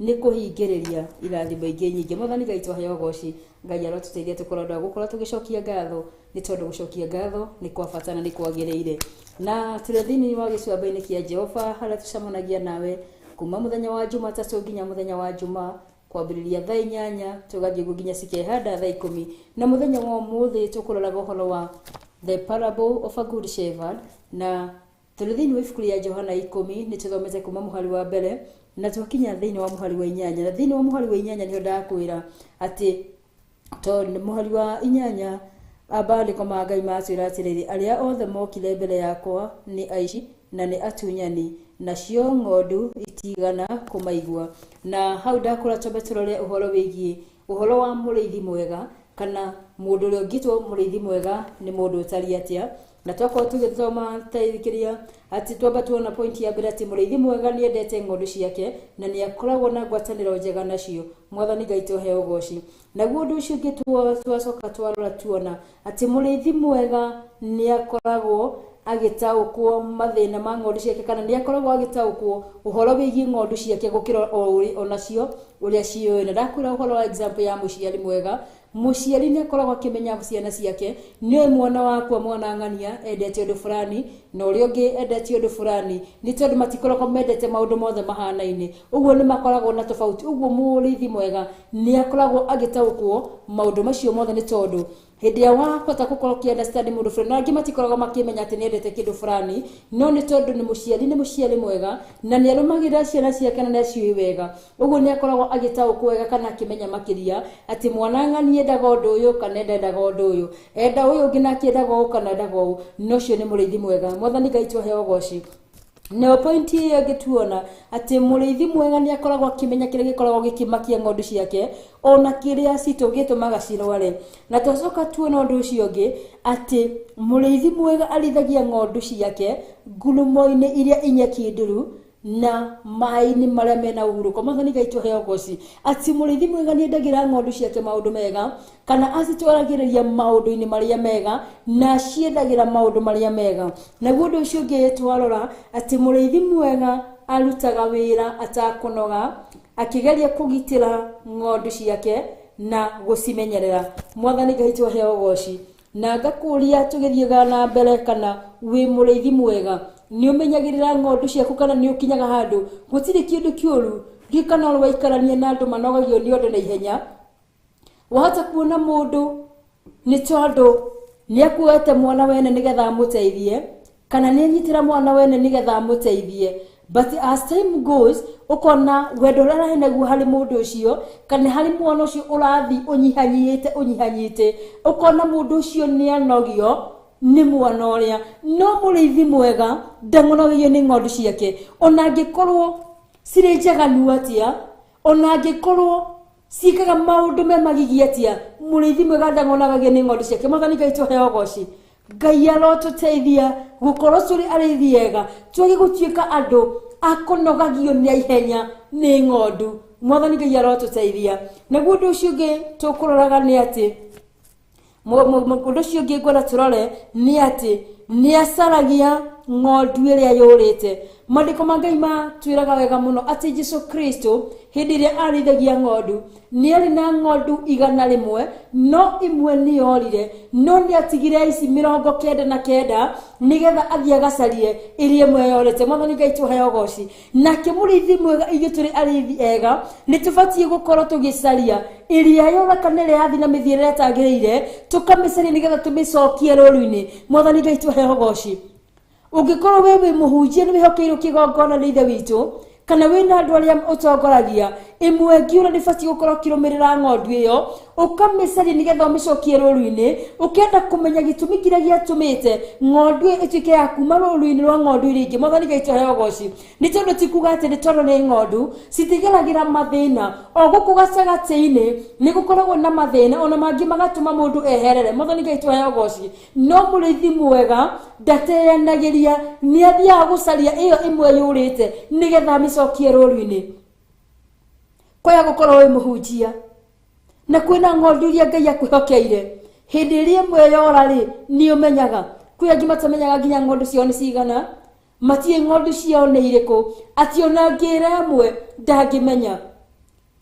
nĩ kũhingĩrĩria irathimo ingĩ nyingĩ. Mwathani Ngai tũheo ũgooci. Ngai arotũteithia tũkorwo andũ a gũkorwo tũgĩcokia ngatho, nĩ tondũ gũcokia ngatho nĩ kwa bata na nĩ kwagĩrĩire. Na tũrĩ thĩinĩ wa gĩcũa-inĩ kĩa Jehova harĩa tũcemanagia nawe kuma mũthenya wa Jumatatũ nginya mũthenya wa Juma kwambĩrĩria thaa 8 tũgathiĩ nginya cikehanda thaa 10. Na mũthenya wa ũmũthĩ tũkũroraga ũhoro wa the parable of a good shepherd, na tũrĩ thĩinĩ wa ibuku rĩa Johana 10 nĩ tũthomete kuma mũhari wa mbere na twakinya thĩinĩ wa mũhari wa 8. Na thĩinĩ wa mũhari wa 8 nĩho ndakwĩra atĩ tondũ mũhari wa 8 abandĩko ma Ngai matwĩra atĩrĩrĩ, arĩa othe mokire mbere yakwa nĩ aici na nĩ atunyani, nacio ng'ondu itigana kũmaigua. Na hau ndakũra twambe tũrore ũhoro wĩgiĩ ũhoro wa mũrĩithi mwega, kana mũndũ ũrĩa ũngĩtwo mũrĩithi mwega nĩ mũndũ ũtariĩ atĩa. Na twakorwo tũgĩthoma taithikĩria atĩ twamba tuona point ya mbere atĩ mũrĩithi mwega nĩ endete ng'ondu ciake na nĩ akoragwo na ngwatanĩro njega nacio. Mwathani Ngai tũheo ũgooci. Naguo ũndũ ũcio ũngĩ twacoka twarora tuona atĩ mũrĩithi mwega nĩ akoragwo agĩtaũkwo mathĩna ma ng'ondu ciake, kana nĩ akoragwo agĩtaũkwo ũhoro wĩgiĩ ng'ondu ciake gũkĩra onacio ũrĩa ciũĩ. Na ndakwĩra ũhoro wa example ya mũciari mwega. Mũciari nĩ akoragwo akĩmenya ciana ciake, nĩ mwana wakwa mwana ng'ania endete ũndũ fulani na ũrĩa ũngĩ endete ũndũ fulani, nĩ tondũ matikoragwo mendete maũndũ mothe mahanaine. Ũguo nĩ makoragwo na tofauti. Ũguo mũrĩithi mwega nĩ akoragwo agĩtaũkwo maũndũ macio mothe, nĩ tondũ hĩndĩ ya wahota gũkorwo ũkĩunderstand mũndũ fulani, na angĩ matikoragwo makĩmenya atĩ nĩ endete kĩndũ fulani, no nĩ tondũ nĩ mũciari mwega na nĩ arũmagĩrĩra ciana ciake na nĩ aciũĩ wega. Ũguo nĩ akoragwo agĩtaũkwo wega kana akĩmenya makĩria atĩ mwana ng'ania endaga ũndũ ũyũ kana endaga ũndũ ũyũ, enda ũyũ ũngĩ na akĩendaga ũũ kana endaga ũũ. No ũcio nĩ mũrĩithi mwega. Mwathani Ngai tũheo ũgooci. Na point ĩyo ngĩtuona atĩ mũrĩithi mwega nĩ akoragwo akĩmenya kĩrĩa gĩkoragwo gĩkĩmakia ng'ondu ciake ona kĩrĩa gĩtũmaga cirware. Na twacoka tuona ũndũ ũcio ũngĩ atĩ mũrĩithi mwega arĩithagia ng'ondu ciake ngurumo-inĩ iria inyeki nduru na maĩ-inĩ marĩa mena ũhurũko. Mwathani Ngai tũheo ũgooci. Atĩ mũrĩithi mwega nĩ endagĩra ng'ondu ciake maũndũ mega, kana acitwaragĩrĩria maũndũ-inĩ marĩa mega na ciendagĩra maũndũ marĩa mega. Naguo ũndũ ũcio ũngĩ twarora atĩ mũrĩithi mwega arutaga wĩra atakũnoga akĩgeria kũgitĩra ng'ondu ciake na gũcimenyerera. Mwathani Ngai tũheo ũgooci. Na ngakũria tũgĩthiĩga na mbere, kana wĩ mũrĩithi mwega nĩ ũmenyagĩrĩra ng'ondu ciaku, kana nĩ ũkinyaga handũ gũtirĩ kĩndũ kĩũru gĩkana ũrĩ waikarania na andũ manogagio nĩ ũndũ na ihenya. Wahota kuona mũndũ nĩ tondũ nĩ akuoete mwana wene nĩgetha amũteithie, kana nĩ anyitĩra mwana wene nĩgetha amũteithie, but as time goes ukona wendo rara henaguo harĩ mũndũ ũcio, kana harĩ mwana ũcio ũrathi ũnyihanyite ukona mũndũ ũcio nĩ anogio nĩ mwana ũrĩa no mũrĩithi mwega ndang'onagio nĩ ng'ondu ciake ona angĩkorwo cirĩ njaganu atĩa ona angĩkorwo ciikaga maũndũ me magigi atĩa mũrĩithi mwega ndang'onagio nĩ ng'ondu ciake Mwathani Ngai tũheo ũgooci Ngai arotũteithia gũkorwo tũrĩ arĩithi ega twage gũtuĩka andũ akũnogagio na ihenya nĩ ng'ondu Mwathani Ngai arotũteithia naguo ũndũ ũcio ũngĩ tũkũroraga nĩ atĩ mũndũ ũcio ũngĩ ngwenda tũrore nĩ atĩ nĩ acaragia ng'ondu ĩrĩa yũrĩte Maandĩko ma Ngai matwĩraga wega mũno atĩ Jesũ Kristo hĩndĩ ĩrĩa arĩithagia ng'ondu nĩ arĩ na ng'ondu 100 no imwe nĩ yorire no nĩ atigire ici 99 nĩgetha athiĩ agacarie ĩrĩa ĩmwe yorĩte Mwathani Ngai tũheo ũgooci nake mũrĩithi mwega ithuĩ tũrĩ arĩithi ega nĩ tũbatiĩ gũkorwo tũgĩcaria ĩrĩa yora kana ĩrĩa yathi na mĩthiĩre ĩtagĩrĩire tũkamĩcaria nĩgetha tũmĩcokie rũũru-inĩ Mwathani Ngai tũheo ũgooci ũngĩkorwo wĩ mũhunjia nĩ wĩhokeirwo kĩgongona nĩ ithe witũ kana wĩna andũ arĩa ũtongoragia ĩmwe ngiura nĩ batiĩ gũkorwo kĩrũmĩrĩra ng'ondu ĩyo ũkamĩcaria nĩgetha ũmĩcokie rũũru-inĩ ũkĩenda kũmenya gĩtũmi kĩrĩa gĩatũmĩte ng'ondu ĩtuĩke ya kuma rũũru-inĩ rwa ng'ondu iria ingĩ Mwathani Ngai tũheo ũgooci nĩ tondũ ti kuuga atĩ nĩ tondũ nĩ ng'ondu citigeragĩra mathĩna o gũkũ gatagatĩ-inĩ nĩ gũkoragwo na mathĩna ona mangĩ magatũma mũndũ eherere Mwathani Ngai tũheo ũgooci no mũrĩithi mwega ndateanagĩria nĩ athiaga gũcaria ĩyo ĩmwe yũrĩte nĩgetha amĩcokie rũũru-inĩ Koya gũkorwo wĩ mũhunjia na kwĩna ng'ondu iria Ngai akwĩhokeire hĩndĩ ĩrĩa ĩmwe yora rĩ nĩ ũmenyaga kwĩ angĩ matamenyaga nginya ng'ondu ciao nĩ cigana matiĩ ng'ondu ciao nĩ irĩkũ atĩ ona ngĩra ĩmwe ndangĩmenya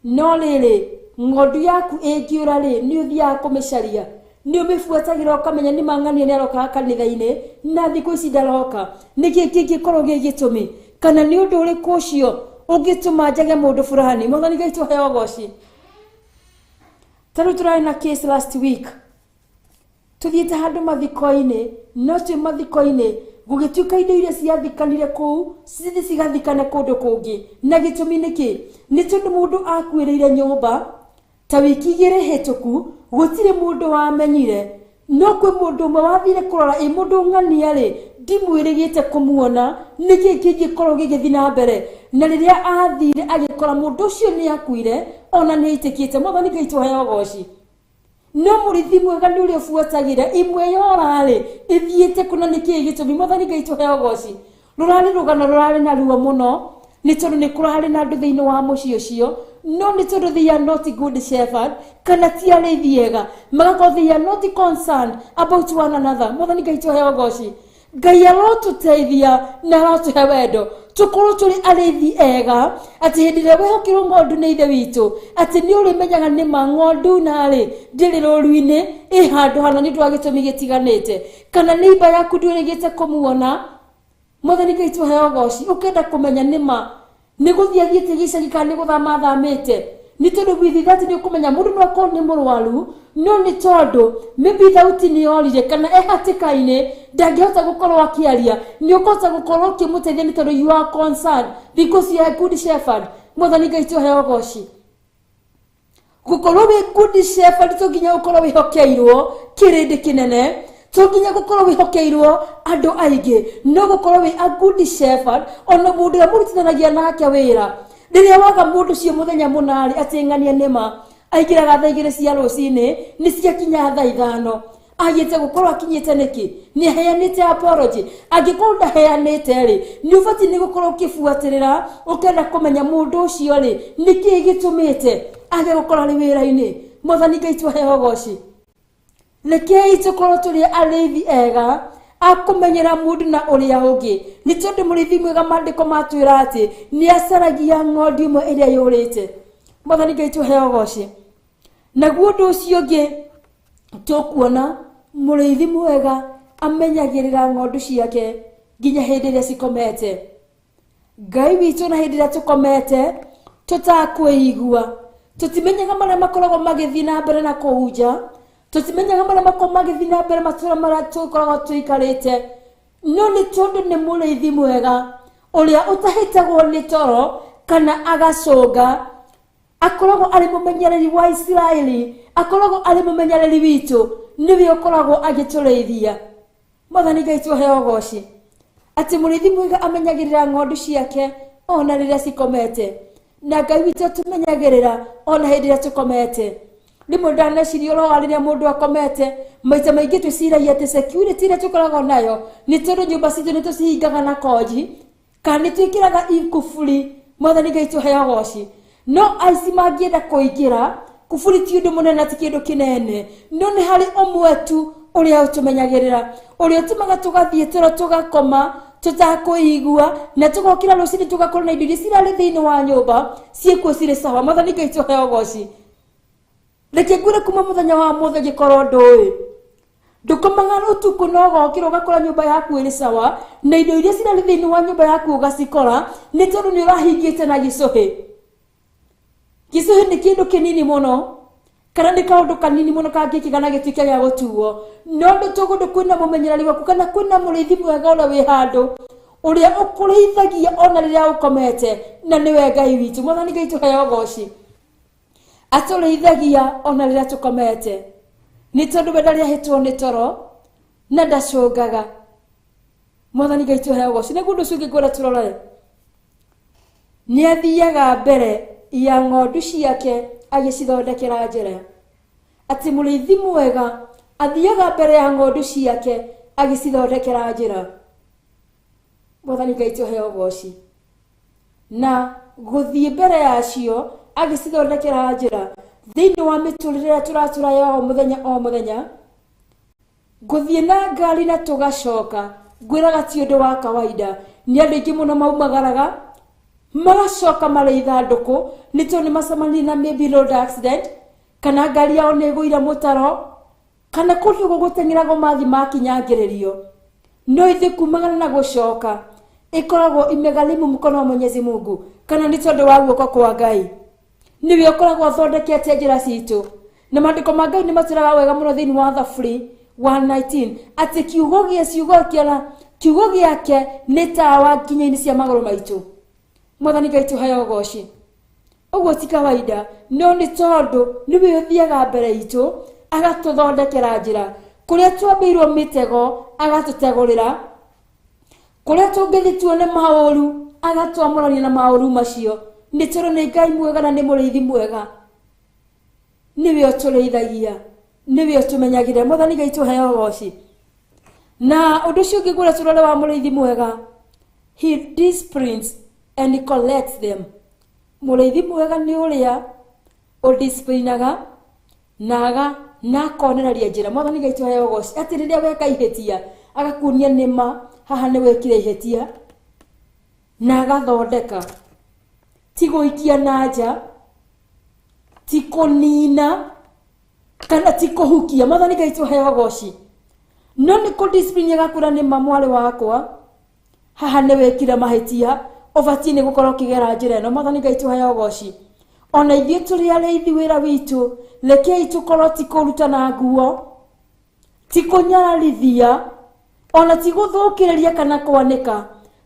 no rĩrĩ ng'ondu yaku ĩngĩũra rĩ nĩ ũthiaga kũmĩcaria nĩ ũmĩbuatagĩra ũkamenya nĩ mang'ania nĩ aroka kanitha-inĩ na thikũ ici ndaroka nĩkĩ kĩngĩkorwo gĩ gĩtũmi kana nĩ ũndũ ũrĩkũ ũcio ũngĩtũma njage mũndũ fulani Mwathani Ngai tũheo ũgooci tarĩu tũrarĩ na case last week tũthiĩte handũ mathiko-inĩ no twĩ mathiko-inĩ gũgĩtuĩka indo iria ciathikanire kũu cithi cigathikane kũndũ kũngĩ na gĩtũmi nĩkĩ nĩ tondũ mũndũ akuĩrĩire nyũmba ta wiki 2 hĩtũku gũtirĩ mũndũ wamenyire no kwĩ mũndũ ũmwe wathire kũrora mũndũ ng'ania rĩ ndimwĩrĩgĩte kũmuona nĩkĩ kĩngĩkorwo gĩgĩthiĩ na mbere na rĩrĩa athire agĩkora mũndũ ũcio nĩ akuire ona nĩ aitĩkĩte Mwathani Ngai tũheo ũgooci no mũrĩithi mwega nĩ ũrĩa ũbuatagĩra imwe yora rĩ ĩthiĩte kuna nĩkĩ gĩtũmi Mwathani Ngai tũheo ũgooci rũrarĩ rũgano rũrarĩ na ruo mũno nĩ tondũ nĩ kũrarĩ na andũ thĩinĩ wa mũciĩ ũcio no nĩ tondũ they are not good shepherd kana ti arĩithi ega magakorwo they are not concerned about one another Mwathani Ngai tũheo ũgooci Ngai arotũteithia na arotũhe wendo tũkorwo tũrĩ arĩithi ega atĩ hĩndĩ ĩrĩa wĩhokirwo ng'ondu nĩ ithe witũ atĩ nĩ ũrĩmenyaga nĩ ma ng'ondu narĩ ndĩrĩ rũũru-inĩ ĩ handũ hana nĩ ũndũ wa gĩtũmi gĩtiganĩte kana nĩimba yaku ndwĩrĩgĩte kũmuona Mwathani Ngai tũheo ũgooci ũkenda kũmenya nĩ ma nĩ gũthiĩ athiĩte gĩcagi kana nĩ gũthama athamĩte nĩ tondũ with that nĩ ũkũmenya mũndũ no akorwo nĩ mũrwaru no nĩ tondũ maybe thauti nĩ yorire kana hatĩka-inĩ ndangĩhota gũkorwo akĩaria nĩ ũkũhota gũkorwo ũkĩmũteithia nĩ tondũ you are concerned because you are good shepherd Mwathani Ngai tũheo ũgooci gũkorwo wĩ good shepherd to nginya gũkorwo wĩhokeirwo kĩrĩndĩ kĩnene to nginya gũkorwo wĩhokeirwo andũ aingĩ no gũkorwo wĩ a good shepherd ona mũndũ ũrĩa mũrutithanagia nake wĩra rĩrĩa waga mũndũ cio mũthenya mũnarĩ atĩ ng'ania nĩma aingĩraga thaa 2 cia rũcinĩ nĩ ciakinya thaa 5 agĩte gũkorwo akinyĩte nĩkĩ nĩ aheanĩte apology angĩkorwo ndaheanĩte rĩ nĩ ũbatiĩ nĩ gũkorwo ũkĩbuatĩrĩra ũkenda kũmenya mũndũ ũcio rĩ nĩkĩ gĩtũmĩte age gũkorwo arĩ wĩra-inĩ Mwathani Ngai tũheo ũgooci rekei tũkorwo tũrĩ arĩithi ega akũmenyera mũndũ na ũrĩa ũngĩ nĩ tondũ mũrĩithi mwega Maandĩko matwĩra atĩ nĩ acaragia ng'ondu ĩmwe ĩrĩa yũrĩte Mwathani Ngai tũheo ũgooci naguo ũndũ ũcio ũngĩ tũkuona mũrĩithi mwega amenyagĩrĩra ng'ondu ciake nginya hĩndĩ ĩrĩa cikomete Ngai witũ na hĩndĩ ĩrĩa tũkomete tũtakwĩigua tũtimenyaga marĩa makoragwo magĩthiĩ na mbere na kũu nja tũtimenyaga marĩa makoragwo magĩthiĩ na mbere matũũra marĩa tũkoragwo tũikarĩte no nĩ tondũ nĩ mũrĩithi mwega ũrĩa ũtahĩtagwo nĩ toro kana agacũnga akoragwo arĩ mũmenyereri wa Isiraeli akoragwo arĩ mũmenyereri witũ niwe ũkoragwo agĩtũrĩithia Mwathani Ngai tuheo goci ati murithi mwega amenyagirira ng'ondu ciake ona riria cikomete na Ngai witũ tumenyagirira ona hindi iria tukomete. Rimwe ndaneciria ũhoro rĩrĩa mũndũ akomete maita maingĩ twĩciragia atĩ security iria tũkoragwo nayo nĩ tondũ nyũmba citũ nĩ tũcihingaga na koji kana nĩ twĩkĩraga ikuburi. Mwathani Ngai tuheo goci no aici mangĩenda kũingĩra kuburi ti ũndũ mũnene ti kĩndũ kĩnene no nĩ harĩ ũmwe tu ũrĩa ũtũmenyagĩrĩra ũrĩa ũtũmaga tũgathiĩ toro tũgakoma tũtakũigua na tũgokĩra rũcinĩ tũgakorwo na indo iria cirarĩ thĩinĩ wa nyũmba ciĩkuo cirĩ sawa. Mwathani Ngai tuheo goci reke ngwĩre kuma mũthenya wa mũthĩ gĩkorwo ndũĩ ndũkomaga ũtukũ no ũgokĩra ũgakora nyũmba yaku ĩrĩ sawa na indo iria cirarĩ thĩinĩ wa nyũmba yaku ũgacikora nĩ tondũ nĩ ũrahingĩte na gĩcũhĩ. Gĩcũhĩ nĩ kĩndũ kĩnini mũno kana nĩ kaũndũ kanini mũno kangĩkĩga na gĩtuĩke gĩa gũtuo no ndũ tũgũndũ kwĩna mũmenyereri waku kana kwĩna mũrĩithi mwega ũrĩa wĩ handũ ũrĩa ũkũrĩithagia ona rĩrĩa ũkomete na nĩwe Ngai witũ. Mwathani Ngai tuheo goci atũrĩithagia ona rĩrĩa tũkomete nĩ tondũ we ndarĩahĩtwo nĩ toro na ndacũngaga. Mwathani Ngai tuheo goci nĩguo ũndũ ũcio ũngĩ ngwĩra tũrore nĩ athiaga mbere ya ng'ondu ciake agĩcithondekera njĩra. Ati mũrĩithi mwega athiaga mbere ya ng'ondu ciake agĩcithondekera njĩra. Mwathani Ngai tuheo goci na gũthiĩ mbere yacio agĩcithondekera njĩra thĩinĩ wa mĩtũrĩre tũratũra ya o mũthenya gũthiĩ na ngari na tũgacoka ngwĩraga ti ũndũ wa kawaida. Nĩ andũ aingĩ mũno maumagaraga magacoka marĩ ithandũkũ nĩ tondũ nĩ macemania na maybe road accident kana ngari yao nĩ ĩgũire mũtaro kana kũndũ gũgũteng'eragwo mathi makinyangĩrĩrio no ithe kumagana na gũcoka ĩkoragwo imegharimu mkono wa Mwenyezi Mungu kana nĩ tondũ wa guoko kwa Ngai niwe ũkoragwo athondekete njĩra citũ. Na maandĩko ma Ngai nĩ matũraga wega mũno thĩinĩ wa Thaburi 1:19 atĩ kiugo gĩake nĩ tawa nginya-inĩ cia magũrũ maitũ. Mwathani Ngai tuheo goci ũguo ti kawaida no nĩ tondũ niwe ũthiaga mbere itũ agatũthondekera njĩra kũrĩa twambĩirwo mĩtego agatũtegũrĩra kũrĩa tũngĩthiĩ tuone maũru agatwamũrania na maũru macio nĩ tondũ nĩ Ngai mwega na nĩ mũrĩithi mwega niwe ũtũrĩithagia niwe ũtũmenyagĩrĩra. Mwathani Ngai tuheo goci na ũndũ ũcio ũngĩ ngwĩra tũrore wa mũrĩithi mwega he disciplines and he collects them. Mũrĩithi mwega nĩ ũrĩa ũdisciplinaga na akonereria njĩra. Mwathani Ngai tuheo goci atĩ rĩrĩa weka ihĩtia agakuonia nĩma haha nĩ wekire ihĩtia na agathondeka ti gũikia na nja ti kũnina kana ti kũhukia. Mwathani Ngai tuheo goci no nĩ kũdiscipline agakũra nĩma mwarĩ wakwa haha nĩ wekire mahĩtia ũbatiĩ nĩ gũkorwo ũkĩgera njĩra ĩno. Mwathani Ngai tuheo goci ona ithuĩ tũrĩ arĩithi wĩra witũ rekei tũkorwo ti kũruta na nguo ti kũnyararithia ona ti gũthũkĩrĩria kana kwanĩka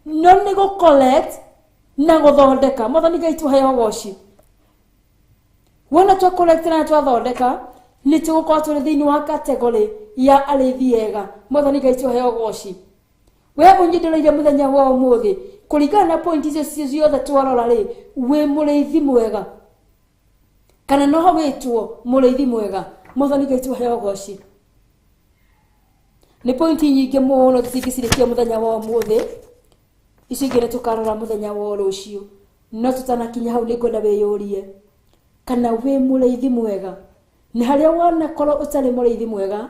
no nĩ gũcollect na gũthondeka. Mwathani Ngai tuheo goci wona twacollect na twathondeka nĩ tũgũkorwo tũrĩ thĩinĩ wa category ya arĩithi ega. Mwathani Ngai tuheo goci we ũnyitĩrĩire mũthenya wa ũmũthĩ kũringana na point icio ciothe twarora rĩ wĩ mũrĩithi mwega kana no wĩtwo mũrĩithi mwega. Mwathani Ngai tuheo goci nĩ point nyingĩ mũno tũtingĩcirĩkia mũthenya wa ũmũthĩ icio ingĩ nĩ tũkarora mũthenya wa rũciũ no tũtanakinya hau nĩ ngwenda wĩyũrie kana wĩ mũrĩithi mwega nĩ harĩa wanakorwo ũtarĩ mũrĩithi mwega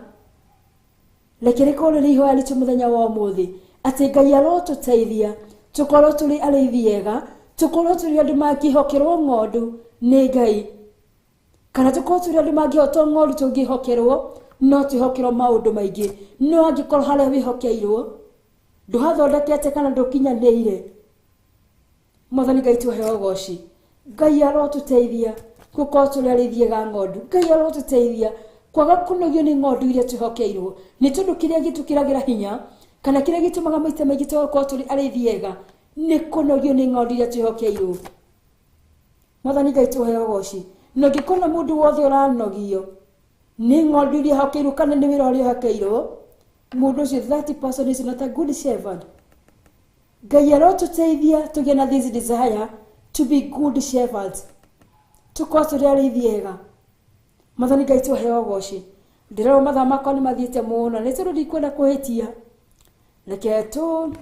reke rĩkorwo rĩrĩ ihoya ritũ mũthenya wa ũmũthĩ atĩ Ngai arotũteithia tũkorwo tũrĩ arĩithi ega tũkorwo tũrĩ andũ mangĩhokerwo ng'ondu nĩ Ngai kana tũkorwo tũrĩ andũ mangĩhotwo ng'ondu tũngĩhokerwo no twĩhokerwo maũndũ maingĩ no angĩkorwo harĩa wĩhokeirwo ndũhathondekete kana ndũkinyanĩire. Mwathani Ngai tuheo goci Ngai arotũteithia gũkorwo tũrĩ arĩithi ega ng'ondu. Ngai arotũteithia kwaga kũnogio nĩ ng'ondu iria twĩhokeirwo nĩ tondũ kĩrĩa gĩtũkĩragĩra hinya kana kĩrĩa gĩtũmaga maita maingĩ tũgakorwo tũrĩ arĩithi ega nĩ kũnogio nĩ ng'ondu iria twĩhokeirwo. Mwathani Ngai tuheo goci na ũngĩkona mũndũ wothe ũranogio nĩ ng'ondu iria hokeirwo kana nĩ wĩra ũrĩa ũhokeirwo mundu ucio that person is not a good shepherd. Ngai arotuteithia tugie na this desire to be good shepherds. Tukorwo turi ariithi ega. Mathani Ngai tuheo goci. Ndirero mathaa makwa ni mathiite muno ni turu ndikwenda kuhitia. Reke tu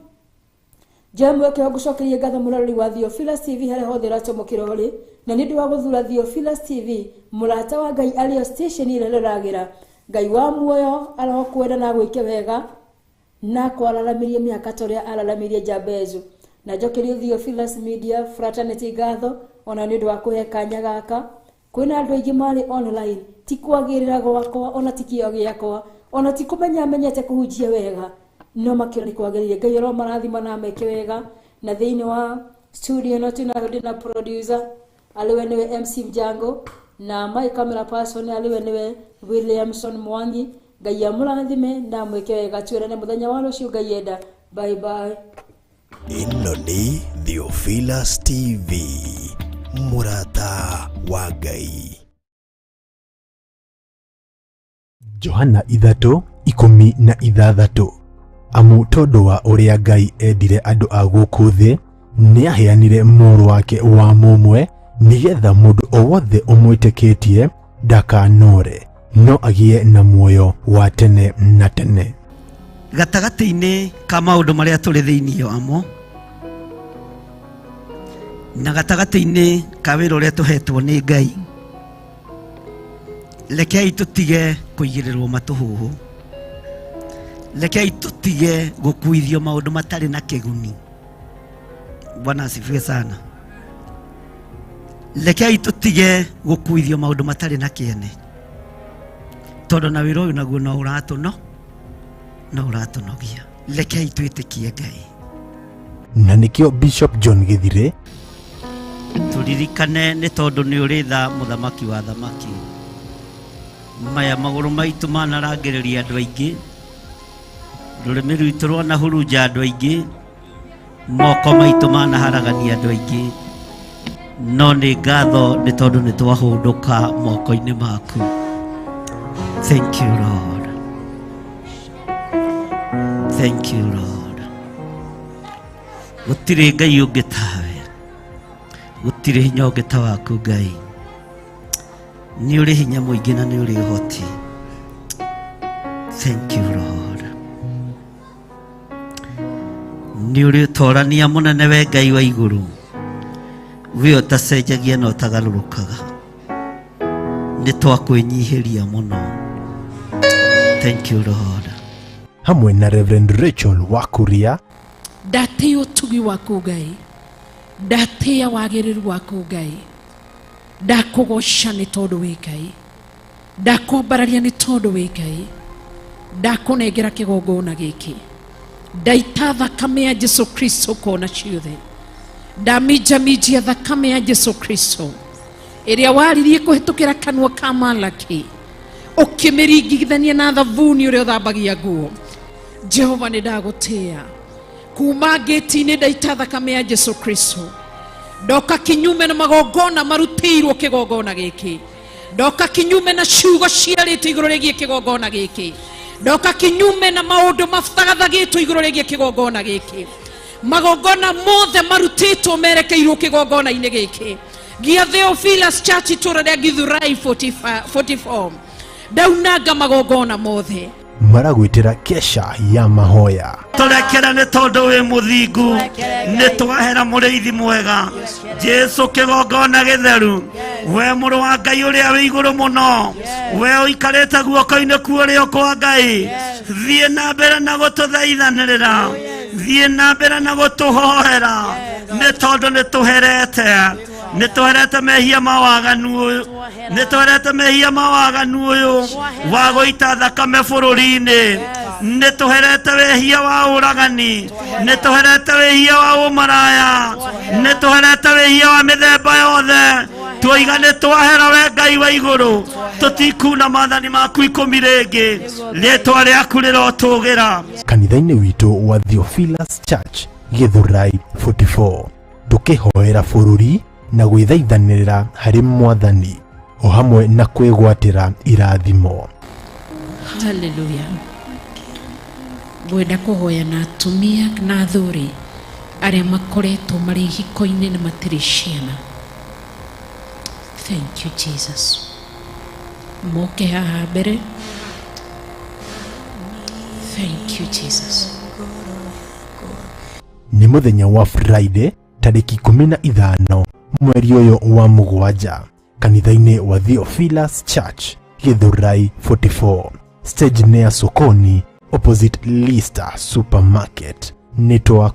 Jamwe ke gucokeria ngatho murori wa Theophilus TV hare hothe ratomokira hori na ni ndiwa guthura Theophilus TV murata wa Ngai alio station ile riragira Ngai wa muoyo arokwenda na gwike wega na kwararamiria miaka toria araramiria Jabezu na njokerio Theophilus Media fraternity ngatho ona ni ndiwa kuhe kanya gaka kwina andu aingi mari online ti kwagirira gwakwa ona tikio giakwa ona ti kumenya menyete kuhunjia wega no makirani kwagirire Ngai ro marathima na meke wega na thiini wa studio no tuna producer aliwe niwe MC Mjango na my camera person aliwe niwe Williamson Mwangi. Ngai amurathime na mweke wega twirane muthenya wa rucio Ngai enda. Bye bye. Ino ni Theophilus TV, murata wa Ngai. Johana 3:16 amu tondu wa uria Ngai endire andu a guku thi ni aheanire mũrũ wake wa mũmwe nigetha mundu o wothe umwitikitie ndakanore no agie na muoyo wa tene na tene. Gatagati-ini ka maundu maria turi thiini wamo na gatagati-ini ka wira uria tuhetwo ni Ngai, rekei tutige kuigirirwo matuhuhu, rekei tutige gukuithio maundu matari na kiguni. Bwana asifiwe sana. Rekei tutige gukuithio maundu matari na kiene tondu na wira uyu naguo no uratunogia. Rekei twitikie Ngai. Na nikio Bishop John Githire turirikane ni tondu ni uritha muthamaki wa thamaki. Maya maguru maitu manarangiriria andu aingi, rurimi rwitu rwana hurunja andu aingi, moko maitu manaharagania andu aingi, no ni ngatho ni tondu ni twahunduka moko-ini maku. Thank you Lord. Thank you Lord. Gutire Ngai ungi tawe, gutire hinya ungi ta waku Ngai. Ni uri hinya muingi na ni uri hoti. Thank you Lord. Ni uri torania munene we Ngai wa iguru, we utacenjagia na utagarurukaga, ni twakwenyihiria muno. Thank you Lord. hamwe na Reverend Rachel Wakuria. Ndatia utugi waku Ngai, ndatia wagiriru waku Ngai, ndakugoca ni tondu wi Ngai, ndakwambararia ni tondu wi Ngai, ndakunengera kigongona giki, ndaita thakame ya Jesu Kristo kona ciothe, ndaminjamijia thakame ya Jesu Kristo iria waririe kuhitukira kanwa ka Malaki, ukimiringithania na thavuni uria uthambagia nguo. Jehova ni ndagutia kuma geti-ini, ndaita thakame ya Jesu Kristo, ndoka kinyume na magongona marutirwo kigongona giki, ndoka kinyume na ciugo ciarĩtwo igũrũ rĩgiĩ kigongona giki, ndoka kinyume na maũndũ mabuthagathagetwo igũrũ rĩgiĩ kigongona giki, magongona mothe marutĩtwo merekeirwo kigongona-inĩ giki gia Theophilus Church itũra rĩa Githurai 44 ndaunanga magongona mothe maragwitira kesha ya mahoya. Turekera ni tondu wi muthingu, ni twahera muriithi mwega Jesu kigongona githeru. We muru wa Ngai uria wi iguru muno, we uikarite guoko-ini kuria kwa Ngai, thie na mbere na gututhaithanirira, thie na mbere na gutuhoera, ni tondu ni tuherete, ni tuherete mehia mawaganu uyu, ni tuherete mehia mawaganu uyu wa guita thakame bururi-ini, ni tuherete wehia wa uragani, ni tuherete wehia wa umaraya, ni tuherete wehia wa mithemba yothe. Tuigane twahera we Ngai wa iguru, tutikuna mathani maku 10 ringi, ritwa riaku rirotugira. Kanitha-ini witu wa Theophilus Church Githurai 44 tukihoera bururi na gwithaithanirira hari Mwathani o hamwe na kwigwatira irathimo. Hallelujah. ngwenda kuhoya na atumia na athuri aria makoretwo mari hiko-ini na matiri ciana. Thank you Jesus. Moke haha mbere. Thank you Jesus. Ni muthenya wa Friday tariki 15 mweri uyu wa mugwanja kanitha-ini wa Theophilus Church Githurai 44 stage near sokoni opposite Lista Supermarket. Nitwa